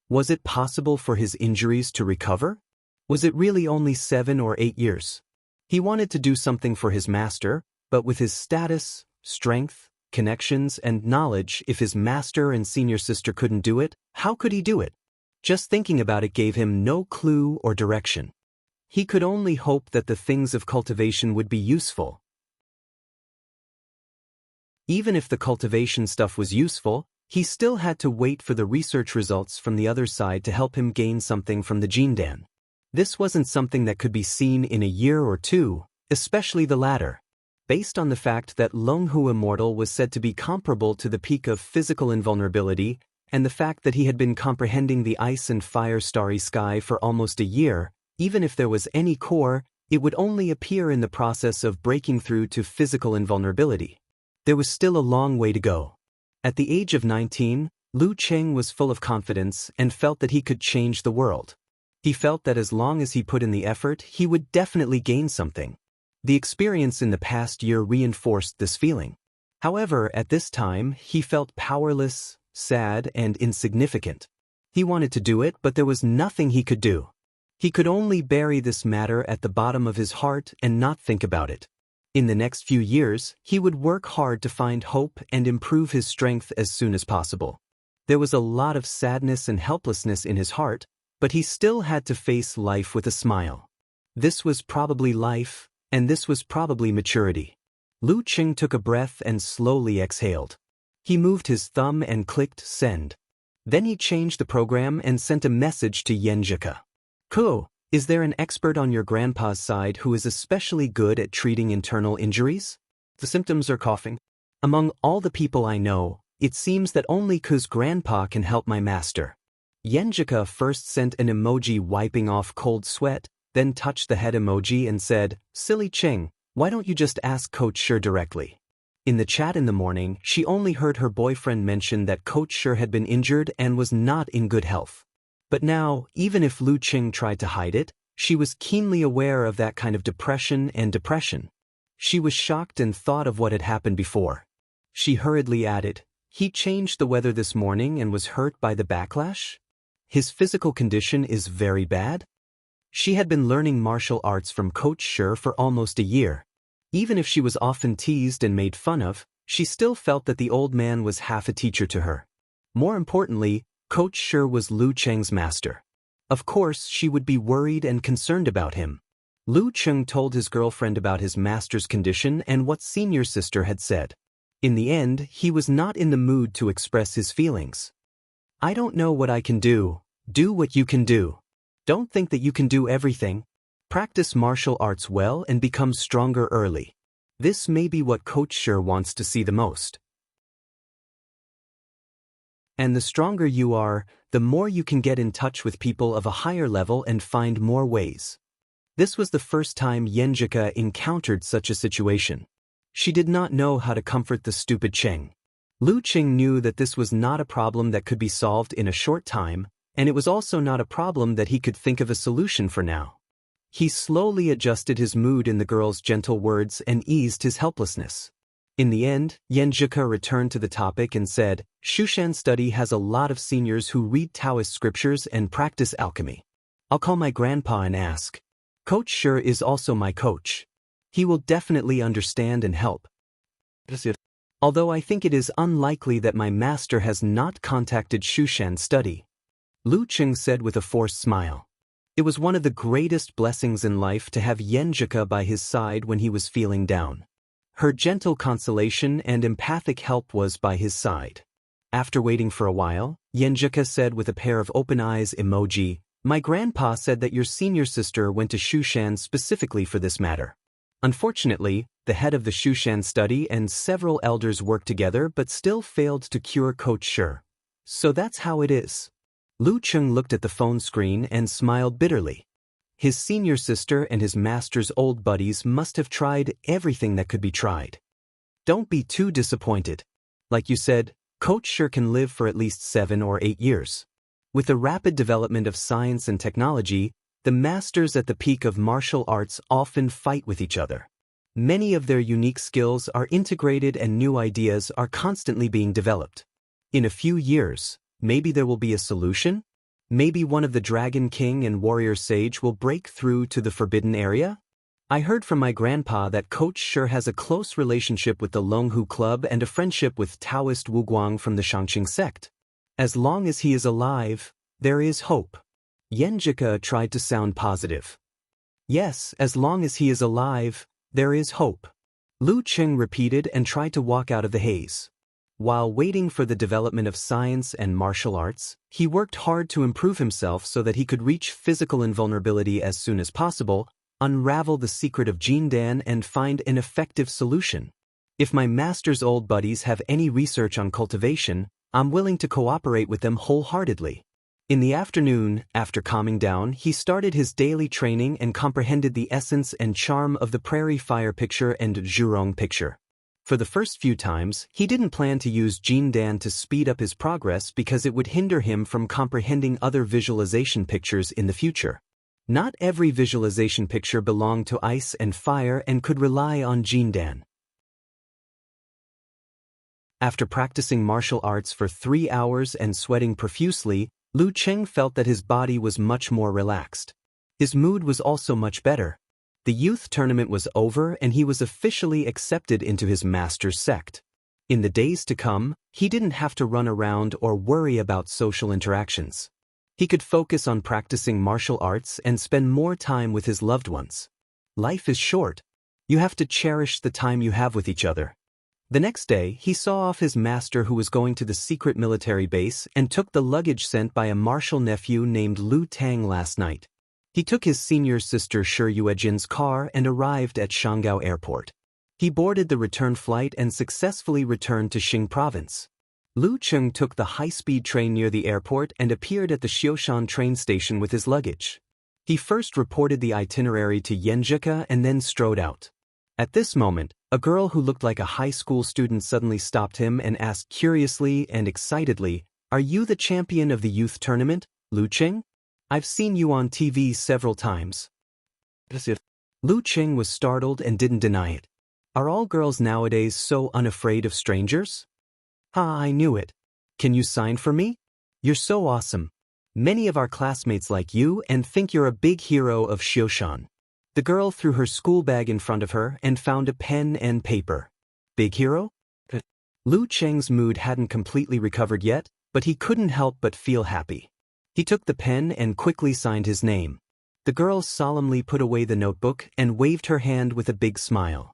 Was it possible for his injuries to recover? Was it really only 7 or 8 years? He wanted to do something for his master, but with his status, strength, connections, and knowledge, if his master and senior sister couldn't do it, how could he do it? Just thinking about it gave him no clue or direction. He could only hope that the things of cultivation would be useful. Even if the cultivation stuff was useful, he still had to wait for the research results from the other side to help him gain something from the Jindan. This wasn't something that could be seen in a year or two, especially the latter. Based on the fact that Longhu Immortal was said to be comparable to the peak of physical invulnerability, and the fact that he had been comprehending the ice and fire starry sky for almost a year, even if there was any core, it would only appear in the process of breaking through to physical invulnerability. There was still a long way to go. At the age of 19, Lu Qing was full of confidence and felt that he could change the world. He felt that as long as he put in the effort, he would definitely gain something. The experience in the past year reinforced this feeling. However, at this time, he felt powerless, sad, and insignificant. He wanted to do it, but there was nothing he could do. He could only bury this matter at the bottom of his heart and not think about it. In the next few years, he would work hard to find hope and improve his strength as soon as possible. There was a lot of sadness and helplessness in his heart, but he still had to face life with a smile. This was probably life, and this was probably maturity. Lu Qing took a breath and slowly exhaled. He moved his thumb and clicked send. Then he changed the program and sent a message to Yenjika. Ko, is there an expert on your grandpa's side who is especially good at treating internal injuries? The symptoms are coughing. Among all the people I know, it seems that only Ku's grandpa can help my master. Yenjika first sent an emoji wiping off cold sweat, then touched the head emoji and said, "Silly Qing, why don't you just ask Coach Shi directly?" In the chat in the morning, she only heard her boyfriend mention that Coach Shi had been injured and was not in good health. But now, even if Lu Qing tried to hide it, she was keenly aware of that kind of depression. She was shocked and thought of what had happened before. She hurriedly added, "He changed the weather this morning and was hurt by the backlash? His physical condition is very bad?" She had been learning martial arts from Coach Shi for almost a year. Even if she was often teased and made fun of, she still felt that the old man was half a teacher to her. More importantly, Coach Shi was Lu Qing's master. Of course, she would be worried and concerned about him. Lu Qing told his girlfriend about his master's condition and what senior sister had said. In the end, he was not in the mood to express his feelings. "I don't know what I can do. Do what you can do. Don't think that you can do everything. Practice martial arts well and become stronger early. This may be what Coach Shi wants to see the most. And the stronger you are, the more you can get in touch with people of a higher level and find more ways." This was the first time Yenjika encountered such a situation. She did not know how to comfort the stupid Qing. Lu Qing knew that this was not a problem that could be solved in a short time, and it was also not a problem that he could think of a solution for now. He slowly adjusted his mood in the girl's gentle words and eased his helplessness. In the end, Yenjika returned to the topic and said, "Shushan study has a lot of seniors who read Taoist scriptures and practice alchemy. I'll call my grandpa and ask. Coach Shi is also my coach. He will definitely understand and help." although I think it is unlikely that my master has not contacted Shushan's study. Lu Cheng said with a forced smile. It was one of the greatest blessings in life to have Yenjika by his side when he was feeling down. Her gentle consolation and empathic help was by his side. After waiting for a while, Yenjika said with a pair of open eyes emoji, "My grandpa said that your senior sister went to Shushan specifically for this matter. Unfortunately, the head of the Shushan study and several elders worked together but still failed to cure Coach Shi. So that's how it is." Lu Cheng looked at the phone screen and smiled bitterly. His senior sister and his master's old buddies must have tried everything that could be tried. Don't be too disappointed. Like you said, Coach Shi can live for at least 7 or 8 years. With the rapid development of science and technology, the masters at the peak of martial arts often fight with each other. Many of their unique skills are integrated and new ideas are constantly being developed. In a few years, maybe there will be a solution? Maybe one of the Dragon King and Warrior Sage will break through to the Forbidden Area? I heard from my grandpa that Coach Shi has a close relationship with the Longhu Club and a friendship with Taoist Wuguang from the Shangqing sect. As long as he is alive, there is hope. Yenjika tried to sound positive. Yes, as long as he is alive, there is hope. Lu Cheng repeated and tried to walk out of the haze. While waiting for the development of science and martial arts, he worked hard to improve himself so that he could reach physical invulnerability as soon as possible, unravel the secret of Jindan and find an effective solution. If my master's old buddies have any research on cultivation, I'm willing to cooperate with them wholeheartedly. In the afternoon, after calming down, he started his daily training and comprehended the essence and charm of the Prairie Fire picture and Zhurong picture. For the first few times, he didn't plan to use Jindan to speed up his progress because it would hinder him from comprehending other visualization pictures in the future. Not every visualization picture belonged to ice and fire and could rely on Jindan. After practicing martial arts for 3 hours and sweating profusely, Lu Cheng felt that his body was much more relaxed. His mood was also much better. The youth tournament was over and he was officially accepted into his master's sect. In the days to come, he didn't have to run around or worry about social interactions. He could focus on practicing martial arts and spend more time with his loved ones. Life is short. You have to cherish the time you have with each other. The next day, he saw off his master who was going to the secret military base and took the luggage sent by a martial nephew named Lu Tang last night. He took his senior sister Shi Yuejin's car and arrived at Shanggao Airport. He boarded the return flight and successfully returned to Xing Province. Lu Cheng took the high-speed train near the airport and appeared at the Xiushan train station with his luggage. He first reported the itinerary to Yenjika and then strode out. At this moment, a girl who looked like a high school student suddenly stopped him and asked curiously and excitedly, "Are you the champion of the youth tournament, Lu Cheng? I've seen you on TV several times." Lu Cheng was startled and didn't deny it. Are all girls nowadays so unafraid of strangers? I knew it. Can you sign for me? You're so awesome. Many of our classmates like you and think you're a big hero of Xiushan. The girl threw her school bag in front of her and found a pen and paper. Big hero? Lu Cheng's mood hadn't completely recovered yet, but he couldn't help but feel happy. He took the pen and quickly signed his name. The girl solemnly put away the notebook and waved her hand with a big smile.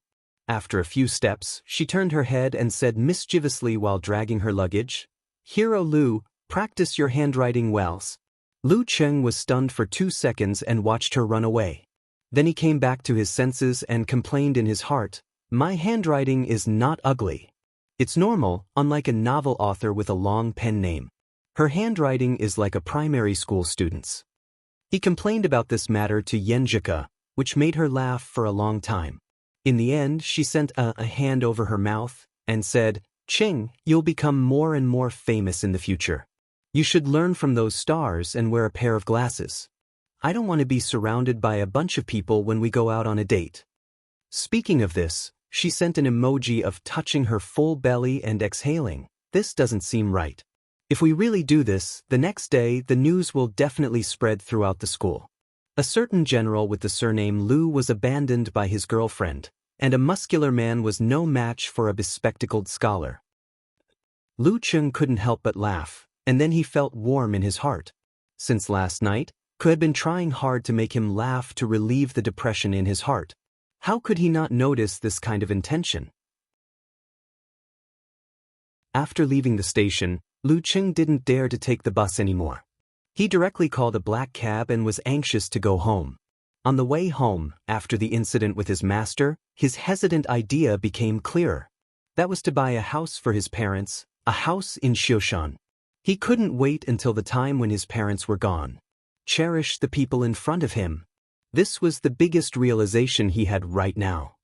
After a few steps, she turned her head and said mischievously while dragging her luggage, "Hero Lu, practice your handwriting wells." Lu Cheng was stunned for 2 seconds and watched her run away. Then he came back to his senses and complained in his heart, "My handwriting is not ugly. It's normal, unlike a novel author with a long pen name. Her handwriting is like a primary school student's." He complained about this matter to Yenjika, which made her laugh for a long time. In the end, she sent a hand over her mouth and said, "Cheng, you'll become more and more famous in the future. You should learn from those stars and wear a pair of glasses. I don't want to be surrounded by a bunch of people when we go out on a date." Speaking of this, she sent an emoji of touching her full belly and exhaling. This doesn't seem right. If we really do this, the next day the news will definitely spread throughout the school. A certain general with the surname Lu was abandoned by his girlfriend, and a muscular man was no match for a bespectacled scholar. Lu Cheng couldn't help but laugh, and then he felt warm in his heart. Since last night, Ku had been trying hard to make him laugh to relieve the depression in his heart. How could he not notice this kind of intention? After leaving the station, Lu Cheng didn't dare to take the bus anymore. He directly called a black cab and was anxious to go home. On the way home, after the incident with his master, his hesitant idea became clearer. That was to buy a house for his parents, a house in Xiushan. He couldn't wait until the time when his parents were gone. Cherish the people in front of him. This was the biggest realization he had right now.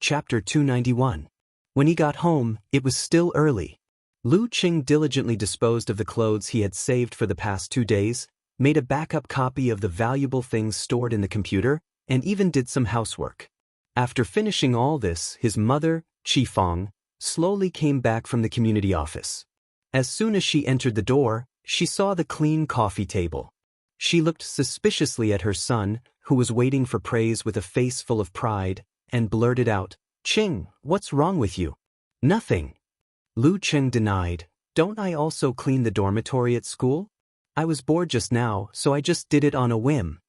Chapter 291. When he got home, it was still early. Lu Cheng diligently disposed of the clothes he had saved for the past 2 days, made a backup copy of the valuable things stored in the computer, and even did some housework. After finishing all this, his mother, Qi Fong, slowly came back from the community office. As soon as she entered the door, she saw the clean coffee table. She looked suspiciously at her son, who was waiting for praise with a face full of pride, and blurted out, "Cheng, what's wrong with you?" "Nothing." Lu Cheng denied. "Don't I also clean the dormitory at school? I was bored just now, so I just did it on a whim."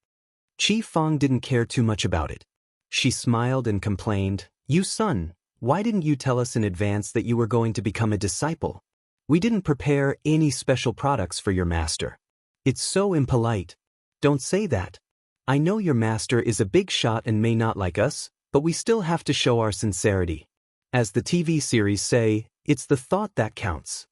Qi Fong didn't care too much about it. She smiled and complained, "You son, why didn't you tell us in advance that you were going to become a disciple? We didn't prepare any special products for your master. It's so impolite. Don't say that. I know your master is a big shot and may not like us, but we still have to show our sincerity. As the TV series say, it's the thought that counts."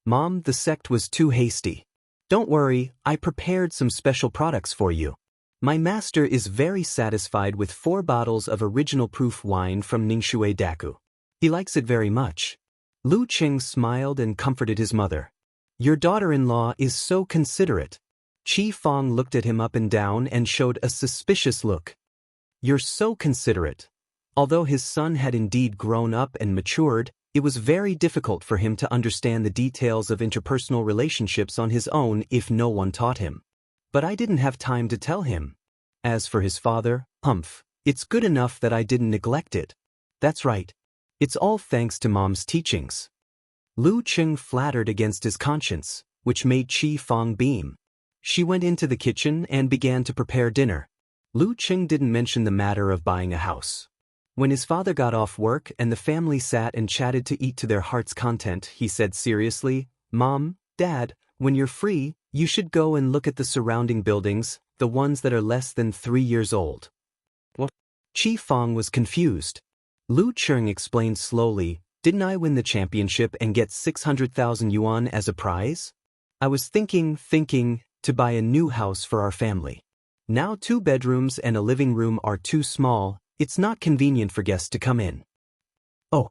"Mom, the sect was too hasty. Don't worry, I prepared some special products for you. My master is very satisfied with 4 bottles of original proof wine from Ningxue Daku. He likes it very much." Lu Cheng smiled and comforted his mother. "Your daughter-in-law is so considerate." Qi Fong looked at him up and down and showed a suspicious look. "You're so considerate." Although his son had indeed grown up and matured, it was very difficult for him to understand the details of interpersonal relationships on his own if no one taught him. "But I didn't have time to tell him." As for his father, it's good enough that I didn't neglect it. That's right. It's all thanks to Mom's teachings. Lu Cheng flattered against his conscience, which made Qi Fong beam. She went into the kitchen and began to prepare dinner. Lu Cheng didn't mention the matter of buying a house. When his father got off work and the family sat and chatted to eat to their heart's content, he said seriously, "Mom, Dad, when you're free, you should go and look at the surrounding buildings, the ones that are less than 3 years old." What? Qi Fong was confused. Lu Cheng explained slowly, "Didn't I win the championship and get 600,000 yuan as a prize? I was thinking to buy a new house for our family. Now 2 bedrooms and a living room are too small, it's not convenient for guests to come in." "Oh."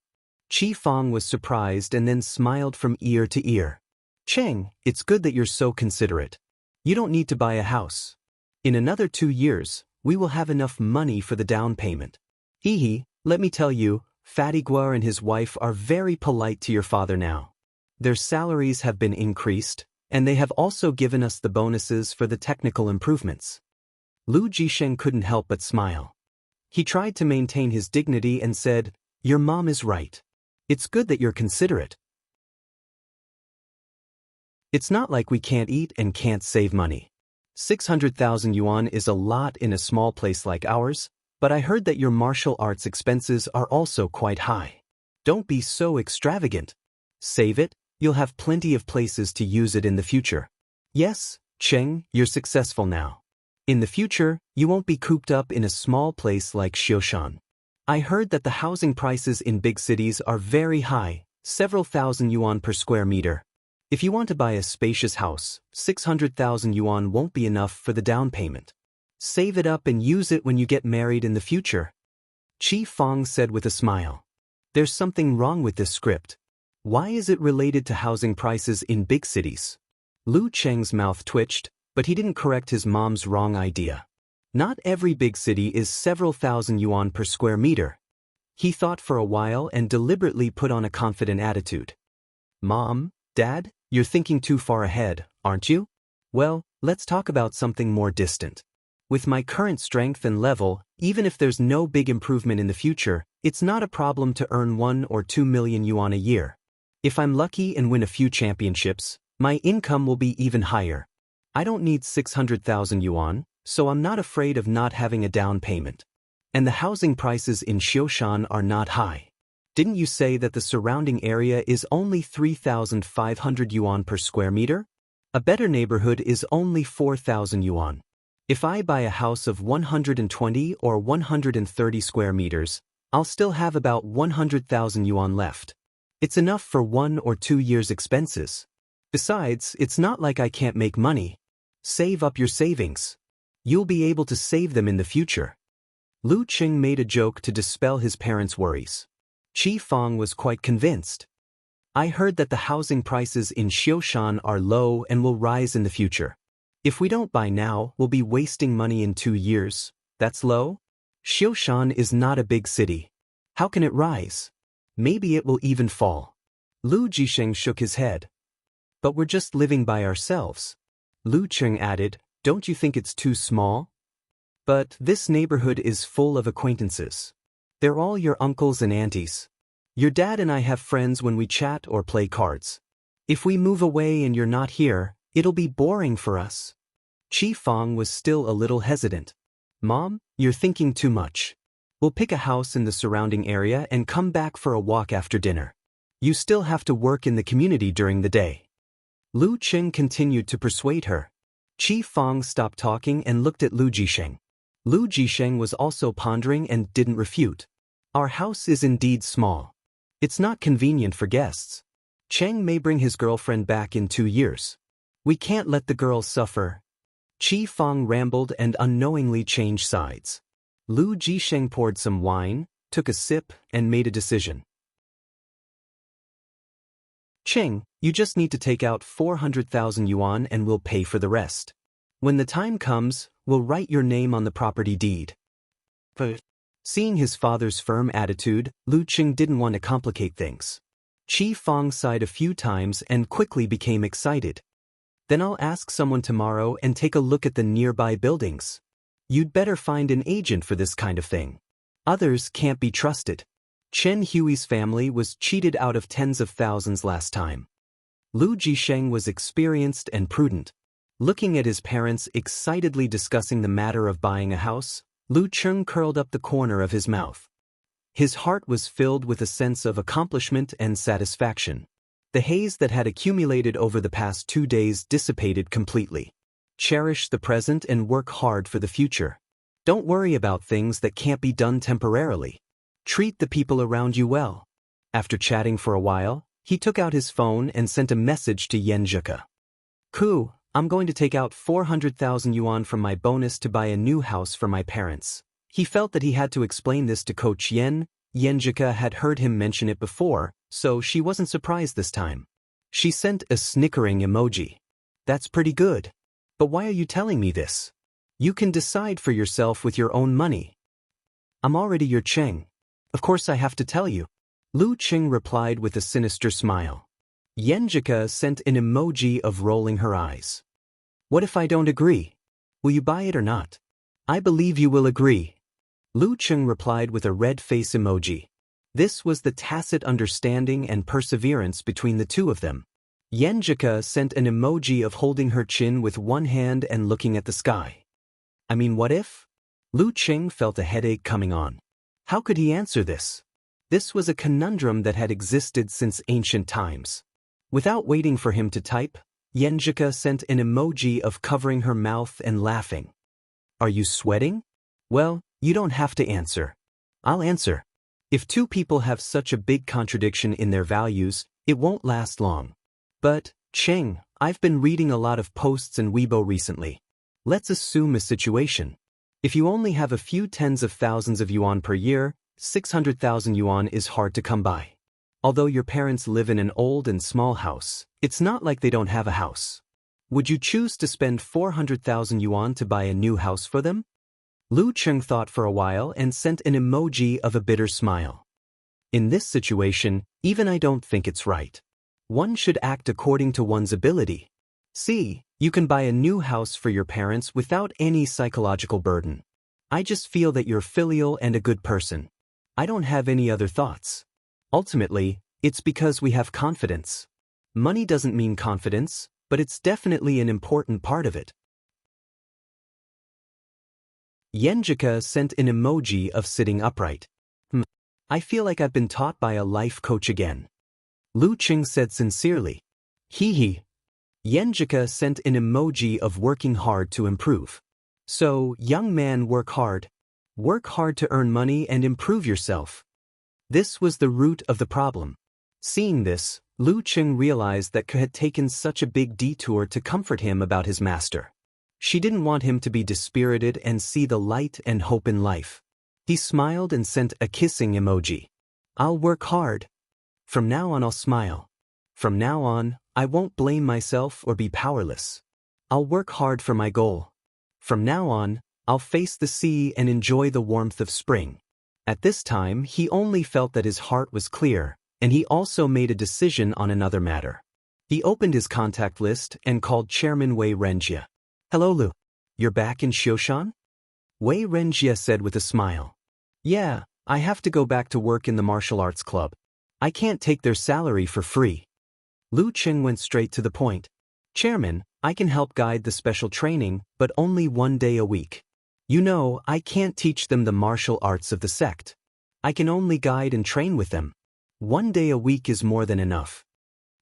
Qi Fong was surprised and then smiled from ear to ear. "Cheng, it's good that you're so considerate. You don't need to buy a house. In another 2 years, we will have enough money for the down payment. Let me tell you, Fatty Guar and his wife are very polite to your father now. Their salaries have been increased, and they have also given us the bonuses for the technical improvements." Lu Jisheng couldn't help but smile. He tried to maintain his dignity and said, "Your mom is right. It's good that you're considerate. It's not like we can't eat and can't save money. 600,000 yuan is a lot in a small place like ours, but I heard that your martial arts expenses are also quite high. Don't be so extravagant. Save it, you'll have plenty of places to use it in the future. Yes, Cheng, you're successful now. In the future, you won't be cooped up in a small place like Xiushan. I heard that the housing prices in big cities are very high, several thousand yuan per square meter. If you want to buy a spacious house, 600,000 yuan won't be enough for the down payment. Save it up and use it when you get married in the future." Qi Fong said with a smile. "There's something wrong with this script. Why is it related to housing prices in big cities?" Lu Cheng's mouth twitched, but he didn't correct his mom's wrong idea. Not every big city is several thousand yuan per square meter. He thought for a while and deliberately put on a confident attitude. "Mom, Dad, you're thinking too far ahead, aren't you? Well, let's talk about something more distant. With my current strength and level, even if there's no big improvement in the future, it's not a problem to earn 1 or 2 million yuan a year. If I'm lucky and win a few championships, my income will be even higher. I don't need 600,000 yuan, so I'm not afraid of not having a down payment. And the housing prices in Xioshan are not high. Didn't you say that the surrounding area is only 3,500 yuan per square meter? A better neighborhood is only 4,000 yuan. If I buy a house of 120 or 130 square meters, I'll still have about 100,000 yuan left. It's enough for 1 or 2 years' expenses. Besides, it's not like I can't make money. Save up your savings. You'll be able to save them in the future. Lu Qing made a joke to dispel his parents' worries. Qi Fang was quite convinced. I heard that the housing prices in Xioshan are low and will rise in the future. If we don't buy now, we'll be wasting money in 2 years. That's low? Xioshan is not a big city. How can it rise? Maybe it will even fall. Lu Jisheng shook his head. But we're just living by ourselves. Lu Qing added, don't you think it's too small? But this neighborhood is full of acquaintances. They're all your uncles and aunties. Your dad and I have friends when we chat or play cards. If we move away and you're not here, it'll be boring for us. Qi Fang was still a little hesitant. Mom, you're thinking too much. We'll pick a house in the surrounding area and come back for a walk after dinner. You still have to work in the community during the day. Lu Qing continued to persuade her. Qi Fang stopped talking and looked at Lu Jisheng. Lu Jisheng was also pondering and didn't refute. Our house is indeed small. It's not convenient for guests. Cheng may bring his girlfriend back in 2 years. We can't let the girl suffer. Qi Fang rambled and unknowingly changed sides. Lu Jisheng poured some wine, took a sip, and made a decision. Cheng, you just need to take out 400,000 yuan and we'll pay for the rest. When the time comes, we'll write your name on the property deed. But seeing his father's firm attitude, Lu Qing didn't want to complicate things. Qi Fang sighed a few times and quickly became excited. Then I'll ask someone tomorrow and take a look at the nearby buildings. You'd better find an agent for this kind of thing. Others can't be trusted. Chen Hui's family was cheated out of tens of thousands last time. Lu Jisheng was experienced and prudent. Looking at his parents excitedly discussing the matter of buying a house, Lu Qing curled up the corner of his mouth. His heart was filled with a sense of accomplishment and satisfaction. The haze that had accumulated over the past 2 days dissipated completely. Cherish the present and work hard for the future. Don't worry about things that can't be done temporarily. Treat the people around you well. After chatting for a while, he took out his phone and sent a message to Yan Zhika. Ku, I'm going to take out 400,000 yuan from my bonus to buy a new house for my parents. He felt that he had to explain this to Coach Yan. Yan Zhika had heard him mention it before, so she wasn't surprised this time. She sent a snickering emoji. That's pretty good. But why are you telling me this? You can decide for yourself with your own money. I'm already your Cheng. Of course I have to tell you. Lu Qing replied with a sinister smile. Yan Zhika sent an emoji of rolling her eyes. What if I don't agree? Will you buy it or not? I believe you will agree. Lu Qing replied with a red face emoji. This was the tacit understanding and perseverance between the two of them. Yan Zhika sent an emoji of holding her chin with one hand and looking at the sky. I mean, what if? Lu Qing felt a headache coming on. How could he answer this? This was a conundrum that had existed since ancient times. Without waiting for him to type, Yan Zhika sent an emoji of covering her mouth and laughing. Are you sweating? Well, you don't have to answer. I'll answer. If two people have such a big contradiction in their values, it won't last long. But, Cheng, I've been reading a lot of posts in Weibo recently. Let's assume a situation. If you only have a few tens of thousands of yuan per year, 600,000 yuan is hard to come by. Although your parents live in an old and small house, it's not like they don't have a house. Would you choose to spend 400,000 yuan to buy a new house for them? Lu Qing thought for a while and sent an emoji of a bitter smile. In this situation, even I don't think it's right. One should act according to one's ability. See, You can buy a new house for your parents without any psychological burden. I just feel that you're filial and a good person. I don't have any other thoughts. Ultimately, it's because we have confidence. Money doesn't mean confidence, but it's definitely an important part of it. Yenjika sent an emoji of sitting upright. I feel like I've been taught by a life coach again. Lu Qing said sincerely. Hee hee. Yenjika sent an emoji of working hard to improve. So, young man, work hard. Work hard to earn money and improve yourself. This was the root of the problem. Seeing this, Lu Qing realized that Ke had taken such a big detour to comfort him about his master. She didn't want him to be dispirited and see the light and hope in life. He smiled and sent a kissing emoji. I'll work hard. From now on I'll smile. From now on, I won't blame myself or be powerless. I'll work hard for my goal. From now on, I'll face the sea and enjoy the warmth of spring. At this time, he only felt that his heart was clear, and he also made a decision on another matter. He opened his contact list and called Chairman Wei Renjie. Hello Lu. You're back in Xioshan? Wei Renjie said with a smile. Yeah, I have to go back to work in the martial arts club. I can't take their salary for free. Lu Qing went straight to the point. Chairman, I can help guide the special training, but only 1 day a week. You know, I can't teach them the martial arts of the sect. I can only guide and train with them. 1 day a week is more than enough.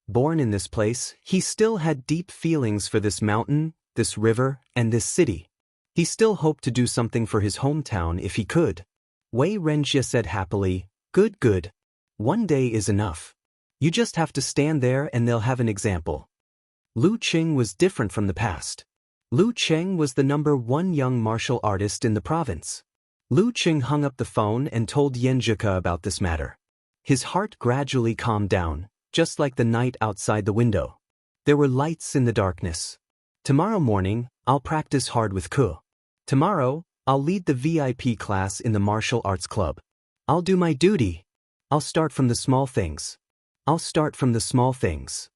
Born in this place, he still had deep feelings for this mountain, this river, and this city. He still hoped to do something for his hometown if he could. Wei Renjie said happily, Good. 1 day is enough. You just have to stand there and they'll have an example. Lu Qing was different from the past. Lu Qing was the #1 young martial artist in the province. Lu Qing hung up the phone and told Yenjika about this matter. His heart gradually calmed down, just like the night outside the window. There were lights in the darkness. Tomorrow morning, I'll practice hard with Ke. Tomorrow, I'll lead the VIP class in the martial arts club. I'll do my duty. I'll start from the small things. I'll start from the small things.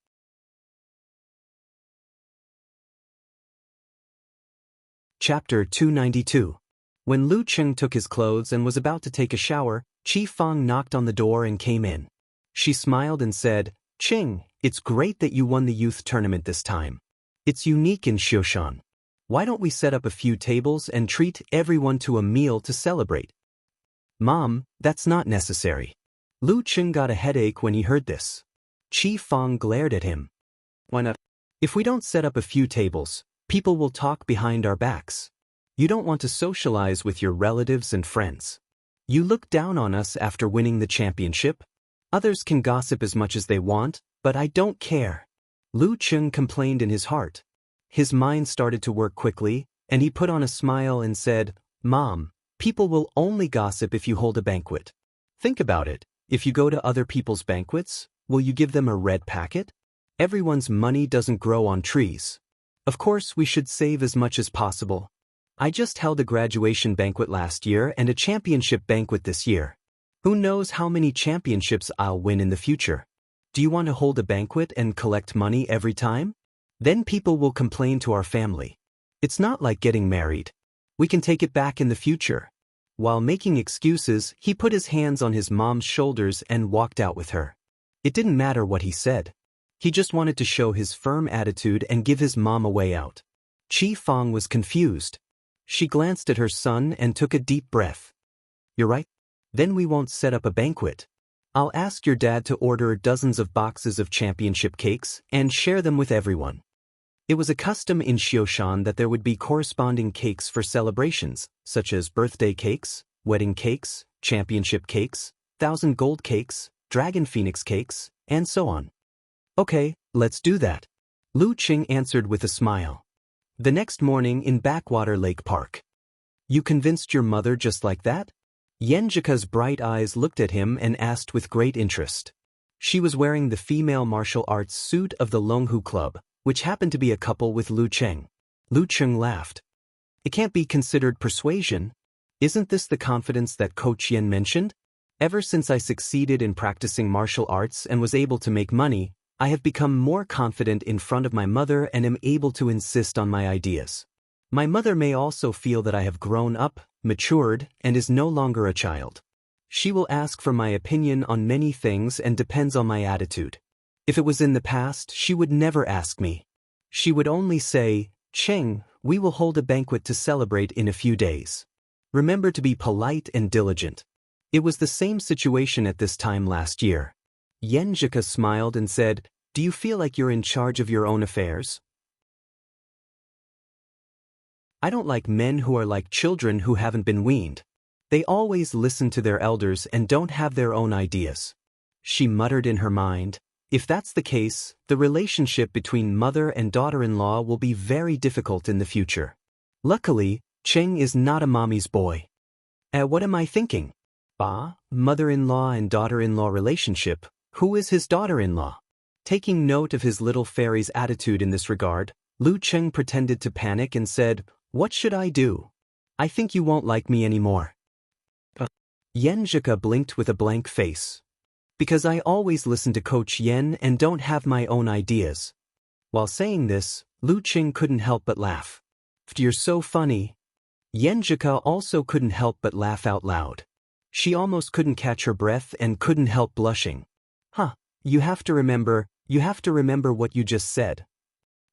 Chapter 292. When Lu Qing took his clothes and was about to take a shower, Qi Fang knocked on the door and came in. She smiled and said, Qing, it's great that you won the youth tournament this time. It's unique in Xioshan. Why don't we set up a few tables and treat everyone to a meal to celebrate? Mom, that's not necessary. Lu Qing got a headache when he heard this. Qi Fang glared at him. Why not? If we don't set up a few tables, people will talk behind our backs. You don't want to socialize with your relatives and friends. You look down on us after winning the championship. Others can gossip as much as they want, but I don't care. Lu Qing complained in his heart. His mind started to work quickly, and he put on a smile and said, Mom, people will only gossip if you hold a banquet. Think about it. If you go to other people's banquets, will you give them a red packet? Everyone's money doesn't grow on trees. Of course, we should save as much as possible. I just held a graduation banquet last year and a championship banquet this year. Who knows how many championships I'll win in the future? Do you want to hold a banquet and collect money every time? Then people will complain to our family. It's not like getting married. We can take it back in the future. While making excuses, he put his hands on his mom's shoulders and walked out with her. It didn't matter what he said. He just wanted to show his firm attitude and give his mom a way out. Qi Fang was confused. She glanced at her son and took a deep breath. You're right. Then we won't set up a banquet. I'll ask your dad to order dozens of boxes of championship cakes and share them with everyone. It was a custom in Xioshan that there would be corresponding cakes for celebrations, such as birthday cakes, wedding cakes, championship cakes, 1,000 gold cakes, dragon phoenix cakes, and so on. Okay, let's do that. Lu Qing answered with a smile. The next morning in Backwater Lake Park. You convinced your mother just like that? Yenjika's bright eyes looked at him and asked with great interest. She was wearing the female martial arts suit of the Longhu Club, which happened to be a couple with Lu Qing. Lu Qing laughed. It can't be considered persuasion. Isn't this the confidence that Coach Yen mentioned? Ever since I succeeded in practicing martial arts and was able to make money, I have become more confident in front of my mother and am able to insist on my ideas. My mother may also feel that I have grown up, matured, and is no longer a child. She will ask for my opinion on many things and depends on my attitude. If it was in the past, she would never ask me. She would only say, "Cheng, we will hold a banquet to celebrate in a few days. Remember to be polite and diligent." It was the same situation at this time last year. Yenjika smiled and said, "Do you feel like you're in charge of your own affairs?" I don't like men who are like children who haven't been weaned. They always listen to their elders and don't have their own ideas. She muttered in her mind, if that's the case, the relationship between mother and daughter-in-law will be very difficult in the future. Luckily, Cheng is not a mommy's boy. What am I thinking? Mother-in-law and daughter-in-law relationship, who is his daughter-in-law? Taking note of his little fairy's attitude in this regard, Lu Cheng pretended to panic and said, "What should I do? I think you won't like me anymore." Yenjika blinked with a blank face. "Because I always listen to Coach Yen and don't have my own ideas." While saying this, Lu Cheng couldn't help but laugh. "You're so funny." Yenjika also couldn't help but laugh out loud. She almost couldn't catch her breath and couldn't help blushing. You have to remember what you just said."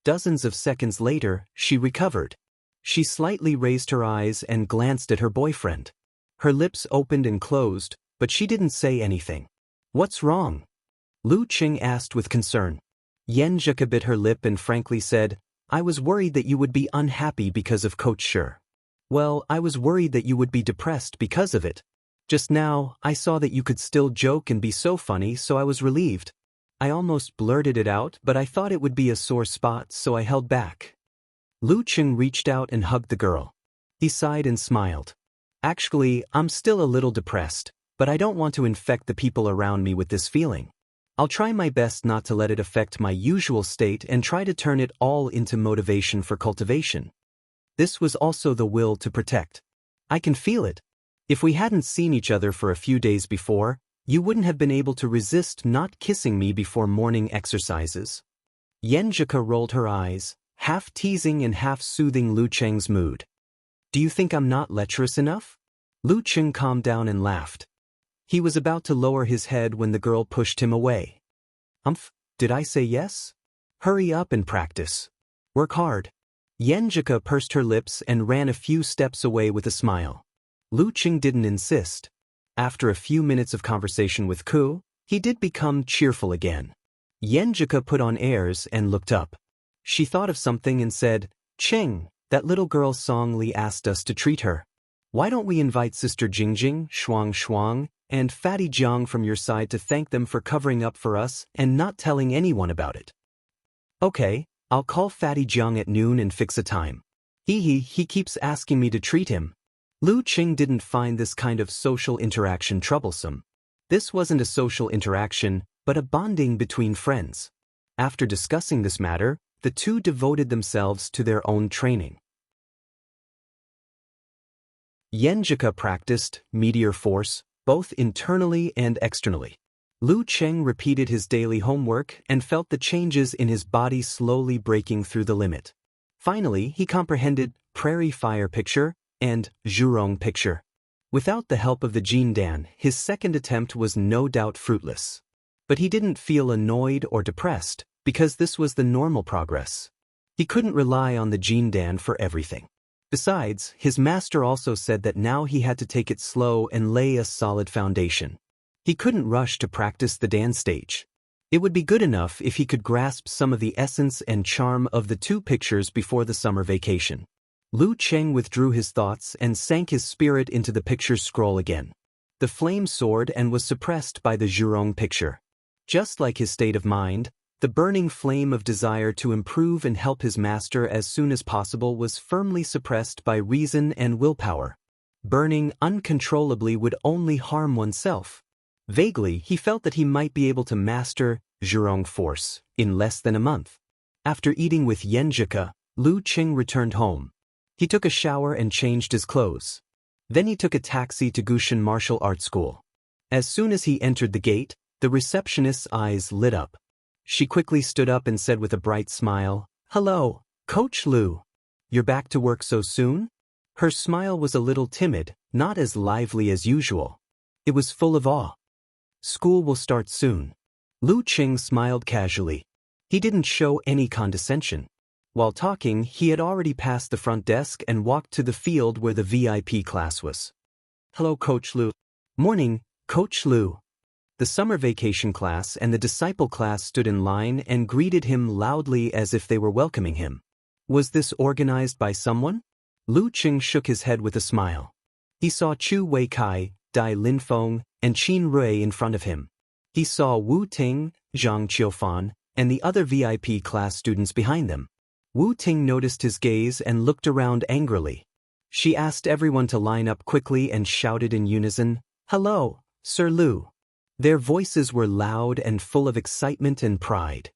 Dozens of seconds later, she recovered. She slightly raised her eyes and glanced at her boyfriend. Her lips opened and closed, but she didn't say anything. "What's wrong?" Lu Cheng asked with concern. Yenjika bit her lip and frankly said, "I was worried that you would be unhappy because of Coach Shi. Well, I was worried that you would be depressed because of it. Just now, I saw that you could still joke and be so funny, so I was relieved. I almost blurted it out, but I thought it would be a sore spot, so I held back." Lu Cheng reached out and hugged the girl. He sighed and smiled. "Actually, I'm still a little depressed, but I don't want to infect the people around me with this feeling. I'll try my best not to let it affect my usual state and try to turn it all into motivation for cultivation." This was also the will to protect. "I can feel it. If we hadn't seen each other for a few days before, you wouldn't have been able to resist not kissing me before morning exercises." Yenjika rolled her eyes, half teasing and half soothing Lu Cheng's mood. "Do you think I'm not lecherous enough?" Lu Cheng calmed down and laughed. He was about to lower his head when the girl pushed him away. Did I say yes? Hurry up and practice. Work hard." Yenjika pursed her lips and ran a few steps away with a smile. Lu Cheng didn't insist. After a few minutes of conversation with Ku, he did become cheerful again. Yenjika put on airs and looked up. She thought of something and said, "Cheng, that little girl Song Li asked us to treat her. Why don't we invite Sister Jingjing, Shuang Shuang, and Fatty Jiang from your side to thank them for covering up for us and not telling anyone about it?" "Okay, I'll call Fatty Jiang at noon and fix a time. He keeps asking me to treat him." Lu Cheng didn't find this kind of social interaction troublesome. This wasn't a social interaction, but a bonding between friends. After discussing this matter, the two devoted themselves to their own training. Yenjika practiced meteor force, both internally and externally. Lu Cheng repeated his daily homework and felt the changes in his body slowly breaking through the limit. Finally, he comprehended prairie fire picture and Zhurong picture. Without the help of the Jindan, his second attempt was no doubt fruitless. But he didn't feel annoyed or depressed, because this was the normal progress. He couldn't rely on the Jindan for everything. Besides, his master also said that now he had to take it slow and lay a solid foundation. He couldn't rush to practice the Dan stage. It would be good enough if he could grasp some of the essence and charm of the two pictures before the summer vacation. Lu Cheng withdrew his thoughts and sank his spirit into the picture's scroll again. The flame soared and was suppressed by the Zhurong picture. Just like his state of mind, the burning flame of desire to improve and help his master as soon as possible was firmly suppressed by reason and willpower. Burning uncontrollably would only harm oneself. Vaguely, he felt that he might be able to master Zhurong force in less than a month. After eating with Yenjika, Lu Cheng returned home. He took a shower and changed his clothes. Then he took a taxi to Gushan Martial Arts School. As soon as he entered the gate, the receptionist's eyes lit up. She quickly stood up and said with a bright smile, "Hello, Coach Lu. You're back to work so soon?" Her smile was a little timid, not as lively as usual. It was full of awe. "School will start soon." Lu Qing smiled casually. He didn't show any condescension. While talking, he had already passed the front desk and walked to the field where the VIP class was. "Hello, Coach Lu." "Morning, Coach Lu." The summer vacation class and the disciple class stood in line and greeted him loudly as if they were welcoming him. Was this organized by someone? Lu Qing shook his head with a smile. He saw Chu Weikai, Dai Linfeng, and Qin Rui in front of him. He saw Wu Ting, Zhang Qiufan, and the other VIP class students behind them. Wu Ting noticed his gaze and looked around angrily. She asked everyone to line up quickly and shouted in unison, "Hello, Sir Lu." Their voices were loud and full of excitement and pride.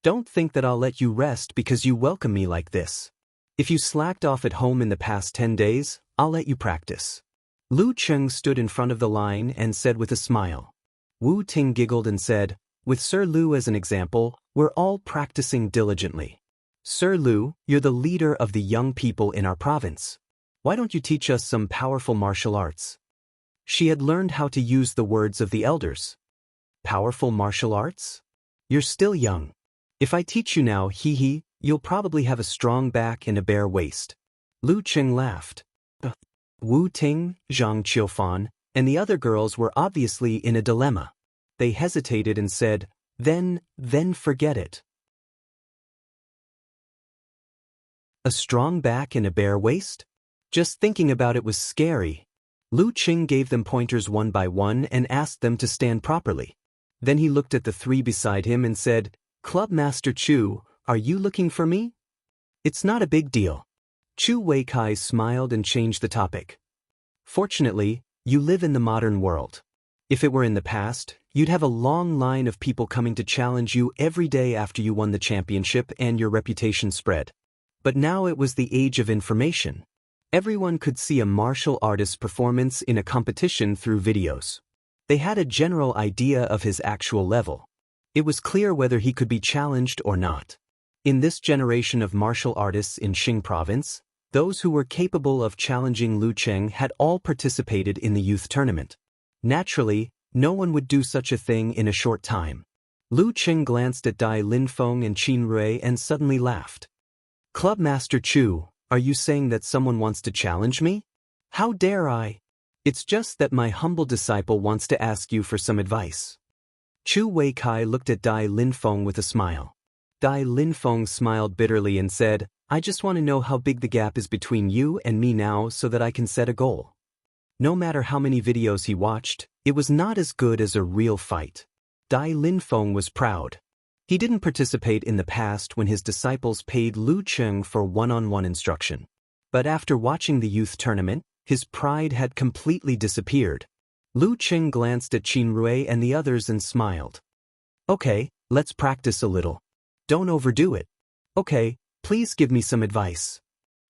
"Don't think that I'll let you rest because you welcome me like this. If you slacked off at home in the past 10 days, I'll let you practice." Lu Qing stood in front of the line and said with a smile. Wu Ting giggled and said, "With Sir Lu as an example, we're all practicing diligently. Sir Lu, you're the leader of the young people in our province. Why don't you teach us some powerful martial arts?" She had learned how to use the words of the elders. Powerful martial arts? You're still young. If I teach you now, you'll probably have a strong back and a bare waist. Lu Qing laughed. Wu Ting, Zhang Qiufan, and the other girls were obviously in a dilemma. They hesitated and said, Then forget it." A strong back and a bare waist? Just thinking about it was scary. Lu Qing gave them pointers one by one and asked them to stand properly. Then he looked at the three beside him and said, "Club Master Chu, are you looking for me?" "It's not a big deal." Chu Weikai smiled and changed the topic. "Fortunately, you live in the modern world. If it were in the past, you'd have a long line of people coming to challenge you every day after you won the championship and your reputation spread. But now it was the age of information. Everyone could see a martial artist's performance in a competition through videos. They had a general idea of his actual level. It was clear whether he could be challenged or not. In this generation of martial artists in Qing province, those who were capable of challenging Lu Qing had all participated in the youth tournament. Naturally, no one would do such a thing in a short time. Lu Qing glanced at Dai Linfeng and Qin Rui and suddenly laughed. "Club Master Chu, are you saying that someone wants to challenge me? How dare I? It's just that my humble disciple wants to ask you for some advice." Chu Weikai looked at Dai Linfeng with a smile. Dai Linfeng smiled bitterly and said, "I just want to know how big the gap is between you and me now so that I can set a goal." No matter how many videos he watched, it was not as good as a real fight. Dai Linfeng was proud. He didn't participate in the past when his disciples paid Lu Qing for one-on-one instruction. But after watching the youth tournament, his pride had completely disappeared. Lu Qing glanced at Qin Rui and the others and smiled. "Okay, let's practice a little. Don't overdo it. Okay, please give me some advice."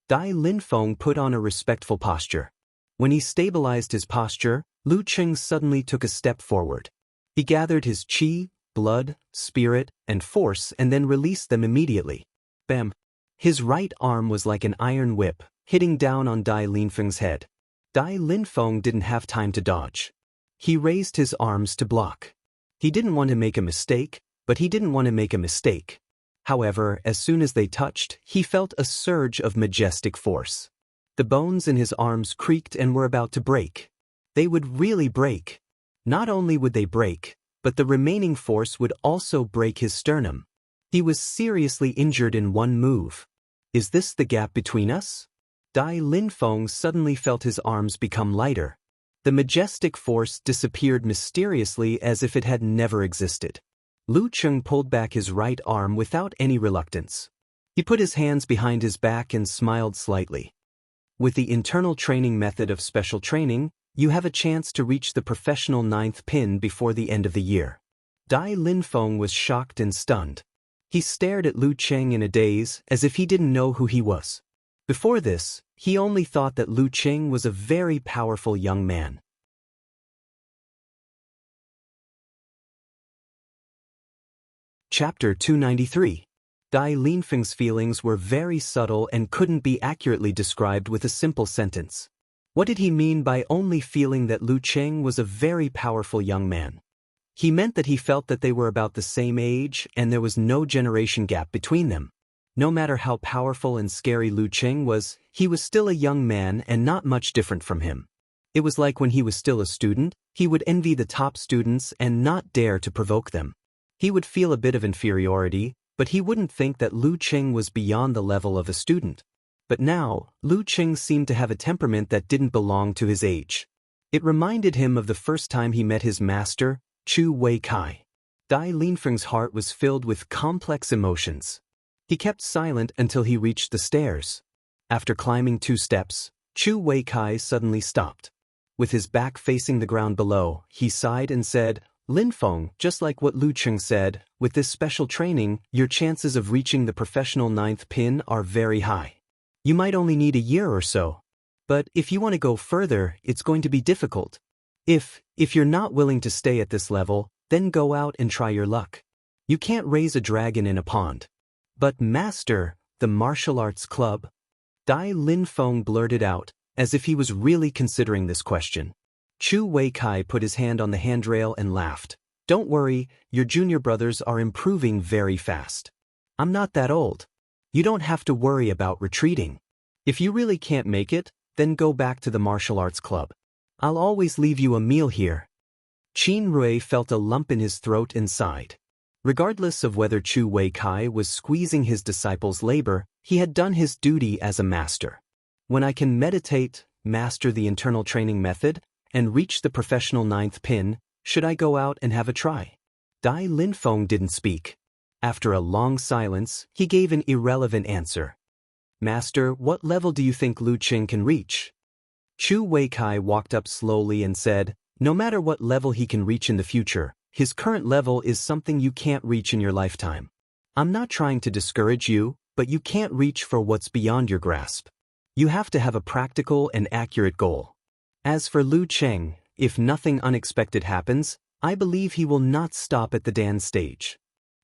Dai Linfeng put on a respectful posture. When he stabilized his posture, Lu Qing suddenly took a step forward. He gathered his qi, blood, spirit, and force and then released them immediately. Bam! His right arm was like an iron whip, hitting down on Dai Linfeng's head. Dai Linfeng didn't have time to dodge. He raised his arms to block. He didn't want to make a mistake, but he didn't want to make a mistake. However, as soon as they touched, he felt a surge of majestic force. The bones in his arms creaked and were about to break. They would really break. Not only would they break, but the remaining force would also break his sternum. He was seriously injured in one move. Is this the gap between us? Dai Linfeng suddenly felt his arms become lighter. The majestic force disappeared mysteriously as if it had never existed. Lu Qing pulled back his right arm without any reluctance. He put his hands behind his back and smiled slightly. With the internal training method of special training, you have a chance to reach the professional 9th pin before the end of the year. Dai Linfeng was shocked and stunned. He stared at Lu Qing in a daze as if he didn't know who he was. Before this, he only thought that Lu Qing was a very powerful young man. Chapter 293. Dai Linfeng's feelings were very subtle and couldn't be accurately described with a simple sentence. What did he mean by only feeling that Lu Cheng was a very powerful young man? He meant that he felt that they were about the same age and there was no generation gap between them. No matter how powerful and scary Lu Cheng was, he was still a young man and not much different from him. It was like when he was still a student, he would envy the top students and not dare to provoke them. He would feel a bit of inferiority, but he wouldn't think that Lu Cheng was beyond the level of a student. But now, Lu Cheng seemed to have a temperament that didn't belong to his age. It reminded him of the first time he met his master, Chu Wei Kai. Dai Linfeng's heart was filled with complex emotions. He kept silent until he reached the stairs. After climbing 2 steps, Chu Wei Kai suddenly stopped. With his back facing the ground below, he sighed and said, "Linfeng, just like what Lu Cheng said, with this special training, your chances of reaching the professional 9th pin are very high. You might only need a year or so. But if you want to go further, it's going to be difficult. If you're not willing to stay at this level, then go out and try your luck. You can't raise a dragon in a pond." "But master, the martial arts club?" Dai Linfeng blurted out, as if he was really considering this question. Chu Wei Kai put his hand on the handrail and laughed. "Don't worry, your junior brothers are improving very fast. I'm not that old. You don't have to worry about retreating. If you really can't make it, then go back to the martial arts club. I'll always leave you a meal here." Qin Rui felt a lump in his throat and sighed. Regardless of whether Chu Wei Kai was squeezing his disciples' labor, he had done his duty as a master. When I can meditate, master the internal training method, and reach the professional 9th pin, should I go out and have a try? Dai Linfeng didn't speak. After a long silence, he gave an irrelevant answer. "Master, what level do you think Lu Cheng can reach?" Chu Wei Kai walked up slowly and said, "No matter what level he can reach in the future, his current level is something you can't reach in your lifetime. I'm not trying to discourage you, but you can't reach for what's beyond your grasp. You have to have a practical and accurate goal. As for Lu Cheng, if nothing unexpected happens, I believe he will not stop at the Dan stage."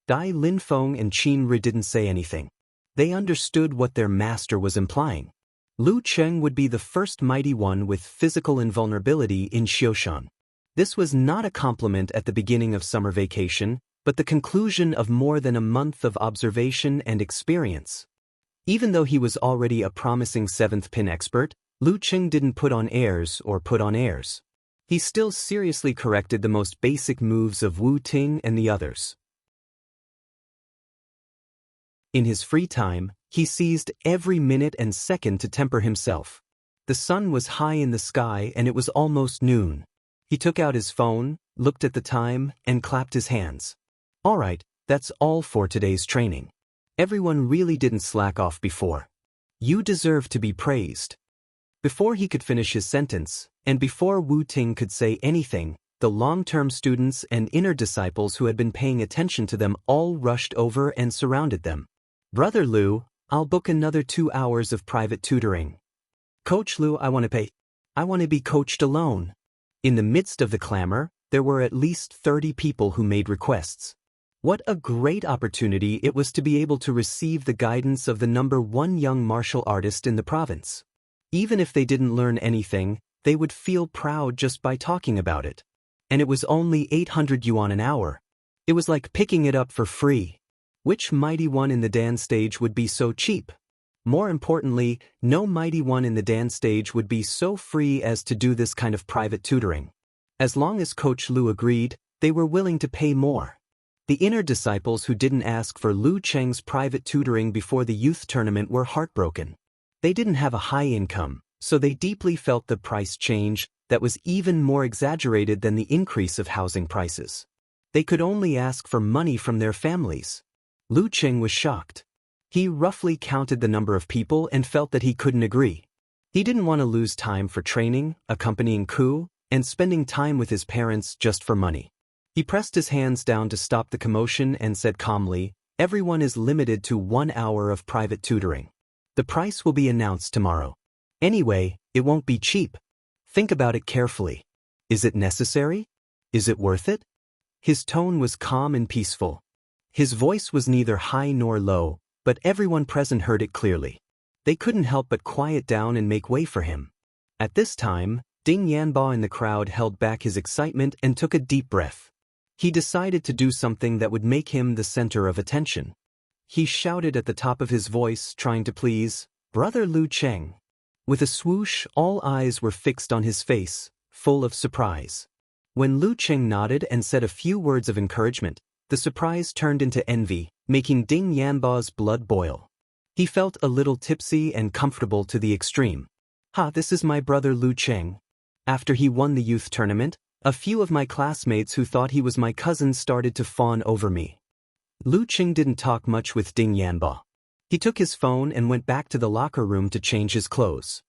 Dai Linfeng and Qin Ri didn't say anything. They understood what their master was implying. Lu Cheng would be the first mighty one with physical invulnerability in Xioshan. This was not a compliment at the beginning of summer vacation, but the conclusion of more than a month of observation and experience. Even though he was already a promising 7th pin expert, Lu Cheng didn't put on airs. He still seriously corrected the most basic moves of Wu Ting and the others. In his free time, he seized every minute and second to temper himself. The sun was high in the sky and it was almost noon. He took out his phone, looked at the time, and clapped his hands. "All right, that's all for today's training. Everyone really didn't slack off before. You deserve to be praised." Before he could finish his sentence, and before Wu Ting could say anything, the long-term students and inner disciples who had been paying attention to them all rushed over and surrounded them. "Brother Lu, I'll book another 2 hours of private tutoring." "Coach Lu, I want to pay. I want to be coached alone." In the midst of the clamor, there were at least 30 people who made requests. What a great opportunity it was to be able to receive the guidance of the #1 young martial artist in the province. Even if they didn't learn anything, they would feel proud just by talking about it. And it was only 800 yuan an hour. It was like picking it up for free. Which mighty one in the Dan stage would be so cheap? More importantly, no mighty one in the Dan stage would be so free as to do this kind of private tutoring. As long as Coach Lu agreed, they were willing to pay more. The inner disciples who didn't ask for Lu Cheng's private tutoring before the youth tournament were heartbroken. They didn't have a high income, so they deeply felt the price change that was even more exaggerated than the increase of housing prices. They could only ask for money from their families. Lu Cheng was shocked. He roughly counted the number of people and felt that he couldn't agree. He didn't want to lose time for training, accompanying Ku, and spending time with his parents just for money. He pressed his hands down to stop the commotion and said calmly, "Everyone is limited to 1 hour of private tutoring. The price will be announced tomorrow. Anyway, it won't be cheap. Think about it carefully. Is it necessary? Is it worth it?" His tone was calm and peaceful. His voice was neither high nor low, but everyone present heard it clearly. They couldn't help but quiet down and make way for him. At this time, Ding Yanbo in the crowd held back his excitement and took a deep breath. He decided to do something that would make him the center of attention. He shouted at the top of his voice, trying to please, "Brother Lu Cheng." With a swoosh, all eyes were fixed on his face, full of surprise. When Lu Cheng nodded and said a few words of encouragement, the surprise turned into envy, making Ding Yanbo's blood boil. He felt a little tipsy and comfortable to the extreme. This is my brother Lu Cheng. After he won the youth tournament, a few of my classmates who thought he was my cousin started to fawn over me. Lu Cheng didn't talk much with Ding Yanbo. He took his phone and went back to the locker room to change his clothes.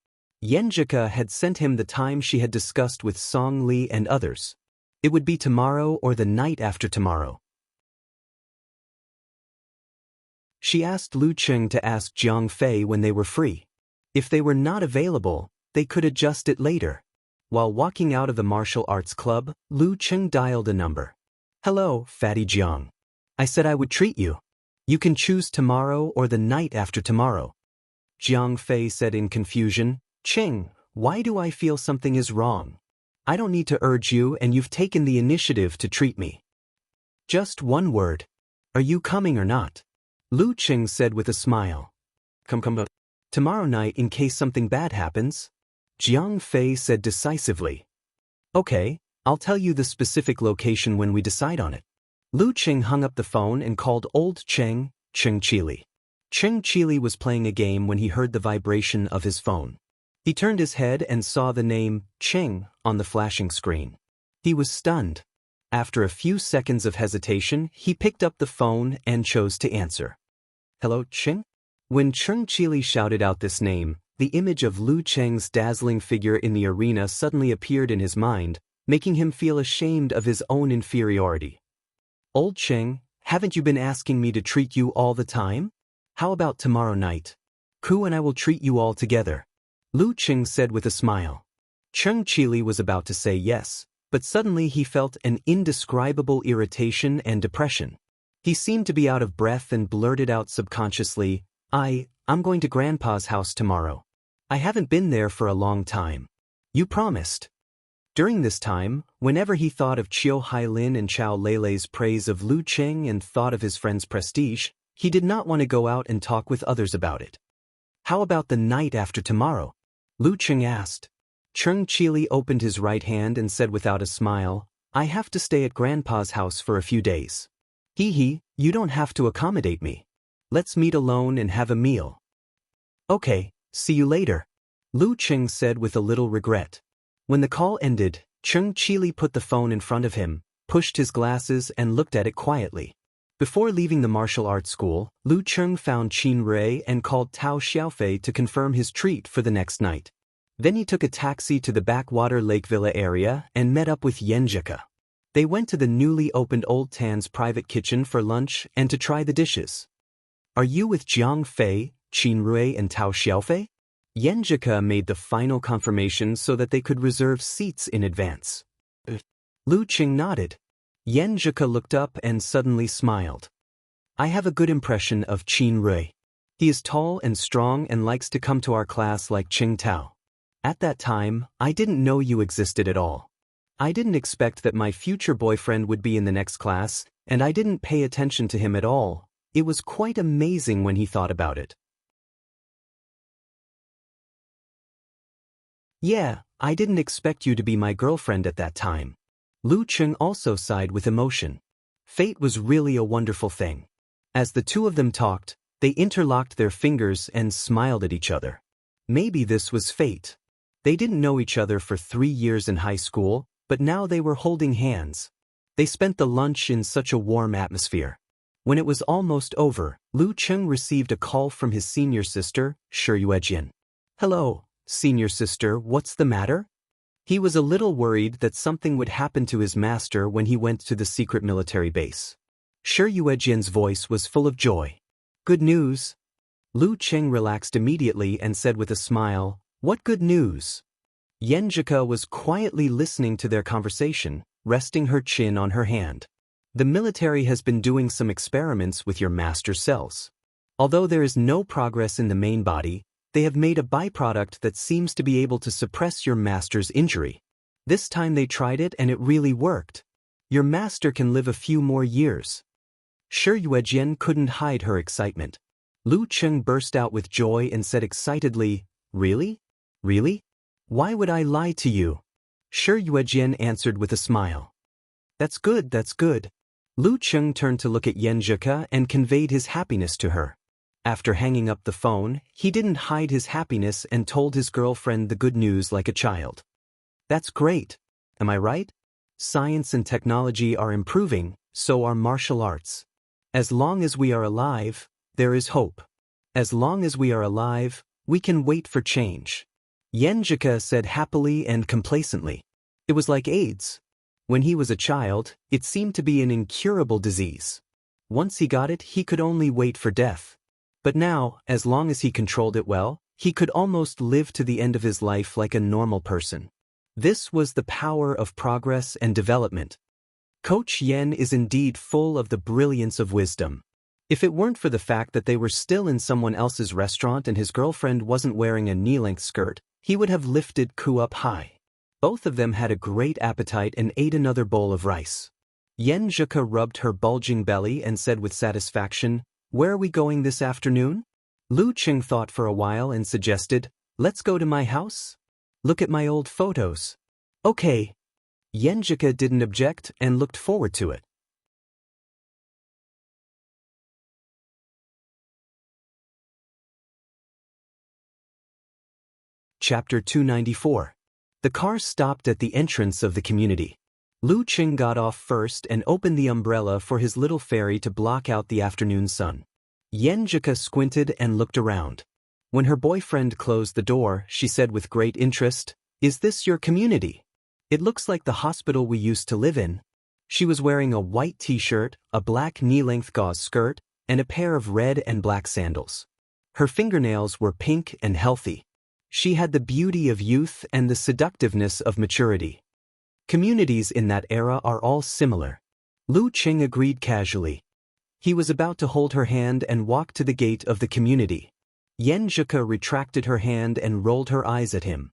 Yenjika had sent him the time she had discussed with Song Li and others. It would be tomorrow or the night after tomorrow. She asked Lu Cheng to ask Jiang Fei when they were free. If they were not available, they could adjust it later. While walking out of the martial arts club, Lu Cheng dialed a number. "Hello, Fatty Jiang. I said I would treat you. You can choose tomorrow or the night after tomorrow." Jiang Fei said in confusion, "Cheng, why do I feel something is wrong? I don't need to urge you and you've taken the initiative to treat me. Just one word. Are you coming or not?" Lu Cheng said with a smile. Come. Tomorrow night in case something bad happens." Jiang Fei said decisively. "Okay, I'll tell you the specific location when we decide on it." Lu Cheng hung up the phone and called old Cheng Chili. Cheng Chili was playing a game when he heard the vibration of his phone. He turned his head and saw the name Cheng on the flashing screen. He was stunned. After a few seconds of hesitation, he picked up the phone and chose to answer. "Hello, Cheng?" When Cheng Chili shouted out this name, the image of Lu Cheng's dazzling figure in the arena suddenly appeared in his mind, making him feel ashamed of his own inferiority. "Old Cheng, haven't you been asking me to treat you all the time? How about tomorrow night? Ku and I will treat you all together," Lu Cheng said with a smile. Cheng Chili was about to say yes, but suddenly he felt an indescribable irritation and depression. He seemed to be out of breath and blurted out subconsciously, I'm going to Grandpa's house tomorrow. I haven't been there for a long time. You promised." During this time, whenever he thought of Chiu Hailin and Chao Leilei's praise of Lu Cheng and thought of his friend's prestige, he did not want to go out and talk with others about it. "How about the night after tomorrow?" Lu Cheng asked. Cheng Chili opened his right hand and said without a smile, "I have to stay at Grandpa's house for a few days. You don't have to accommodate me. Let's meet alone and have a meal." "Okay, see you later," Lu Cheng said with a little regret. When the call ended, Cheng Chili put the phone in front of him, pushed his glasses and looked at it quietly. Before leaving the martial arts school, Lu Cheng found Qin Rui and called Tao Xiaofei to confirm his treat for the next night. Then he took a taxi to the backwater Lake Villa area and met up with Yenjika. They went to the newly opened Old Tan's private kitchen for lunch and to try the dishes. "Are you with Jiang Fei, Qin Rui and Tao Xiaofei?" Yenjika made the final confirmation so that they could reserve seats in advance. Lu Cheng nodded. Yenjika looked up and suddenly smiled. "I have a good impression of Qin Rui. He is tall and strong and likes to come to our class like Qing Tao. At that time, I didn't know you existed at all. I didn't expect that my future boyfriend would be in the next class, and I didn't pay attention to him at all. It was quite amazing when he thought about it." "Yeah, I didn't expect you to be my girlfriend at that time." Lu Cheng also sighed with emotion. Fate was really a wonderful thing. As the two of them talked, they interlocked their fingers and smiled at each other. Maybe this was fate. They didn't know each other for 3 years in high school, but now they were holding hands. They spent the lunch in such a warm atmosphere. When it was almost over, Lu Cheng received a call from his senior sister, Shi Yuejin. "Hello, senior sister, what's the matter?" He was a little worried that something would happen to his master when he went to the secret military base. Shi Yuejin's voice was full of joy. "Good news." Lu Cheng relaxed immediately and said with a smile, "What good news?" Yenjika was quietly listening to their conversation, resting her chin on her hand. The military has been doing some experiments with your master cells. Although there is no progress in the main body, they have made a byproduct that seems to be able to suppress your master's injury. This time they tried it and it really worked. Your master can live a few more years. Shi Yuejian couldn't hide her excitement. Lu Cheng burst out with joy and said excitedly, "Really? Really? Why would I lie to you?" Shi Yuejian answered with a smile. That's good, that's good." Lu Cheng turned to look at Yan Zhike and conveyed his happiness to her. After hanging up the phone, he didn't hide his happiness and told his girlfriend the good news like a child. That's great. Am I right? Science and technology are improving, so are martial arts. As long as we are alive, there is hope. As long as we are alive, we can wait for change. Yan Zhike said happily and complacently. It was like AIDS. When he was a child, it seemed to be an incurable disease. Once he got it, he could only wait for death. But now, as long as he controlled it well, he could almost live to the end of his life like a normal person. This was the power of progress and development. Coach Yen is indeed full of the brilliance of wisdom. If it weren't for the fact that they were still in someone else's restaurant and his girlfriend wasn't wearing a knee-length skirt, he would have lifted Ku up high. Both of them had a great appetite and ate another bowl of rice. Yan Zhike rubbed her bulging belly and said with satisfaction, "Where are we going this afternoon?" Lu Cheng thought for a while and suggested, "Let's go to my house. Look at my old photos." Okay. Yan Zhike didn't object and looked forward to it. Chapter 294. The car stopped at the entrance of the community. Lu Cheng got off first and opened the umbrella for his little fairy to block out the afternoon sun. Yan Zhike squinted and looked around. When her boyfriend closed the door, she said with great interest, "Is this your community? It looks like the hospital we used to live in." She was wearing a white t-shirt, a black knee-length gauze skirt, and a pair of red and black sandals. Her fingernails were pink and healthy. She had the beauty of youth and the seductiveness of maturity. Communities in that era are all similar. Lu Cheng agreed casually. He was about to hold her hand and walk to the gate of the community. Yan Zhike retracted her hand and rolled her eyes at him.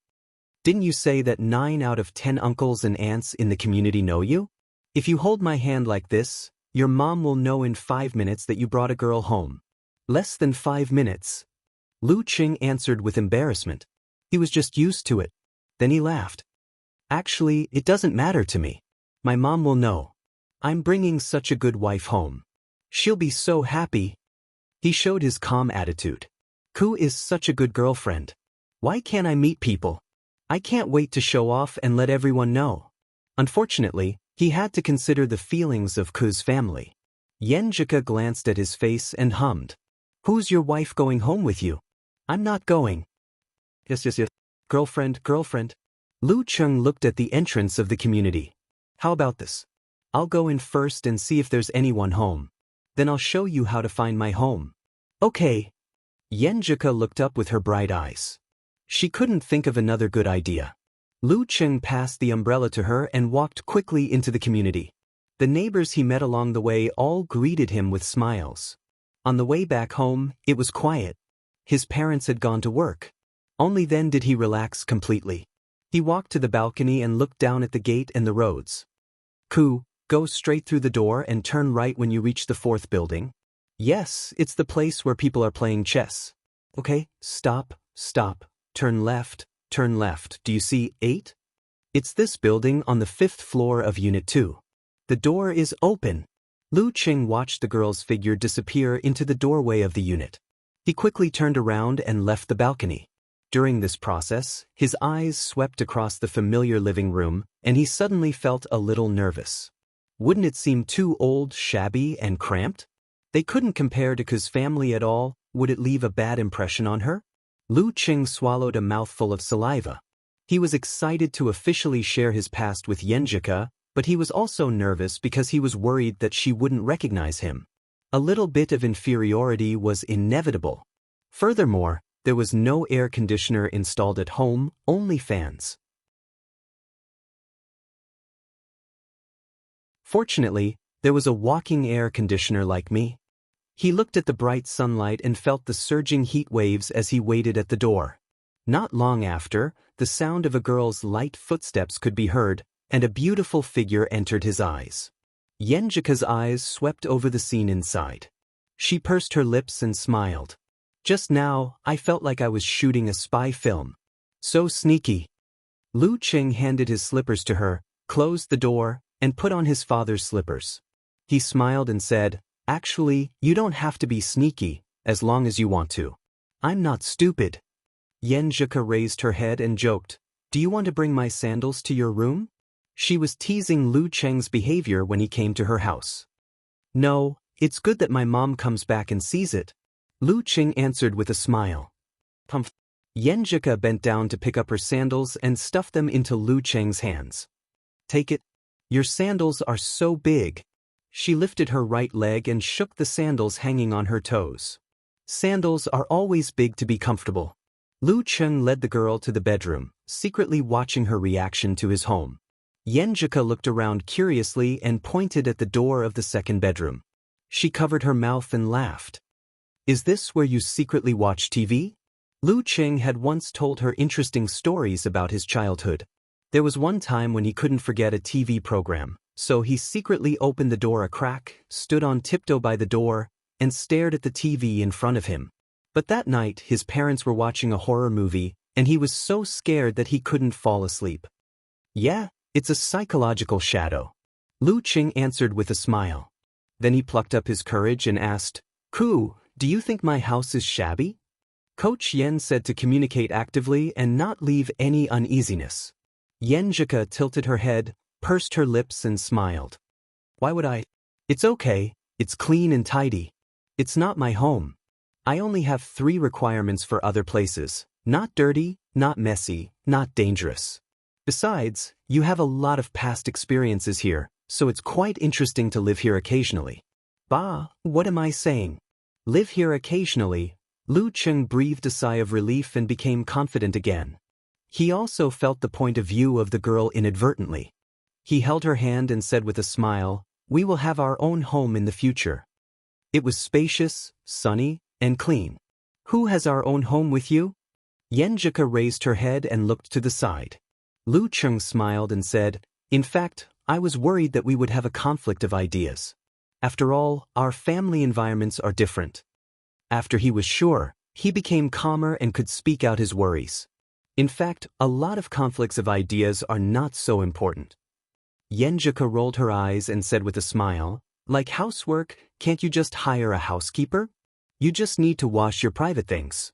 "Didn't you say that 9 out of 10 uncles and aunts in the community know you? If you hold my hand like this, your mom will know in 5 minutes that you brought a girl home." "Less than 5 minutes." Lu Cheng answered with embarrassment. He was just used to it. Then he laughed. "Actually, it doesn't matter to me. My mom will know. I'm bringing such a good wife home. She'll be so happy." He showed his calm attitude. "Ku is such a good girlfriend. Why can't I meet people? I can't wait to show off and let everyone know." Unfortunately, he had to consider the feelings of Ku's family. Yan Zhike glanced at his face and hummed. "Who's your wife going home with you?" "I'm not going." Yes. Girlfriend. Lu Cheng looked at the entrance of the community. "How about this? I'll go in first and see if there's anyone home. Then I'll show you how to find my home." "Okay." Yan Zhike looked up with her bright eyes. She couldn't think of another good idea. Lu Cheng passed the umbrella to her and walked quickly into the community. The neighbors he met along the way all greeted him with smiles. On the way back home, it was quiet. His parents had gone to work. Only then did he relax completely. He walked to the balcony and looked down at the gate and the roads. "Ku, go straight through the door and turn right when you reach the 4th building." "Yes, it's the place where people are playing chess." "Okay, stop. Turn left. Do you see 8? It's this building on the 5th floor of Unit 2. The door is open." Lu Cheng watched the girl's figure disappear into the doorway of the unit. He quickly turned around and left the balcony. During this process, his eyes swept across the familiar living room, and he suddenly felt a little nervous. Wouldn't it seem too old, shabby, and cramped? They couldn't compare to Ku's family at all. Would it leave a bad impression on her? Lu Cheng swallowed a mouthful of saliva. He was excited to officially share his past with Yan Zhike, but he was also nervous because he was worried that she wouldn't recognize him. A little bit of inferiority was inevitable. Furthermore, there was no air conditioner installed at home, only fans. Fortunately, There was a walking air conditioner like me. He looked at the bright sunlight and felt the surging heat waves as he waited at the door. Not long after, the sound of a girl's light footsteps could be heard, and a beautiful figure entered his eyes. Yenjika's eyes swept over the scene inside. She pursed her lips and smiled. Just now, I felt like I was shooting a spy film. So sneaky. Lu Qing handed his slippers to her, closed the door, and put on his father's slippers. He smiled and said, "Actually, you don't have to be sneaky, as long as you want to. I'm not stupid." Yenjika raised her head and joked, "Do you want to bring my sandals to your room?" She was teasing Lu Cheng's behavior when he came to her house. "No, it's good that my mom comes back and sees it," Lu Cheng answered with a smile. Yenjika bent down to pick up her sandals and stuff them into Lu Cheng's hands. "Take it. Your sandals are so big." She lifted her right leg and shook the sandals hanging on her toes. Sandals are always big to be comfortable. Lu Cheng led the girl to the bedroom, secretly watching her reaction to his home. Yenjika looked around curiously and pointed at the door of the second bedroom. She covered her mouth and laughed. "Is this where you secretly watch TV?" Lu Cheng had once told her interesting stories about his childhood. There was one time when he couldn't forget a TV program, so he secretly opened the door a crack, stood on tiptoe by the door, and stared at the TV in front of him. But that night his parents were watching a horror movie, and he was so scared that he couldn't fall asleep. "Yeah, it's a psychological shadow," Lu Cheng answered with a smile. Then he plucked up his courage and asked, "Ku, do you think my house is shabby?" Coach Yen said to communicate actively and not leave any uneasiness. Yenjika tilted her head, pursed her lips and smiled. "Why would I? It's okay, it's clean and tidy. It's not my home. I only have 3 requirements for other places: not dirty, not messy, not dangerous. Besides, you have a lot of past experiences here, so it's quite interesting to live here occasionally." "Bah, what am I saying? Live here occasionally?" Lu Cheng breathed a sigh of relief and became confident again. He also felt the point of view of the girl inadvertently. He held her hand and said with a smile, "We will have our own home in the future." It was spacious, sunny, and clean. "Who has our own home with you?" Yenjika raised her head and looked to the side. Lu Cheng smiled and said, "In fact, I was worried that we would have a conflict of ideas. After all, our family environments are different." After he was sure, he became calmer and could speak out his worries. In fact, a lot of conflicts of ideas are not so important. Yenjika rolled her eyes and said with a smile, "Like housework, can't you just hire a housekeeper? You just need to wash your private things."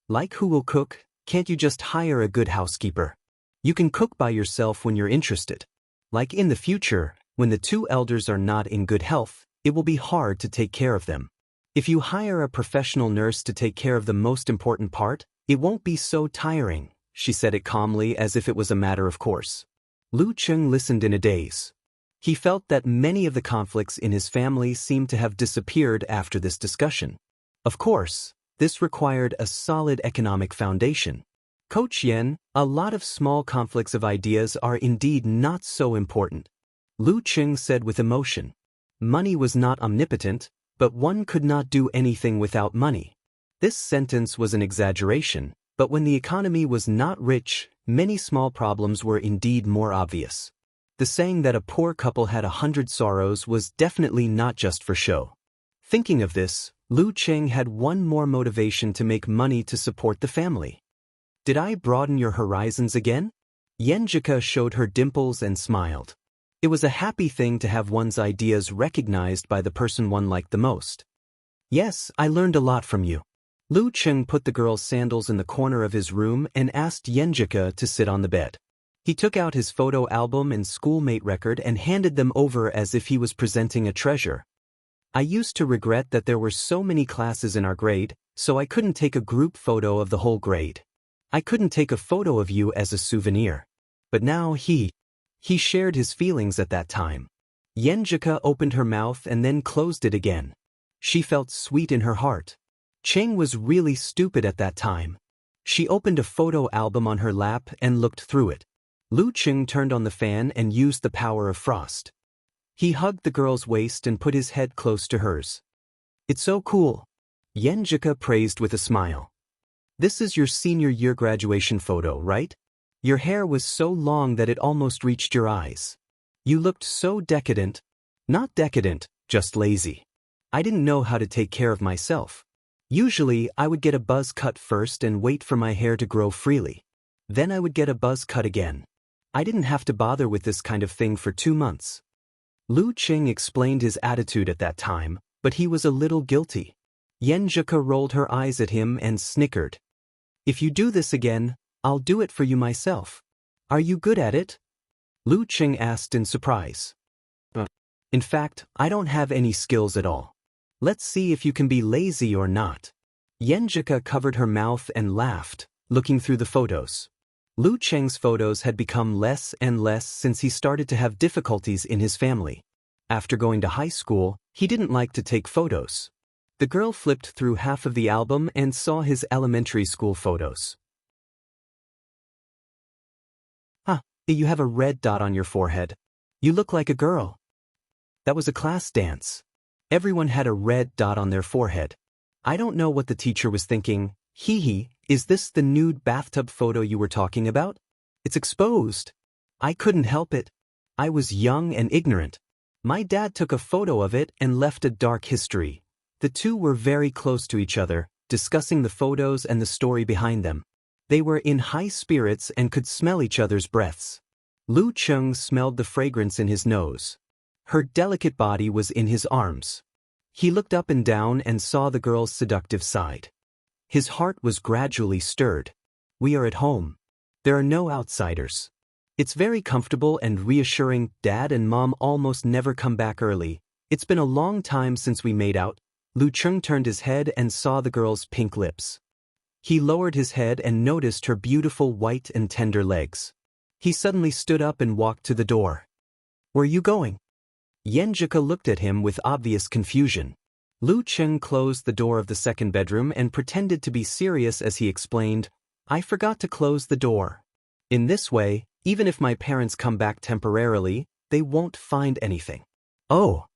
Like who will cook, can't you just hire a good housekeeper? You can cook by yourself when you're interested. Like in the future, when the 2 elders are not in good health, it will be hard to take care of them. If you hire a professional nurse to take care of the most important part, it won't be so tiring. She said it calmly as if it was a matter of course. Lu Cheng listened in a daze. He felt that many of the conflicts in his family seemed to have disappeared after this discussion. Of course, this required a solid economic foundation. Coach Yen, a lot of small conflicts of ideas are indeed not so important. Lu Cheng said with emotion. Money was not omnipotent, but one could not do anything without money. This sentence was an exaggeration, but when the economy was not rich, many small problems were indeed more obvious. The saying that a poor couple had 100 sorrows was definitely not just for show. Thinking of this, Lu Cheng had one more motivation to make money to support the family. "Did I broaden your horizons again?" Yenjika showed her dimples and smiled. It was a happy thing to have one's ideas recognized by the person one liked the most. "Yes, I learned a lot from you." Lu Cheng put the girl's sandals in the corner of his room and asked Yenjika to sit on the bed. He took out his photo album and schoolmate record and handed them over as if he was presenting a treasure. "I used to regret that there were so many classes in our grade, so I couldn't take a group photo of the whole grade. I couldn't take a photo of you as a souvenir. But now he shared his feelings at that time." Yenjika opened her mouth and then closed it again. She felt sweet in her heart. Cheng was really stupid at that time. She opened a photo album on her lap and looked through it. Lu Cheng turned on the fan and used the power of frost. He hugged the girl's waist and put his head close to hers. "It's so cool," Yenjika praised with a smile. "This is your senior year graduation photo, right? Your hair was so long that it almost reached your eyes. You looked so decadent." "Not decadent, just lazy. I didn't know how to take care of myself. Usually, I would get a buzz cut first and wait for my hair to grow freely. Then I would get a buzz cut again. I didn't have to bother with this kind of thing for 2 months." Lu Cheng explained his attitude at that time, but he was a little guilty. Yenjika rolled her eyes at him and snickered. "If you do this again, I'll do it for you myself. Are you good at it?" Lu Cheng asked in surprise. "In fact, I don't have any skills at all. Let's see if you can be lazy or not." Yenjika covered her mouth and laughed, looking through the photos. Lu Cheng's photos had become less and less since he started to have difficulties in his family. After going to high school, he didn't like to take photos. The girl flipped through half of the album and saw his elementary school photos. "Huh, you have a red dot on your forehead. You look like a girl." That was a class dance. Everyone had a red dot on their forehead. I don't know what the teacher was thinking. Hee, is this the nude bathtub photo you were talking about? It's exposed." I couldn't help it. I was young and ignorant. My dad took a photo of it and left a dark history. The two were very close to each other, discussing the photos and the story behind them. They were in high spirits and could smell each other's breaths. Lu Cheng smelled the fragrance in his nose. Her delicate body was in his arms. He looked up and down and saw the girl's seductive side. His heart was gradually stirred. "We are at home. There are no outsiders. It's very comfortable and reassuring. Dad and Mom almost never come back early. It's been a long time since we made out." Lu Cheng turned his head and saw the girl's pink lips. He lowered his head and noticed her beautiful white and tender legs. He suddenly stood up and walked to the door. "Where are you going?" Yenjika looked at him with obvious confusion. Lu Cheng closed the door of the second bedroom and pretended to be serious as he explained, "I forgot to close the door. In this way, even if my parents come back temporarily, they won't find anything." "Oh."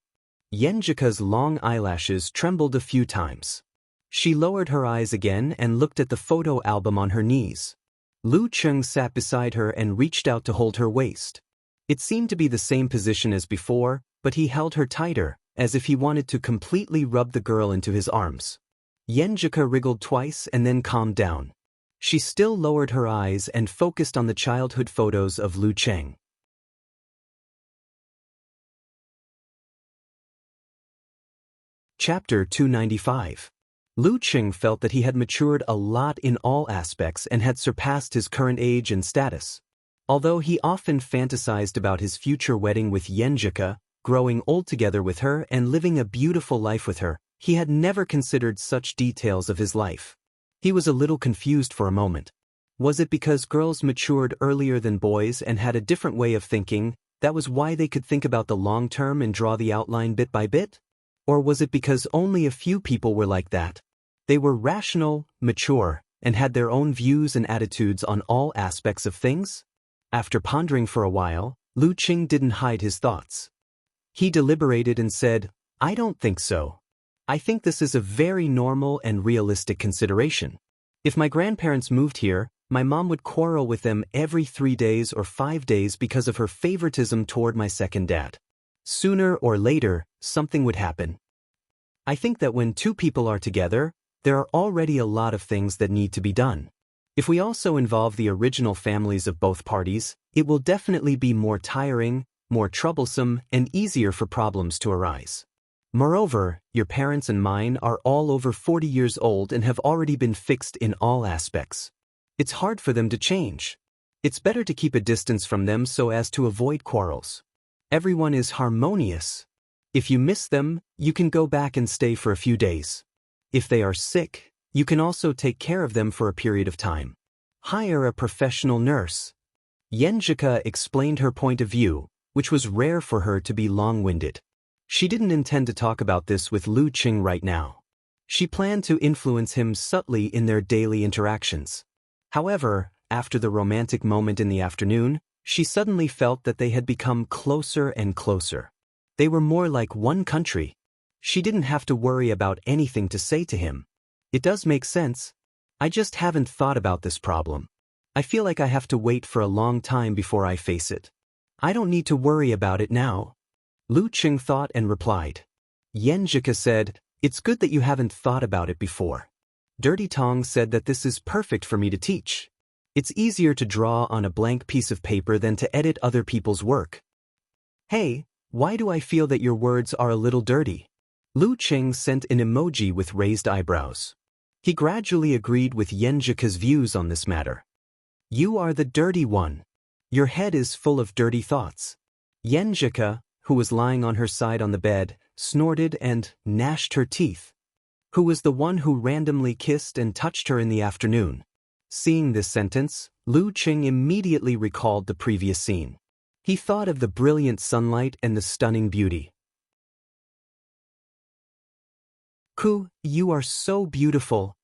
Yenjika's long eyelashes trembled a few times. She lowered her eyes again and looked at the photo album on her knees. Lu Cheng sat beside her and reached out to hold her waist. It seemed to be the same position as before, but he held her tighter, as if he wanted to completely rub the girl into his arms. Yenjika wriggled twice and then calmed down. She still lowered her eyes and focused on the childhood photos of Lu Cheng. Chapter 295. Lu Cheng felt that he had matured a lot in all aspects and had surpassed his current age and status. Although he often fantasized about his future wedding with Yenjika, growing old together with her and living a beautiful life with her, he had never considered such details of his life. He was a little confused for a moment. Was it because girls matured earlier than boys and had a different way of thinking, that was why they could think about the long term and draw the outline bit by bit? Or was it because only a few people were like that? They were rational, mature, and had their own views and attitudes on all aspects of things? After pondering for a while, Lu Cheng didn't hide his thoughts. He deliberated and said, "I don't think so. I think this is a very normal and realistic consideration. If my grandparents moved here, my mom would quarrel with them every 3 days or 5 days because of her favoritism toward my second dad. Sooner or later, something would happen. I think that when two people are together, there are already a lot of things that need to be done. If we also involve the original families of both parties, it will definitely be more tiring, more troublesome, and easier for problems to arise. Moreover, your parents and mine are all over 40 years old and have already been fixed in all aspects. It's hard for them to change. It's better to keep a distance from them so as to avoid quarrels. Everyone is harmonious. If you miss them, you can go back and stay for a few days. If they are sick, you can also take care of them for a period of time. Hire a professional nurse." Yenjika explained her point of view, which was rare for her to be long-winded. She didn't intend to talk about this with Lu Cheng right now. She planned to influence him subtly in their daily interactions. However, after the romantic moment in the afternoon, she suddenly felt that they had become closer and closer. They were more like one country. She didn't have to worry about anything to say to him. It does make sense. I just haven't thought about this problem. I feel like I have to wait for a long time before I face it. I don't need to worry about it now. Lu Cheng thought and replied. Yenjika said, "It's good that you haven't thought about it before." Dirty Tong said that this is perfect for me to teach. It's easier to draw on a blank piece of paper than to edit other people's work. Hey, why do I feel that your words are a little dirty? Lu Cheng sent an emoji with raised eyebrows. He gradually agreed with Yenjika's views on this matter. You are the dirty one. Your head is full of dirty thoughts. Yenjika, who was lying on her side on the bed, snorted and gnashed her teeth. Who was the one who randomly kissed and touched her in the afternoon? Seeing this sentence, Lu Cheng immediately recalled the previous scene. He thought of the brilliant sunlight and the stunning beauty. Ku, you are so beautiful,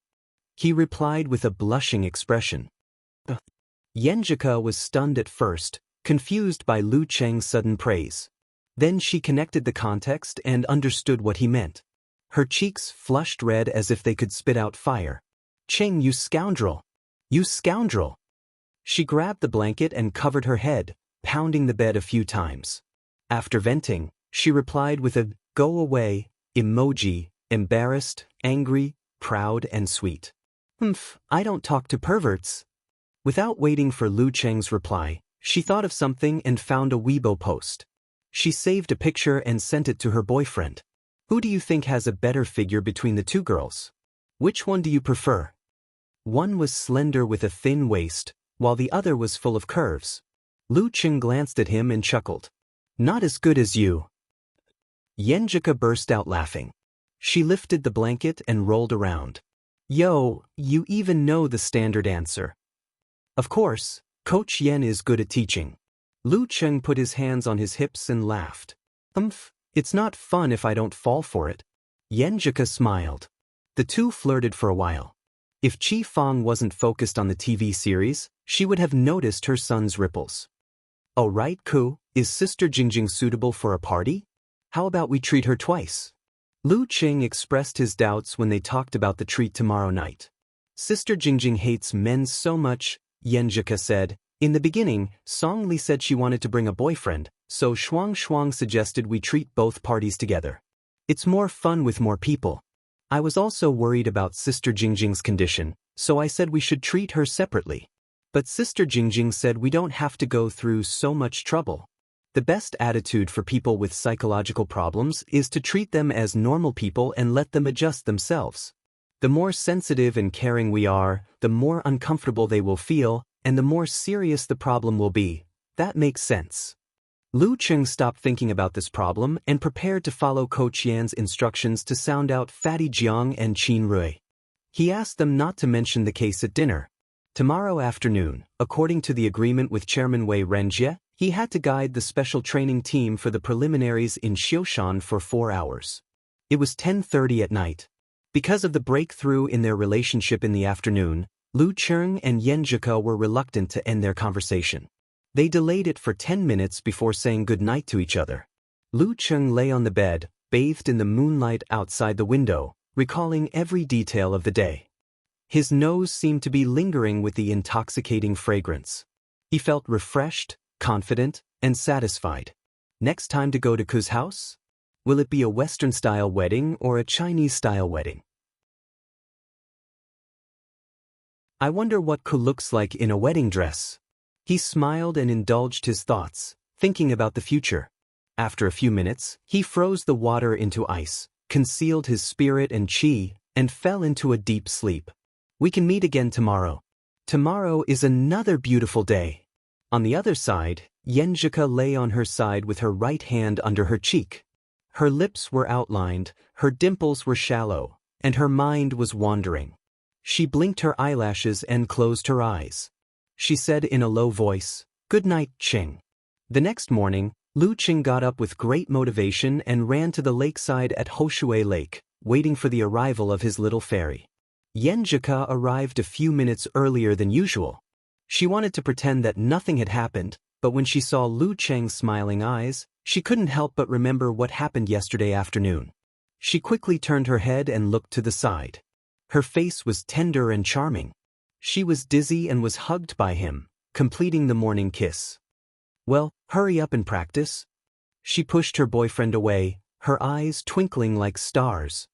he replied with a blushing expression. Yenjika was stunned at first, confused by Lu Cheng's sudden praise. Then she connected the context and understood what he meant. Her cheeks flushed red as if they could spit out fire. Cheng, you scoundrel! You scoundrel! She grabbed the blanket and covered her head, pounding the bed a few times. After venting, she replied with a "go away" emoji, embarrassed, angry, proud, and sweet. I don't talk to perverts. Without waiting for Lu Cheng's reply, she thought of something and found a Weibo post. She saved a picture and sent it to her boyfriend. Who do you think has a better figure between the two girls? Which one do you prefer? One was slender with a thin waist, while the other was full of curves. Lu Cheng glanced at him and chuckled. Not as good as you. Yenjika burst out laughing. She lifted the blanket and rolled around. Yo, you even know the standard answer. Of course, Coach Yen is good at teaching. Lu Cheng put his hands on his hips and laughed. It's not fun if I don't fall for it. Yenjika smiled. The two flirted for a while. If Chi Fong wasn't focused on the TV series, she would have noticed her son's ripples. Oh right, Ku, is Sister Jingjing suitable for a party? How about we treat her twice? Lu Cheng expressed his doubts when they talked about the treat tomorrow night. Sister Jingjing hates men so much, Yenjika said. In the beginning, Song Li said she wanted to bring a boyfriend, so Shuang suggested we treat both parties together. It's more fun with more people. I was also worried about Sister Jingjing's condition, so I said we should treat her separately. But Sister Jingjing said we don't have to go through so much trouble. The best attitude for people with psychological problems is to treat them as normal people and let them adjust themselves. The more sensitive and caring we are, the more uncomfortable they will feel, and the more serious the problem will be. That makes sense. Lu Cheng stopped thinking about this problem and prepared to follow Coach Yan's instructions to sound out Fatty Jiang and Qin Rui. He asked them not to mention the case at dinner. Tomorrow afternoon, according to the agreement with Chairman Wei Renjie, he had to guide the special training team for the preliminaries in Xiushan for 4 hours. It was 10:30 at night. Because of the breakthrough in their relationship in the afternoon, Lu Cheng and Yenjika were reluctant to end their conversation. They delayed it for 10 minutes before saying goodnight to each other. Lu Cheng lay on the bed, bathed in the moonlight outside the window, recalling every detail of the day. His nose seemed to be lingering with the intoxicating fragrance. He felt refreshed, confident, and satisfied. Next time to go to Ku's house? Will it be a Western-style wedding or a Chinese-style wedding? I wonder what Ku looks like in a wedding dress. He smiled and indulged his thoughts, thinking about the future. After a few minutes, he froze the water into ice, concealed his spirit and chi, and fell into a deep sleep. We can meet again tomorrow. Tomorrow is another beautiful day. On the other side, Yenjika lay on her side with her right hand under her cheek. Her lips were outlined, her dimples were shallow, and her mind was wandering. She blinked her eyelashes and closed her eyes. She said in a low voice, "Good night, Cheng." The next morning, Lu Cheng got up with great motivation and ran to the lakeside at Hoshui Lake, waiting for the arrival of his little fairy. Yenjika arrived a few minutes earlier than usual. She wanted to pretend that nothing had happened, but when she saw Lu Cheng's smiling eyes, she couldn't help but remember what happened yesterday afternoon. She quickly turned her head and looked to the side. Her face was tender and charming. She was dizzy and was hugged by him, completing the morning kiss. Well, hurry up and practice. She pushed her boyfriend away, her eyes twinkling like stars.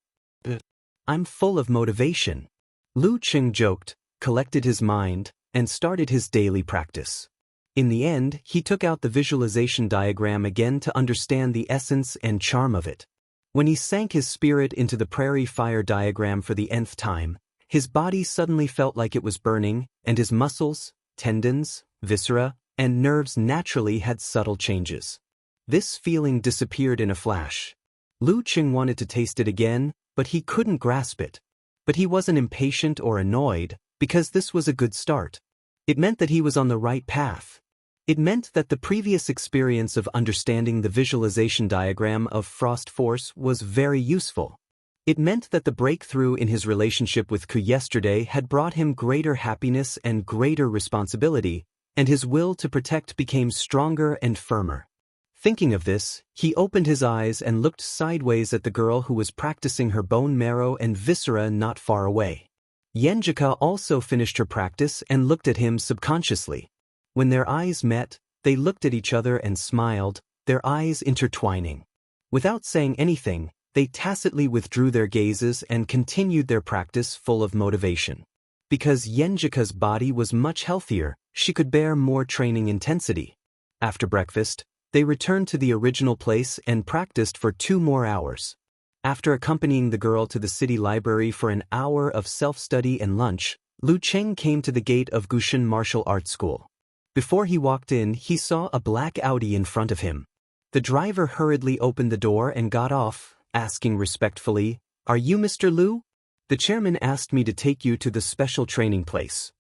I'm full of motivation. Lu Cheng joked, collected his mind, and started his daily practice. In the end, he took out the visualization diagram again to understand the essence and charm of it. When he sank his spirit into the prairie fire diagram for the nth time, his body suddenly felt like it was burning, and his muscles, tendons, viscera, and nerves naturally had subtle changes. This feeling disappeared in a flash. Lu Cheng wanted to taste it again, but he couldn't grasp it. But he wasn't impatient or annoyed, because this was a good start. It meant that he was on the right path. It meant that the previous experience of understanding the visualization diagram of Frost Force was very useful. It meant that the breakthrough in his relationship with Ku yesterday had brought him greater happiness and greater responsibility, and his will to protect became stronger and firmer. Thinking of this, he opened his eyes and looked sideways at the girl who was practicing her bone marrow and viscera not far away. Yenjika also finished her practice and looked at him subconsciously. When their eyes met, they looked at each other and smiled, their eyes intertwining. Without saying anything, they tacitly withdrew their gazes and continued their practice full of motivation. Because Yenjika's body was much healthier, she could bear more training intensity. After breakfast, they returned to the original place and practiced for 2 more hours. After accompanying the girl to the city library for an hour of self-study and lunch, Lu Cheng came to the gate of Gushan Martial Arts School. Before he walked in, he saw a black Audi in front of him. The driver hurriedly opened the door and got off, asking respectfully, "Are you Mr. Lu? The chairman asked me to take you to the special training place."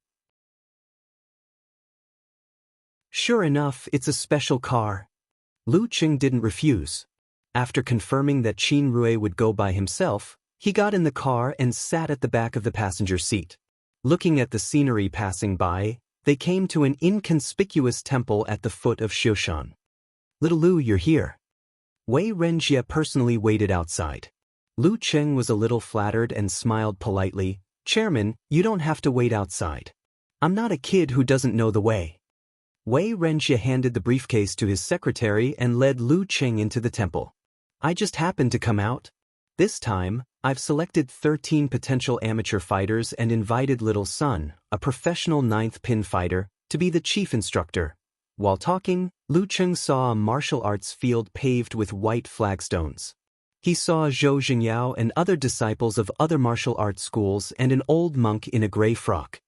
Sure enough, it's a special car. Lu Cheng didn't refuse. After confirming that Qin Rui would go by himself, he got in the car and sat at the back of the passenger seat. Looking at the scenery passing by, they came to an inconspicuous temple at the foot of Xiushan. "Little Lu, you're here." Wei Renjie personally waited outside. Lu Cheng was a little flattered and smiled politely. "Chairman, you don't have to wait outside. I'm not a kid who doesn't know the way." Wei Renjie handed the briefcase to his secretary and led Lu Cheng into the temple. "I just happened to come out. This time, I've selected 13 potential amateur fighters and invited Little Sun, a professional 9th pin fighter, to be the chief instructor." While talking, Lu Cheng saw a martial arts field paved with white flagstones. He saw Zhou Jingyao and other disciples of other martial arts schools and an old monk in a gray frock.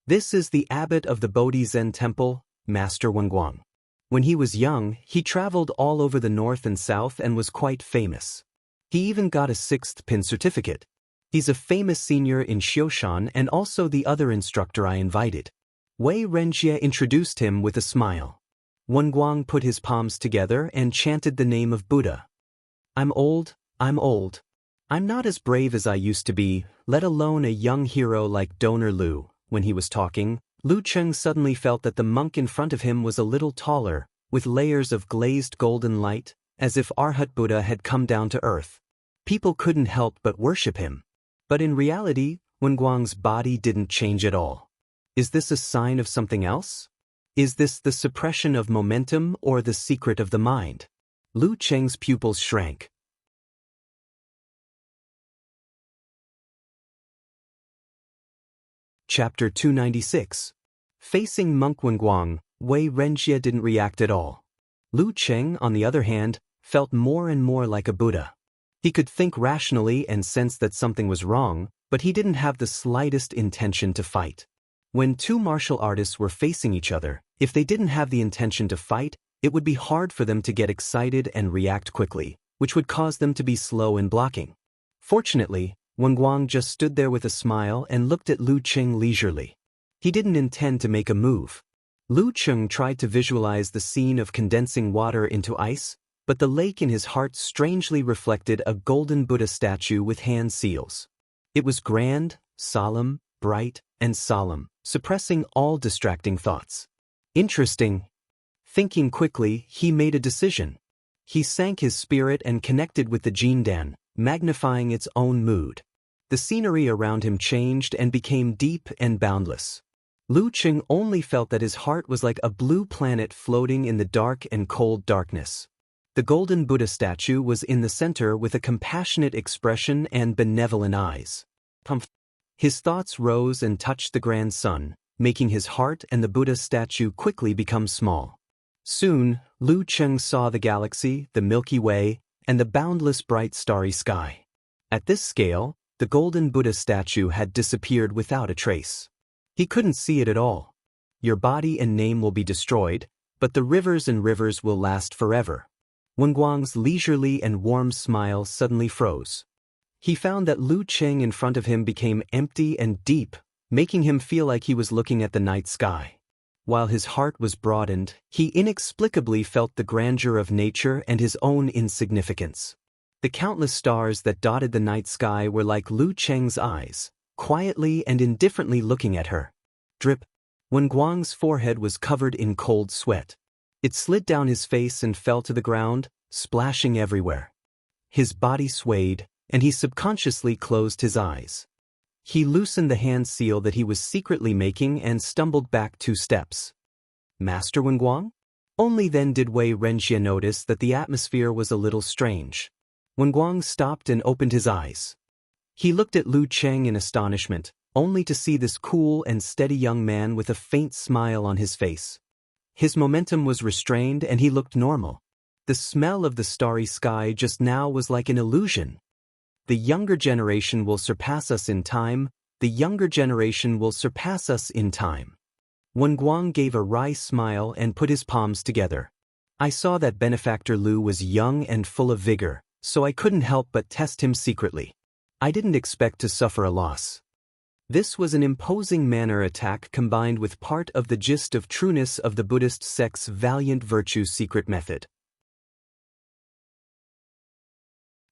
"This is the abbot of the Bodhi Zen Temple, Master Wenguang. When he was young, he traveled all over the north and south and was quite famous. He even got a 6th pin certificate. He's a famous senior in Xiushan and also the other instructor I invited." Wei Renjie introduced him with a smile. Wenguang put his palms together and chanted the name of Buddha. I'm old. I'm not as brave as I used to be, let alone a young hero like Donor Lu." When he was talking, Lu Cheng suddenly felt that the monk in front of him was a little taller, with layers of glazed golden light, as if Arhat Buddha had come down to earth. People couldn't help but worship him. But in reality, Wenguang's body didn't change at all. Is this a sign of something else? Is this the suppression of momentum or the secret of the mind? Lu Cheng's pupils shrank. Chapter 296. Facing Monk Wenguang, Wei Renjie didn't react at all. Lu Cheng, on the other hand, felt more and more like a Buddha. He could think rationally and sense that something was wrong, but he didn't have the slightest intention to fight. When 2 martial artists were facing each other, if they didn't have the intention to fight, it would be hard for them to get excited and react quickly, which would cause them to be slow in blocking. Fortunately, Wenguang just stood there with a smile and looked at Lu Cheng leisurely. He didn't intend to make a move. Lu Cheng tried to visualize the scene of condensing water into ice, but the lake in his heart strangely reflected a golden Buddha statue with hand seals. It was grand, solemn, bright, and solemn, suppressing all distracting thoughts. Interesting. Thinking quickly, he made a decision. He sank his spirit and connected with the Jindan, magnifying its own mood. The scenery around him changed and became deep and boundless. Lu Qing only felt that his heart was like a blue planet floating in the dark and cold darkness. The golden Buddha statue was in the center with a compassionate expression and benevolent eyes. His thoughts rose and touched the grand sun, making his heart and the Buddha statue quickly become small. Soon, Lu Qing saw the galaxy, the Milky Way, and the boundless bright starry sky. At this scale, the golden Buddha statue had disappeared without a trace. He couldn't see it at all. Your body and name will be destroyed, but the rivers and rivers will last forever. Wenguang's leisurely and warm smile suddenly froze. He found that Lu Qing in front of him became empty and deep, making him feel like he was looking at the night sky. While his heart was broadened, he inexplicably felt the grandeur of nature and his own insignificance. The countless stars that dotted the night sky were like Lu Qing's eyes, quietly and indifferently looking at her. Drip. Wenguang's forehead was covered in cold sweat. It slid down his face and fell to the ground, splashing everywhere. His body swayed, and he subconsciously closed his eyes. He loosened the hand seal that he was secretly making and stumbled back 2 steps. Master Wenguang? Only then did Wei Renjie notice that the atmosphere was a little strange. Wenguang stopped and opened his eyes. He looked at Lu Qing in astonishment, only to see this cool and steady young man with a faint smile on his face. His momentum was restrained and he looked normal. The smell of the starry sky just now was like an illusion. The younger generation will surpass us in time. The younger generation will surpass us in time. Wenguang gave a wry smile and put his palms together. I saw that benefactor Lu was young and full of vigor, so I couldn't help but test him secretly. I didn't expect to suffer a loss. This was an imposing manner attack combined with part of the gist of trueness of the Buddhist sect's valiant virtue secret method.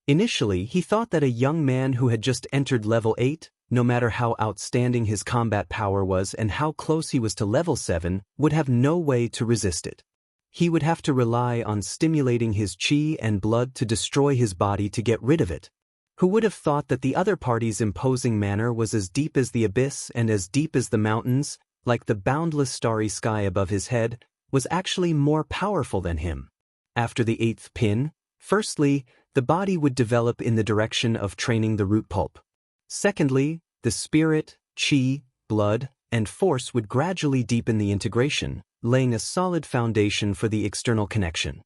Initially, he thought that a young man who had just entered level 8, no matter how outstanding his combat power was and how close he was to level 7, would have no way to resist it. He would have to rely on stimulating his qi and blood to destroy his body to get rid of it. Who would have thought that the other party's imposing manner was as deep as the abyss and as deep as the mountains, like the boundless starry sky above his head, was actually more powerful than him? After the 8th pin, firstly, the body would develop in the direction of training the root pulp. Secondly, the spirit, qi, blood, and force would gradually deepen the integration, laying a solid foundation for the external connection.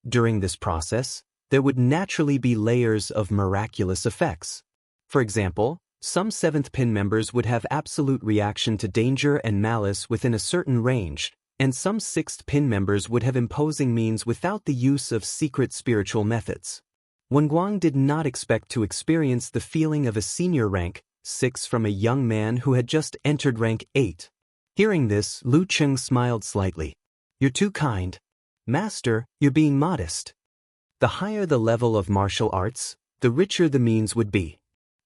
During this process, there would naturally be layers of miraculous effects. For example, some 7th pin members would have absolute reaction to danger and malice within a certain range, and some 6th pin members would have imposing means without the use of secret spiritual methods. Wenguang did not expect to experience the feeling of a senior rank 6 from a young man who had just entered rank 8. Hearing this, Lu Qing smiled slightly. You're too kind. Master, you're being modest. The higher the level of martial arts, the richer the means would be.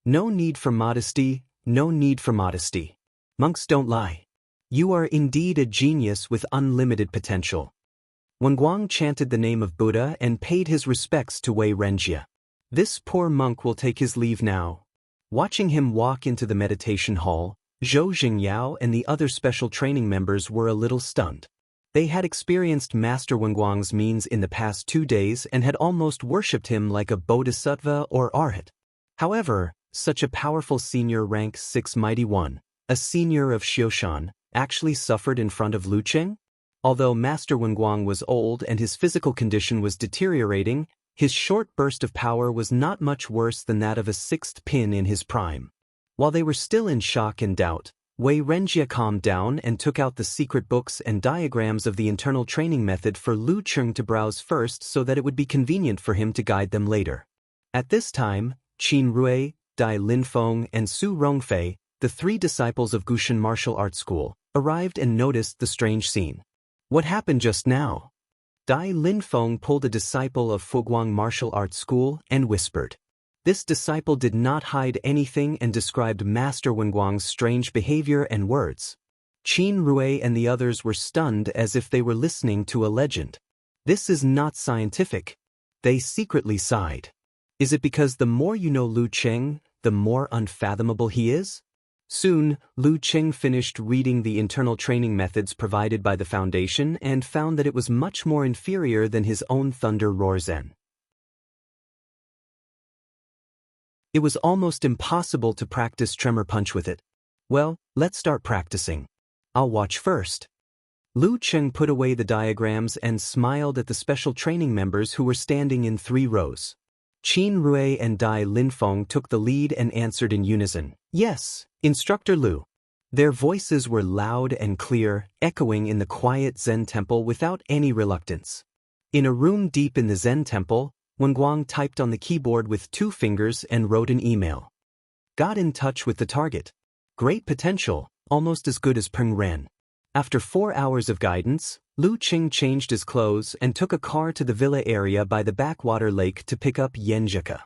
No need for modesty, no need for modesty. Monks don't lie. You are indeed a genius with unlimited potential. Wenguang chanted the name of Buddha and paid his respects to Wei Renjie. This poor monk will take his leave now. Watching him walk into the meditation hall, Zhou Jingyao and the other special training members were a little stunned. They had experienced Master Wenguang's means in the past 2 days and had almost worshipped him like a bodhisattva or arhat. However, such a powerful senior rank 6 mighty one, a senior of Xioshan, actually suffered in front of Lu Qing? Although Master Wenguang was old and his physical condition was deteriorating, his short burst of power was not much worse than that of a 6th pin in his prime. While they were still in shock and doubt, Wei Renjie calmed down and took out the secret books and diagrams of the internal training method for Lu Qing to browse first so that it would be convenient for him to guide them later. At this time, Qin Rui, Dai Linfeng, and Su Rongfei, the 3 disciples of Gushan Martial Arts School, arrived and noticed the strange scene. What happened just now? Dai Linfeng pulled a disciple of Fuguang Martial Arts School and whispered. This disciple did not hide anything and described Master Wenguang's strange behavior and words. Qin Rui and the others were stunned as if they were listening to a legend. This is not scientific. They secretly sighed. Is it because the more you know Lu Cheng, the more unfathomable he is? Soon, Lu Cheng finished reading the internal training methods provided by the Foundation and found that it was much more inferior than his own Thunder Roar Zen. It was almost impossible to practice Tremor Punch with it. Well, let's start practicing. I'll watch first. Lu Cheng put away the diagrams and smiled at the special training members who were standing in 3 rows. Qin Rui and Dai Linfeng took the lead and answered in unison, "Yes, Instructor Lu." Their voices were loud and clear, echoing in the quiet Zen temple without any reluctance. In a room deep in the Zen temple, Wenguang typed on the keyboard with 2 fingers and wrote an email. Got in touch with the target. Great potential, almost as good as Peng Ren. After 4 hours of guidance, Lu Cheng changed his clothes and took a car to the villa area by the backwater lake to pick up Yenjika.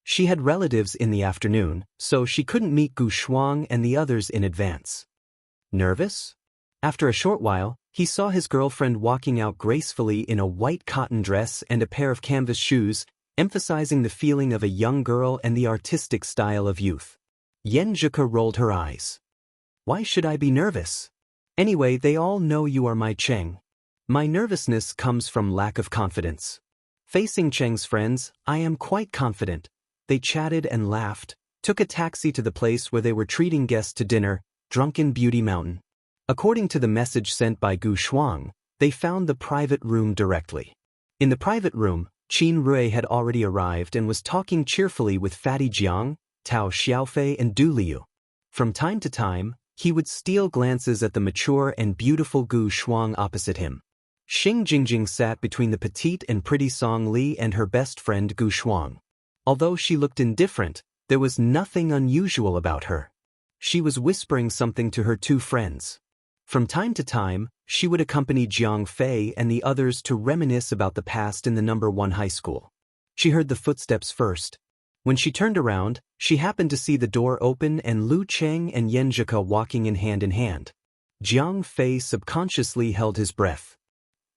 She had relatives in the afternoon, so she couldn't meet Gu Shuang and the others in advance. Nervous? After a short while, he saw his girlfriend walking out gracefully in a white cotton dress and a pair of canvas shoes, emphasizing the feeling of a young girl and the artistic style of youth. Yenjika rolled her eyes. Why should I be nervous? Anyway, they all know you are my Cheng. My nervousness comes from lack of confidence. Facing Cheng's friends, I am quite confident. They chatted and laughed, took a taxi to the place where they were treating guests to dinner, Drunken Beauty Mountain. According to the message sent by Gu Shuang, they found the private room directly. In the private room, Qin Rui had already arrived and was talking cheerfully with Fatty Jiang, Tao Xiaofei and Du Liu. From time to time, he would steal glances at the mature and beautiful Gu Shuang opposite him. Xing Jingjing sat between the petite and pretty Song Li and her best friend Gu Shuang. Although she looked indifferent, there was nothing unusual about her. She was whispering something to her 2 friends. From time to time, she would accompany Jiang Fei and the others to reminisce about the past in the No. 1 high school. She heard the footsteps first. When she turned around, she happened to see the door open and Lu Cheng and Yenjika walking in hand. Jiang Fei subconsciously held his breath.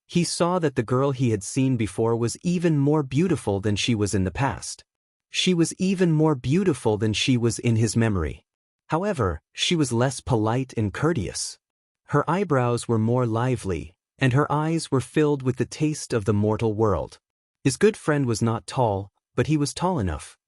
He saw that the girl he had seen before was even more beautiful than she was in the past. She was even more beautiful than she was in his memory. However, she was less polite and courteous. Her eyebrows were more lively, and her eyes were filled with the taste of the mortal world. His good friend was not tall, but he was tall enough.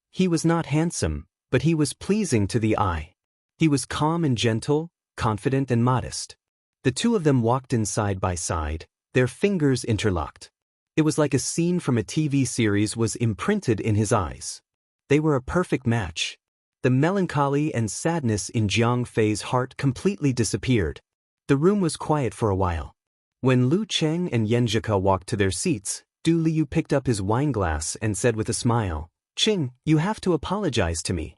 He was not handsome, but he was pleasing to the eye. He was calm and gentle, confident and modest. The 2 of them walked in side by side, their fingers interlocked. It was like a scene from a TV series was imprinted in his eyes. They were a perfect match. The melancholy and sadness in Jiang Fei's heart completely disappeared. The room was quiet for a while. When Lu Cheng and Yenjika walked to their seats, Du Liu picked up his wineglass and said with a smile, "Ching, you have to apologize to me.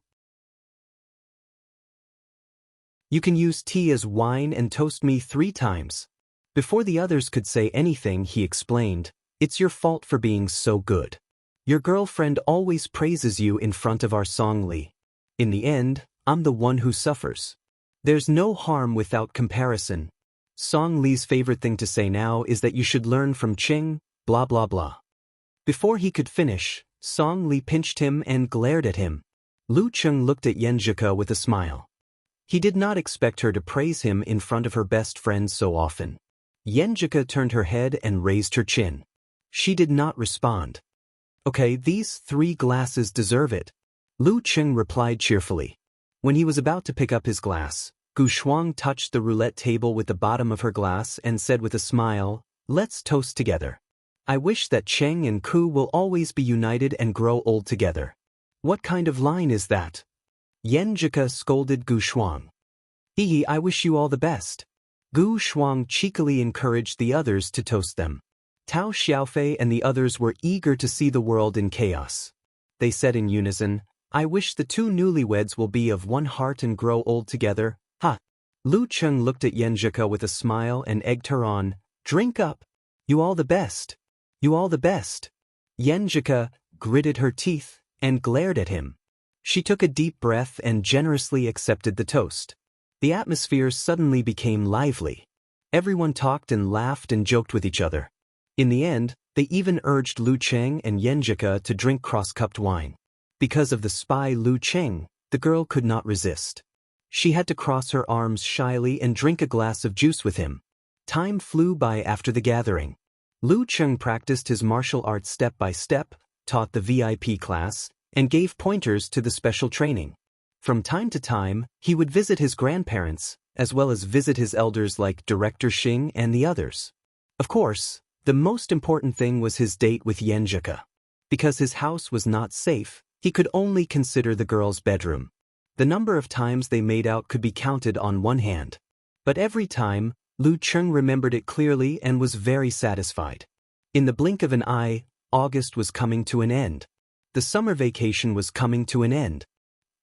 You can use tea as wine and toast me 3 times. Before the others could say anything, he explained, "It's your fault for being so good. Your girlfriend always praises you in front of our Song Li. In the end, I'm the one who suffers. There's no harm without comparison. Song Li's favorite thing to say now is that you should learn from Ching, blah blah blah." Before he could finish, Song Li pinched him and glared at him. Lu Cheng looked at Yenjika with a smile. He did not expect her to praise him in front of her best friend so often. Yenjika turned her head and raised her chin. She did not respond. "Okay, these 3 glasses deserve it," Lu Cheng replied cheerfully. When he was about to pick up his glass, Gu Shuang touched the roulette table with the bottom of her glass and said with a smile, "Let's toast together. I wish that Cheng and Ku will always be united and grow old together." "What kind of line is that?" Yenjika scolded Gu Shuang. "Hee, I wish you all the best." Gu Shuang cheekily encouraged the others to toast them. Tao Xiaofei and the others were eager to see the world in chaos. They said in unison, "I wish the 2 newlyweds will be of one heart and grow old together, ha." Lu Cheng looked at Yenjika with a smile and egged her on, "Drink up. You all the best. You all the best." Yenjika gritted her teeth, and glared at him. She took a deep breath and generously accepted the toast. The atmosphere suddenly became lively. Everyone talked and laughed and joked with each other. In the end, they even urged Lu Cheng and Yenjika to drink cross-cupped wine. Because of the spy Lu Cheng, the girl could not resist. She had to cross her arms shyly and drink a glass of juice with him. Time flew by after the gathering. Lu Cheng practiced his martial arts step by step, taught the VIP class, and gave pointers to the special training. From time to time, he would visit his grandparents, as well as visit his elders like Director Xing and the others. Of course, the most important thing was his date with Yenjika. Because his house was not safe, he could only consider the girl's bedroom. The number of times they made out could be counted on one hand. But every time, Lu Cheng remembered it clearly and was very satisfied. In the blink of an eye, August was coming to an end. The summer vacation was coming to an end.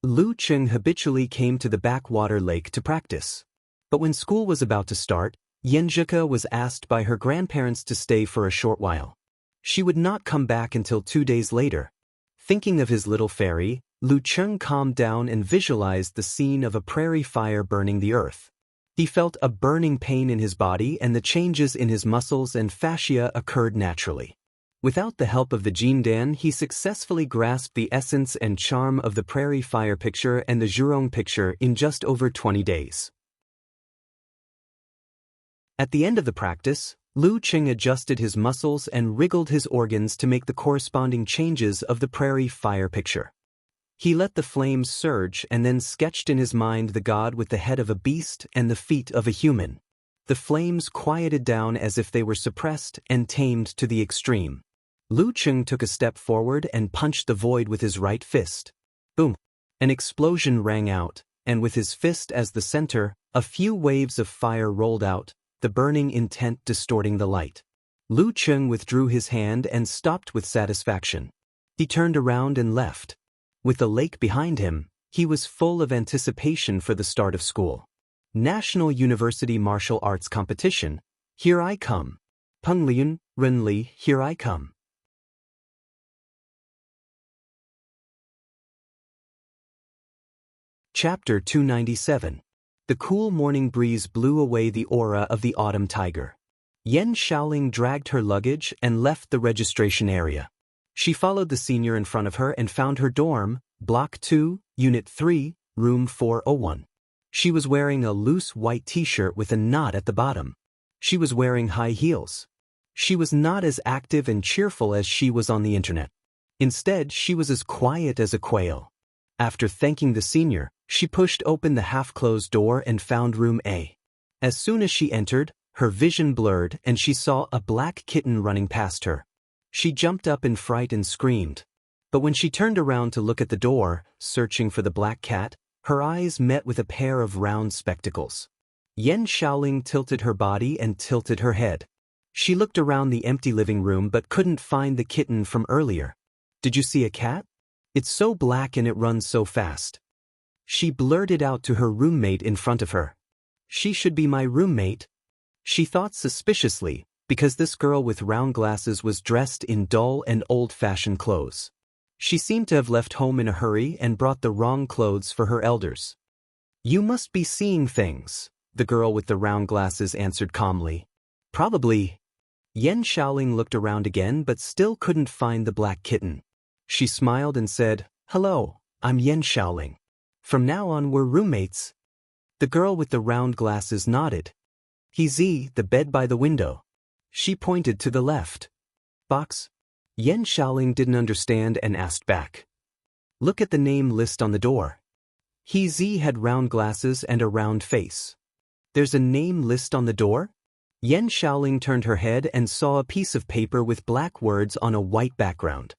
Lu Cheng habitually came to the backwater lake to practice. But when school was about to start, Yenjika was asked by her grandparents to stay for a short while. She would not come back until 2 days later. Thinking of his little fairy, Lu Cheng calmed down and visualized the scene of a prairie fire burning the earth. He felt a burning pain in his body and the changes in his muscles and fascia occurred naturally. Without the help of the Jindan, he successfully grasped the essence and charm of the prairie fire picture and the Zhurong picture in just over 20 days. At the end of the practice, Lu Cheng adjusted his muscles and wriggled his organs to make the corresponding changes of the prairie fire picture. He let the flames surge and then sketched in his mind the god with the head of a beast and the feet of a human. The flames quieted down as if they were suppressed and tamed to the extreme. Lu Cheng took a step forward and punched the void with his right fist. Boom! An explosion rang out, and with his fist as the center, a few waves of fire rolled out, the burning intent distorting the light. Lu Cheng withdrew his hand and stopped with satisfaction. He turned around and left. With the lake behind him, he was full of anticipation for the start of school. National University Martial Arts Competition, here I come. Peng Lian, Ren Li, here I come. Chapter 297. The cool morning breeze blew away the aura of the autumn tiger. Yen Shaoling dragged her luggage and left the registration area. She followed the senior in front of her and found her dorm, Block 2, Unit 3, Room 401. She was wearing a loose white t-shirt with a knot at the bottom. She was wearing high heels. She was not as active and cheerful as she was on the internet. Instead, she was as quiet as a quail. After thanking the senior, she pushed open the half-closed door and found Room A. As soon as she entered, her vision blurred and she saw a black kitten running past her. She jumped up in fright and screamed. But when she turned around to look at the door, searching for the black cat, her eyes met with a pair of round spectacles. Yen Shaoling tilted her body and tilted her head. She looked around the empty living room but couldn't find the kitten from earlier. Did you see a cat? It's so black and it runs so fast. She blurted out to her roommate in front of her. She should be my roommate. She thought suspiciously, because this girl with round glasses was dressed in dull and old-fashioned clothes. She seemed to have left home in a hurry and brought the wrong clothes for her elders. You must be seeing things, the girl with the round glasses answered calmly. Probably. Yen Shaoling looked around again but still couldn't find the black kitten. She smiled and said, "Hello, I'm Yen Shaoling. From now on we're roommates." The girl with the round glasses nodded. He's the bed by the window. She pointed to the left. Box? Yen Shaoling didn't understand and asked back. Look at the name list on the door. He had round glasses and a round face. There's a name list on the door? Yen Shaoling turned her head and saw a piece of paper with black words on a white background.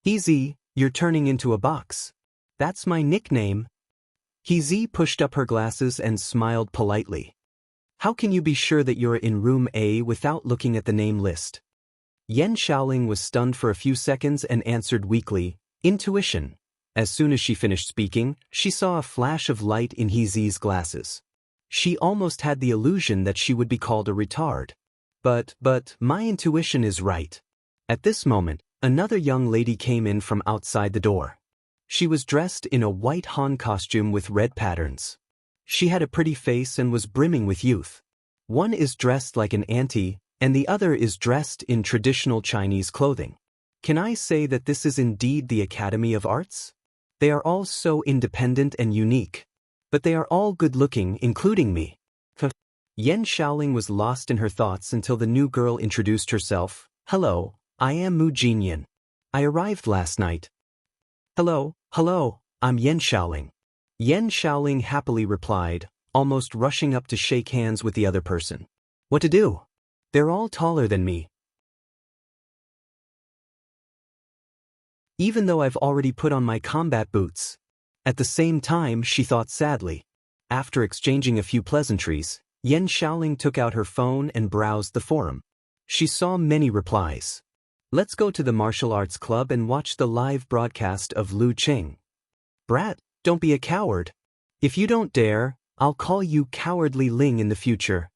He, you're turning into a box. That's my nickname. He pushed up her glasses and smiled politely. How can you be sure that you're in room A without looking at the name list? Yen Shaoling was stunned for a few seconds and answered weakly, intuition. As soon as she finished speaking, she saw a flash of light in He's glasses. She almost had the illusion that she would be called a retard. But my intuition is right. At this moment, Another young lady came in from outside the door. She was dressed in a white Han costume with red patterns. She had a pretty face and was brimming with youth. One is dressed like an auntie, and the other is dressed in traditional Chinese clothing. Can I say that this is indeed the Academy of Arts? They are all so independent and unique. But they are all good-looking, including me. Yen Xiaoling was lost in her thoughts until the new girl introduced herself. Hello, I am Mu Jinyan. I arrived last night. Hello, I'm Yen Xiaoling. Yen Xiaoling happily replied, almost rushing up to shake hands with the other person. What to do? They're all taller than me. Even though I've already put on my combat boots. At the same time, she thought sadly. After exchanging a few pleasantries, Yen Xiaoling took out her phone and browsed the forum. She saw many replies. Let's go to the martial arts club and watch the live broadcast of Lu Qing. Brat, don't be a coward. If you don't dare, I'll call you Cowardly Ling in the future.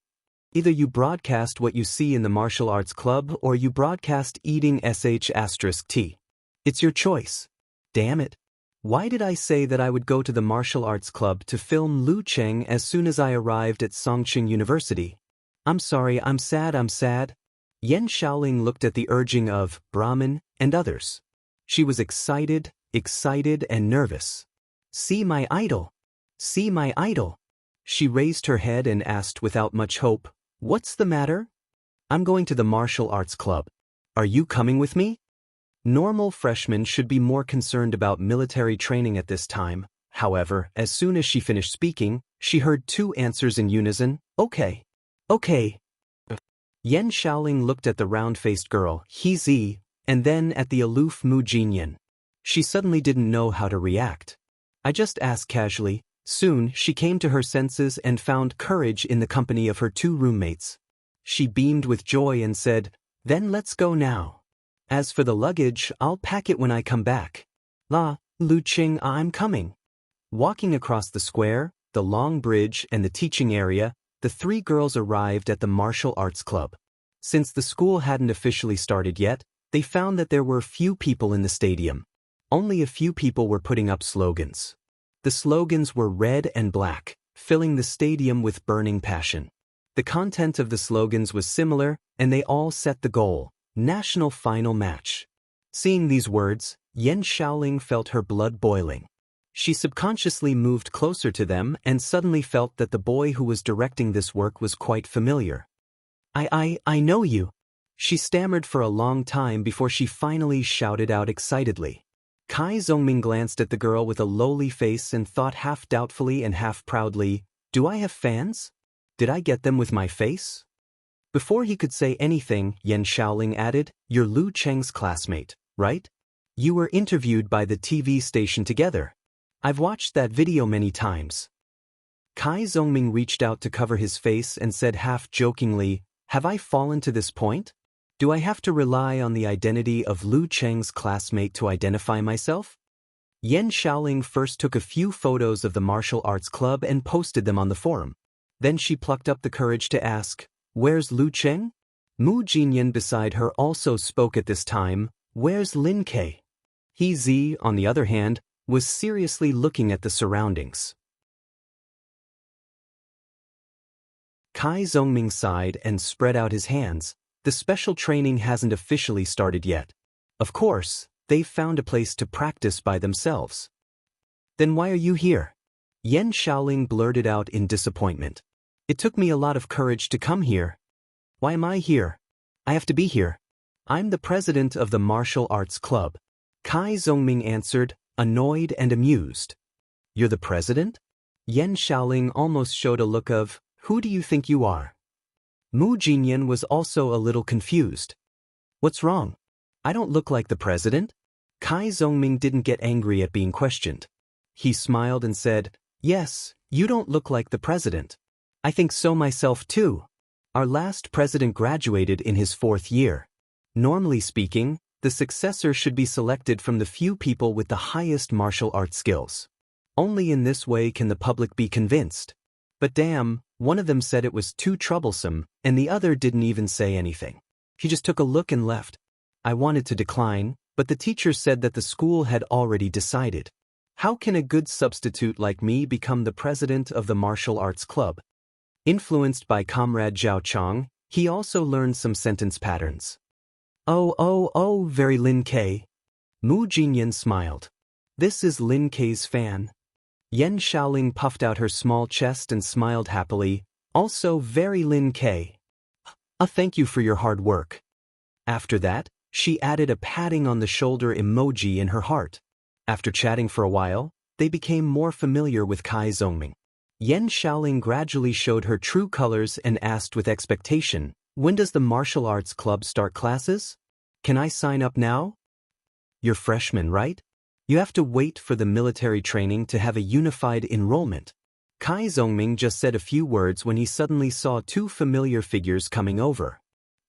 Either you broadcast what you see in the martial arts club or you broadcast eating sh*t. It's your choice. Damn it. Why did I say that I would go to the martial arts club to film Lu Cheng as soon as I arrived at Songqing University? I'm sorry, I'm sad. Yen Xiaoling looked at the urging of Brahmin and others. She was excited and nervous. See my idol. See my idol. She raised her head and asked without much hope, What's the matter? I'm going to the martial arts club. Are you coming with me? Normal freshmen should be more concerned about military training at this time. However, as soon as she finished speaking, she heard two answers in unison, Okay. Yen Xiaoling looked at the round-faced girl, He Zi, and then at the aloof Mu Jinyan. She suddenly didn't know how to react. I just asked casually. Soon, she came to her senses and found courage in the company of her two roommates. She beamed with joy and said, Then let's go now. As for the luggage, I'll pack it when I come back. Lu Qing, I'm coming. Walking across the square, the long bridge, and the teaching area, the three girls arrived at the martial arts club. Since the school hadn't officially started yet, they found that there were few people in the stadium. Only a few people were putting up slogans. The slogans were red and black, filling the stadium with burning passion. The content of the slogans was similar, and they all set the goal. National final match. Seeing these words, Yen Xiaoling felt her blood boiling. She subconsciously moved closer to them and suddenly felt that the boy who was directing this work was quite familiar. I know you. She stammered for a long time before she finally shouted out excitedly. Kai Zongming glanced at the girl with a lowly face and thought half doubtfully and half proudly, Do I have fans? Did I get them with my face? Before he could say anything, Yen Xiaoling added, You're Lu Cheng's classmate, right? You were interviewed by the TV station together. I've watched that video many times. Kai Zongming reached out to cover his face and said half-jokingly, Have I fallen to this point? Do I have to rely on the identity of Lu Cheng's classmate to identify myself? Yen Xiaoling first took a few photos of the martial arts club and posted them on the forum. Then she plucked up the courage to ask, Where's Lu Cheng? Mu Jinyan beside her also spoke at this time, Where's Lin Ke? He Zi, on the other hand, was seriously looking at the surroundings. Kai Zongming sighed and spread out his hands. The special training hasn't officially started yet. Of course, they've found a place to practice by themselves. Then why are you here? Yen Xiaoling blurted out in disappointment. It took me a lot of courage to come here. Why am I here? I have to be here. I'm the president of the martial arts club. Kai Zongming answered, annoyed and amused. You're the president? Yen Xiaoling almost showed a look of, Who do you think you are? Mu Jinyan was also a little confused. What's wrong? I don't look like the president? Kai Zongming didn't get angry at being questioned. He smiled and said, Yes, you don't look like the president. I think so myself too. Our last president graduated in his 4th year. Normally speaking, the successor should be selected from the few people with the highest martial arts skills. Only in this way can the public be convinced. But damn, one of them said it was too troublesome, and the other didn't even say anything. He just took a look and left. I wanted to decline, but the teacher said that the school had already decided. How can a good substitute like me become the president of the martial arts club? Influenced by Comrade Zhao Chong, he also learned some sentence patterns. Oh, very Lin K. Mu Jinyan smiled. This is Lin K's fan. Yen Xiaoling puffed out her small chest and smiled happily, also very Lin K. Thank you for your hard work. After that, she added a patting on the shoulder emoji in her heart. After chatting for a while, they became more familiar with Kai Zongming. Yen Xiaoling gradually showed her true colors and asked with expectation, "When does the martial arts club start classes? Can I sign up now?" "You're freshman, right? You have to wait for the military training to have a unified enrollment." Kai Zongming just said a few words when he suddenly saw two familiar figures coming over.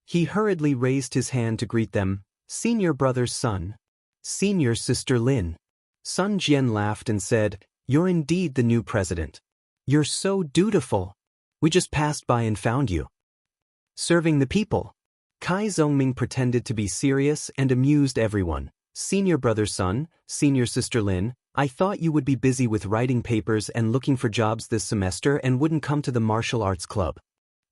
He hurriedly raised his hand to greet them, "Senior brother's son. Senior sister Lin." Sun Jian laughed and said, "You're indeed the new president. You're so dutiful. We just passed by and found you. Serving the people." Kai Zongming pretended to be serious and amused everyone. "Senior brother's son, senior sister Lin, I thought you would be busy with writing papers and looking for jobs this semester and wouldn't come to the martial arts club."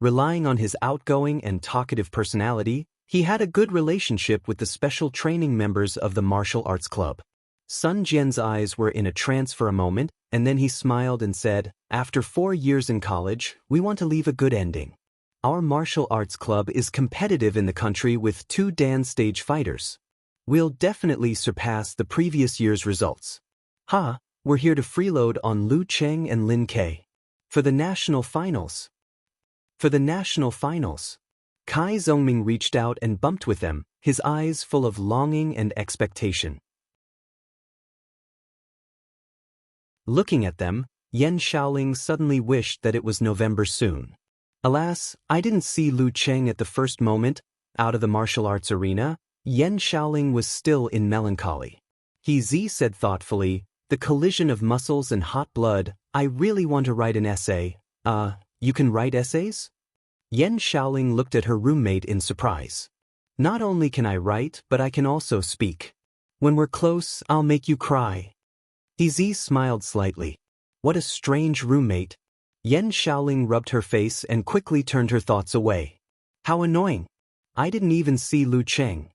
Relying on his outgoing and talkative personality, he had a good relationship with the special training members of the martial arts club. Sun Jian's eyes were in a trance for a moment, and then he smiled and said, "After 4 years in college, we want to leave a good ending. Our martial arts club is competitive in the country with 2 dance stage fighters. We'll definitely surpass the previous year's results. We're here to freeload on Lu Cheng and Lin K. For the national finals." For the national finals. Kai Zongming reached out and bumped with them, his eyes full of longing and expectation. Looking at them, Yen Xiaoling suddenly wished that it was November soon. Alas, I didn't see Lu Cheng at the first moment. Out of the martial arts arena, Yen Xiaoling was still in melancholy. He said thoughtfully, "The collision of muscles and hot blood, I really want to write an essay." You can write essays?" Yen Xiaoling looked at her roommate in surprise. "Not only can I write, but I can also speak. When we're close, I'll make you cry." He smiled slightly. What a strange roommate. Yen Xiaoling rubbed her face and quickly turned her thoughts away. How annoying. I didn't even see Lu Cheng.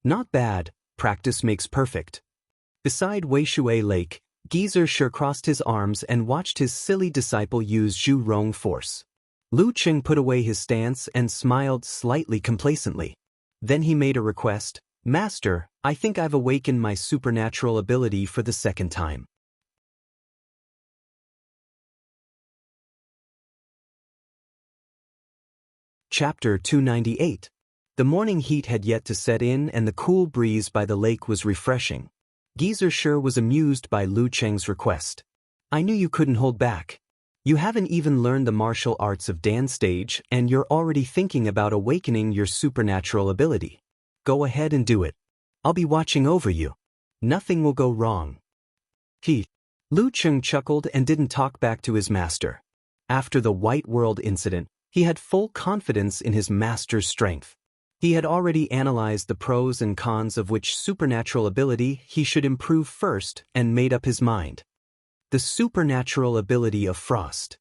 Not bad, practice makes perfect. Beside Weishui Lake, Geezer sure crossed his arms and watched his silly disciple use Zhu Rong force. Lu Cheng put away his stance and smiled slightly complacently. Then he made a request, "Master, I think I've awakened my supernatural ability for the second time." Chapter 298. The morning heat had yet to set in and the cool breeze by the lake was refreshing. Geezer sure was amused by Lu Cheng's request. "I knew you couldn't hold back. You haven't even learned the martial arts of dance stage and you're already thinking about awakening your supernatural ability. Go ahead and do it. I'll be watching over you. Nothing will go wrong." Lu Cheng chuckled and didn't talk back to his master. After the White World incident, he had full confidence in his master's strength. He had already analyzed the pros and cons of which supernatural ability he should improve first and made up his mind. The supernatural ability of frost.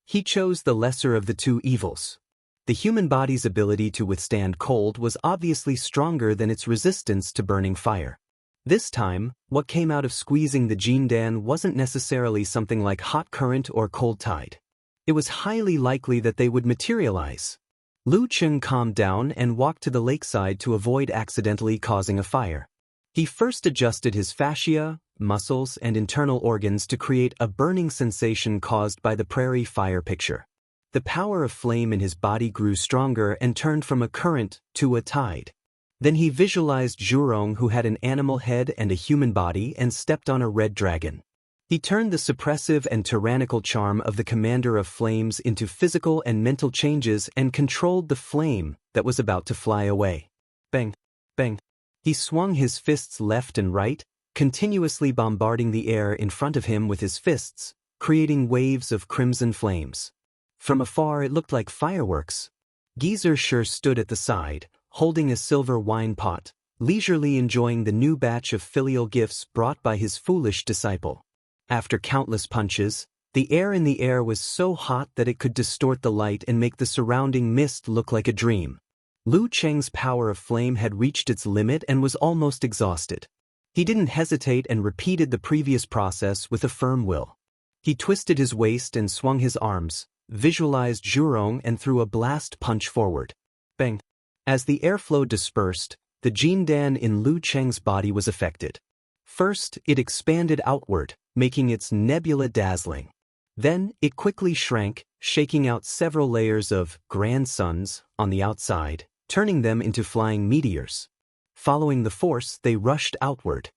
He chose the lesser of the two evils. The human body's ability to withstand cold was obviously stronger than its resistance to burning fire. This time, what came out of squeezing the Jindan wasn't necessarily something like hot current or cold tide. It was highly likely that they would materialize. Lu Cheng calmed down and walked to the lakeside to avoid accidentally causing a fire. He first adjusted his fascia, muscles, and internal organs to create a burning sensation caused by the prairie fire picture. The power of flame in his body grew stronger and turned from a current to a tide. Then he visualized Zhurong, who had an animal head and a human body, and stepped on a red dragon. He turned the suppressive and tyrannical charm of the commander of flames into physical and mental changes and controlled the flame that was about to fly away. Bang, bang. He swung his fists left and right, continuously bombarding the air in front of him with his fists, creating waves of crimson flames. From afar it looked like fireworks. Geezer sure stood at the side, holding a silver wine pot, leisurely enjoying the new batch of filial gifts brought by his foolish disciple. After countless punches, the air in the air was so hot that it could distort the light and make the surrounding mist look like a dream. Lu Cheng's power of flame had reached its limit and was almost exhausted. He didn't hesitate and repeated the previous process with a firm will. He twisted his waist and swung his arms, visualized Zhurong and threw a blast punch forward. Bang! As the airflow dispersed, the Jindan in Lu Cheng's body was affected. First, it expanded outward, making its nebula dazzling. Then, it quickly shrank, shaking out several layers of grandsons on the outside, turning them into flying meteors. Following the force, they rushed outward.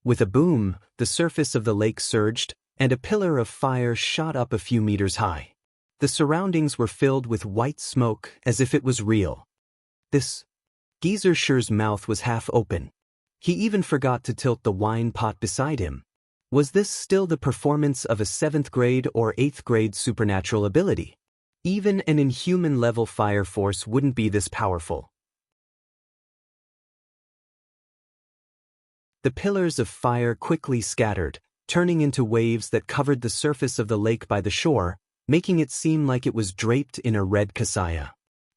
With a boom, the surface of the lake surged, and a pillar of fire shot up a few meters high. The surroundings were filled with white smoke as if it was real. Geyser's mouth was half open. He even forgot to tilt the wine pot beside him. Was this still the performance of a 7th grade or 8th grade supernatural ability? Even an inhuman-level fire force wouldn't be this powerful. The pillars of fire quickly scattered, turning into waves that covered the surface of the lake by the shore, making it seem like it was draped in a red kasaya.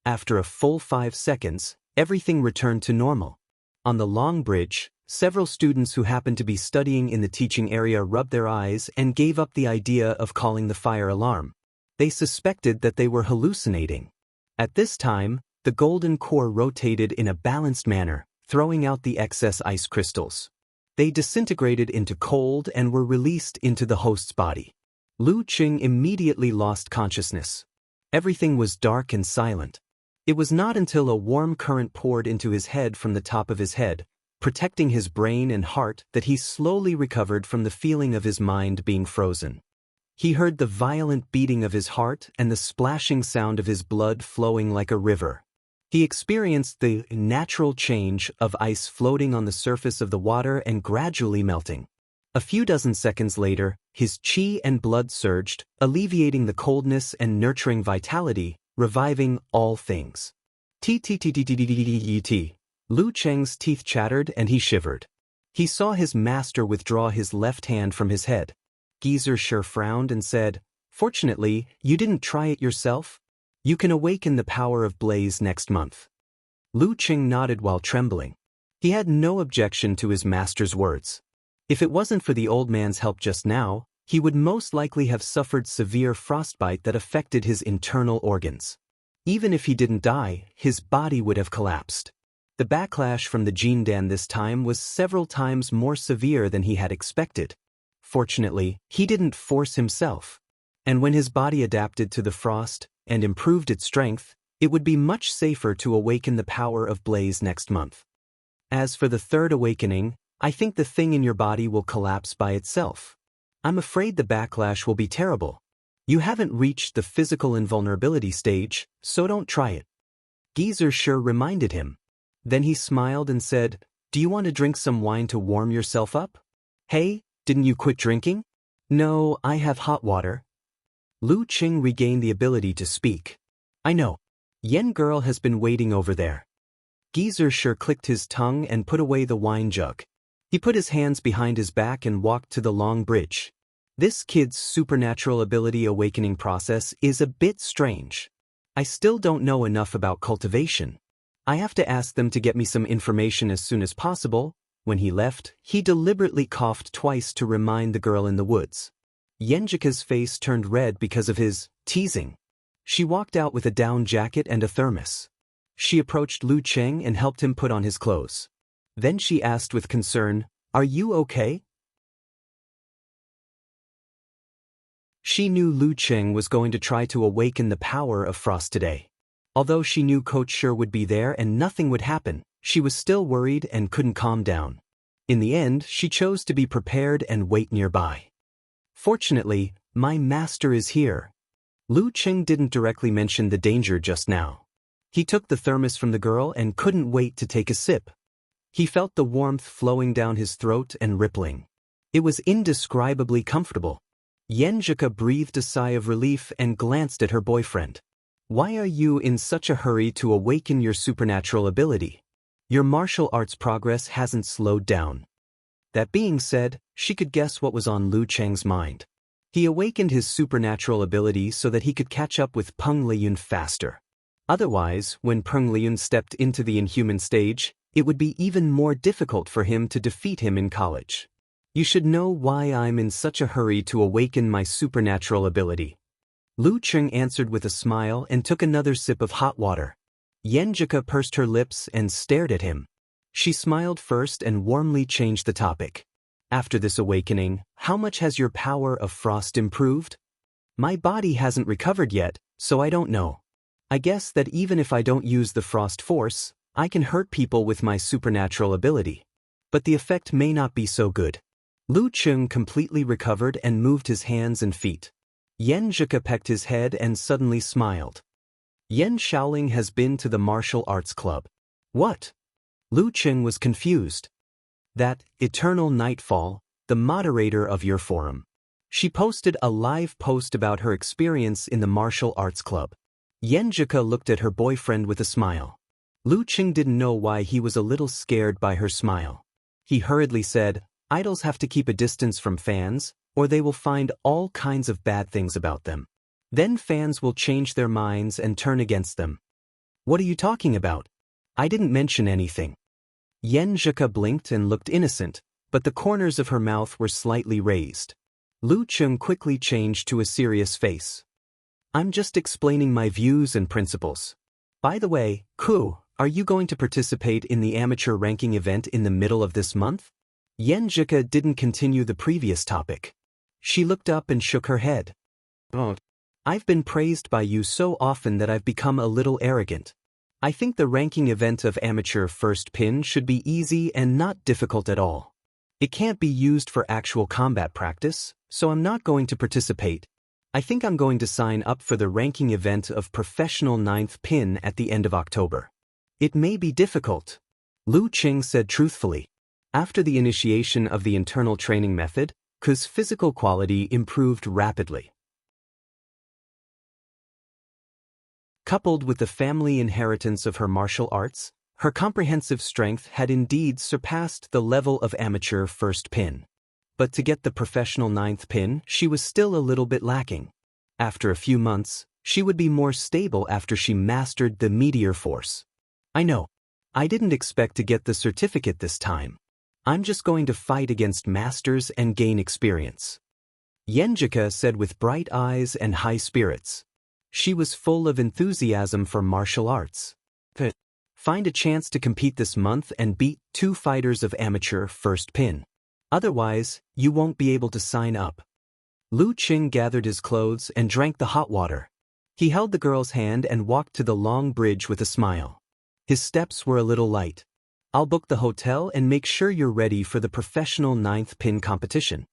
After a full 5 seconds, everything returned to normal. On the long bridge, several students who happened to be studying in the teaching area rubbed their eyes and gave up the idea of calling the fire alarm. They suspected that they were hallucinating. At this time, the golden core rotated in a balanced manner, throwing out the excess ice crystals. They disintegrated into cold and were released into the host's body. Lu Cheng immediately lost consciousness. Everything was dark and silent. It was not until a warm current poured into his head from the top of his head, protecting his brain and heart, that he slowly recovered from the feeling of his mind being frozen. He heard the violent beating of his heart and the splashing sound of his blood flowing like a river. He experienced the natural change of ice floating on the surface of the water and gradually melting. A few dozen seconds later, his qi and blood surged, alleviating the coldness and nurturing vitality, reviving all things. Lu Cheng's teeth chattered and he shivered. He saw his master withdraw his left hand from his head. Geyser frowned and said, "Fortunately, you didn't try it yourself. You can awaken the power of blaze next month." Lu Cheng nodded while trembling. He had no objection to his master's words. If it wasn't for the old man's help just now, he would most likely have suffered severe frostbite that affected his internal organs. Even if he didn't die, his body would have collapsed. The backlash from the Jindan this time was several times more severe than he had expected. Fortunately, he didn't force himself. And when his body adapted to the frost and improved its strength, it would be much safer to awaken the power of blaze next month. As for the third awakening, I think the thing in your body will collapse by itself. I'm afraid the backlash will be terrible. You haven't reached the physical invulnerability stage, so don't try it. Geyser reminded him. Then he smiled and said, "Do you want to drink some wine to warm yourself up?" "Hey, didn't you quit drinking?" "No, I have hot water." Lu Cheng regained the ability to speak. "I know. Yen girl has been waiting over there." Geyser clicked his tongue and put away the wine jug. He put his hands behind his back and walked to the long bridge. This kid's supernatural ability awakening process is a bit strange. I still don't know enough about cultivation. I have to ask them to get me some information as soon as possible. When he left, he deliberately coughed twice to remind the girl in the woods. Yenjika's face turned red because of his teasing. She walked out with a down jacket and a thermos. She approached Lu Cheng and helped him put on his clothes. Then she asked with concern, "Are you okay?" She knew Lu Cheng was going to try to awaken the power of frost today. Although she knew Coach would be there and nothing would happen, she was still worried and couldn't calm down. In the end, she chose to be prepared and wait nearby. "Fortunately, my master is here." Lu Cheng didn't directly mention the danger just now. He took the thermos from the girl and couldn't wait to take a sip. He felt the warmth flowing down his throat and rippling. It was indescribably comfortable. Yenjika breathed a sigh of relief and glanced at her boyfriend. Why are you in such a hurry to awaken your supernatural ability? Your martial arts progress hasn't slowed down. That being said, she could guess what was on Lu Cheng's mind. He awakened his supernatural ability so that he could catch up with Peng Liyun faster. Otherwise, when Peng Liyun stepped into the inhuman stage, it would be even more difficult for him to defeat him in college. You should know why I'm in such a hurry to awaken my supernatural ability. Lu Cheng answered with a smile and took another sip of hot water. Yenjika pursed her lips and stared at him. She smiled first and warmly changed the topic. After this awakening, how much has your power of frost improved? My body hasn't recovered yet, so I don't know. I guess that even if I don't use the frost force, I can hurt people with my supernatural ability. But the effect may not be so good. Lu Cheng completely recovered and moved his hands and feet. Yen Zhika pecked his head and suddenly smiled. Yen Shaoling has been to the martial arts club. What? Lu Cheng was confused. That, Eternal Nightfall, the moderator of your forum. She posted a live post about her experience in the martial arts club. Yen Zhika looked at her boyfriend with a smile. Lu Cheng didn't know why he was a little scared by her smile. He hurriedly said, idols have to keep a distance from fans, or they will find all kinds of bad things about them. Then fans will change their minds and turn against them. What are you talking about? I didn't mention anything. Yen Zhika blinked and looked innocent, but the corners of her mouth were slightly raised. Lu Cheng quickly changed to a serious face. I'm just explaining my views and principles. By the way, Ku, are you going to participate in the amateur ranking event in the middle of this month? Yen Zhika didn't continue the previous topic. She looked up and shook her head. Oh, I've been praised by you so often that I've become a little arrogant. I think the ranking event of amateur first pin should be easy and not difficult at all. It can't be used for actual combat practice, so I'm not going to participate. I think I'm going to sign up for the ranking event of professional 9th pin at the end of October. It may be difficult, Lu Cheng said truthfully. After the initiation of the internal training method, Ku's physical quality improved rapidly. Coupled with the family inheritance of her martial arts, her comprehensive strength had indeed surpassed the level of amateur first pin. But to get the professional 9th pin, she was still a little bit lacking. After a few months, she would be more stable after she mastered the meteor force. I know. I didn't expect to get the certificate this time. I'm just going to fight against masters and gain experience. Yenjika said with bright eyes and high spirits. She was full of enthusiasm for martial arts. Find a chance to compete this month and beat 2 fighters of amateur first pin. Otherwise, you won't be able to sign up. Lu Cheng gathered his clothes and drank the hot water. He held the girl's hand and walked to the long bridge with a smile. His steps were a little light. I'll book the hotel and make sure you're ready for the professional 9th pin competition.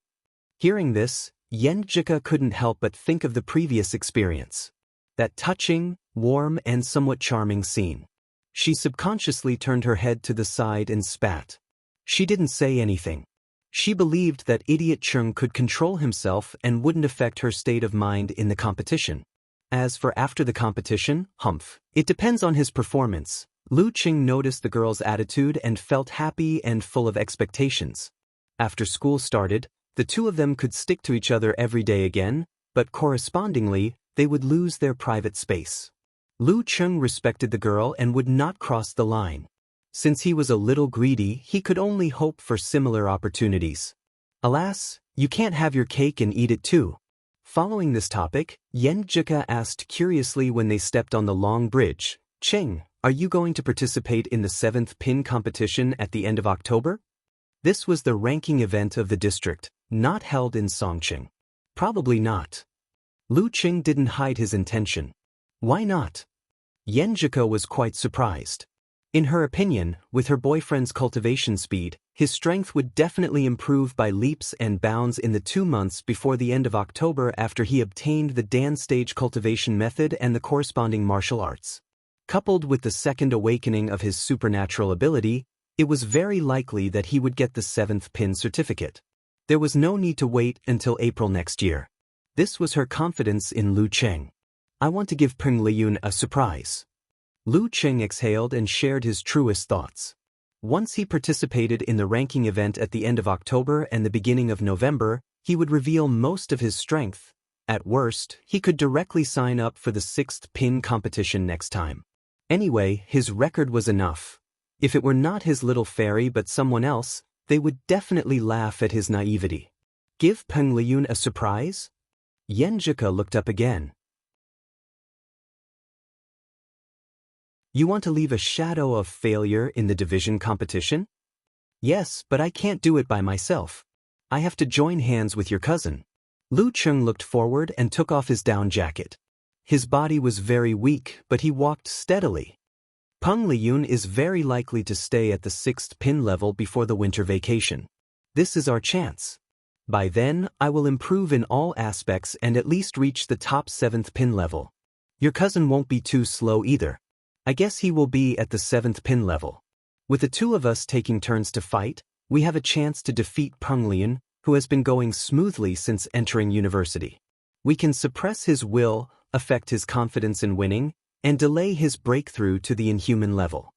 Hearing this, Yenjika couldn't help but think of the previous experience. That touching, warm and somewhat charming scene. She subconsciously turned her head to the side and spat. She didn't say anything. She believed that idiot Chung could control himself and wouldn't affect her state of mind in the competition. As for after the competition, it depends on his performance. Lu Cheng noticed the girl's attitude and felt happy and full of expectations. After school started, the two of them could stick to each other every day again, but correspondingly, they would lose their private space. Lu Cheng respected the girl and would not cross the line. Since he was a little greedy, he could only hope for similar opportunities. Alas, you can't have your cake and eat it too. Following this topic, Yenjika asked curiously when they stepped on the long bridge, Cheng, are you going to participate in the 7th pin competition at the end of October? This was the ranking event of the district, not held in Songqing. Probably not. Lu Cheng didn't hide his intention. Why not? Yenjika was quite surprised. In her opinion, with her boyfriend's cultivation speed, his strength would definitely improve by leaps and bounds in the 2 months before the end of October after he obtained the Dan stage cultivation method and the corresponding martial arts. Coupled with the second awakening of his supernatural ability, it was very likely that he would get the 7th pin certificate. There was no need to wait until April next year. This was her confidence in Lu Cheng. I want to give Peng Liyun a surprise. Lu Cheng exhaled and shared his truest thoughts. Once he participated in the ranking event at the end of October and the beginning of November, he would reveal most of his strength. At worst, he could directly sign up for the 6th pin competition next time. Anyway, his record was enough. If it were not his little fairy but someone else, they would definitely laugh at his naivety. Give Peng Liyun a surprise? Yenjika looked up again. You want to leave a shadow of failure in the division competition? Yes, but I can't do it by myself. I have to join hands with your cousin. Lu Cheng looked forward and took off his down jacket. His body was very weak, but he walked steadily. Peng Liyun is very likely to stay at the 6th pin level before the winter vacation. This is our chance. By then, I will improve in all aspects and at least reach the top 7th pin level. Your cousin won't be too slow either. I guess he will be at the 7th pin level. With the two of us taking turns to fight, we have a chance to defeat Peng Liyun, who has been going smoothly since entering university. We can suppress his will, affect his confidence in winning, and delay his breakthrough to the inhuman level.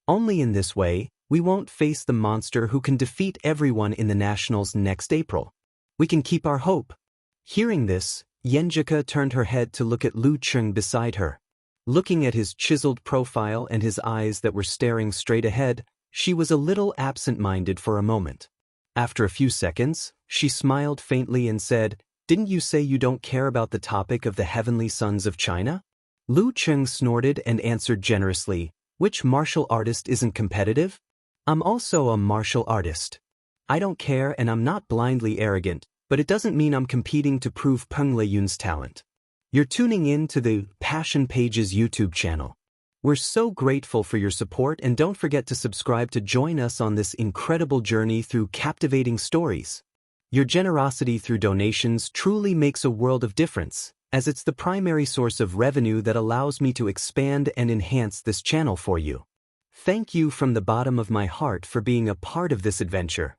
Only in this way, we won't face the monster who can defeat everyone in the nationals next April. We can keep our hope. Hearing this, Yenjika turned her head to look at Lu Cheng beside her. Looking at his chiseled profile and his eyes that were staring straight ahead, she was a little absent-minded for a moment. After a few seconds, she smiled faintly and said, "Didn't you say you don't care about the topic of the heavenly sons of China?" Lu Cheng snorted and answered generously, "Which martial artist isn't competitive? I'm also a martial artist. I don't care and I'm not blindly arrogant, but it doesn't mean I'm competing to prove Peng Liyun's talent." You're tuning in to the Passion Pages YouTube channel. We're so grateful for your support and don't forget to subscribe to join us on this incredible journey through captivating stories. Your generosity through donations truly makes a world of difference, as it's the primary source of revenue that allows me to expand and enhance this channel for you. Thank you from the bottom of my heart for being a part of this adventure.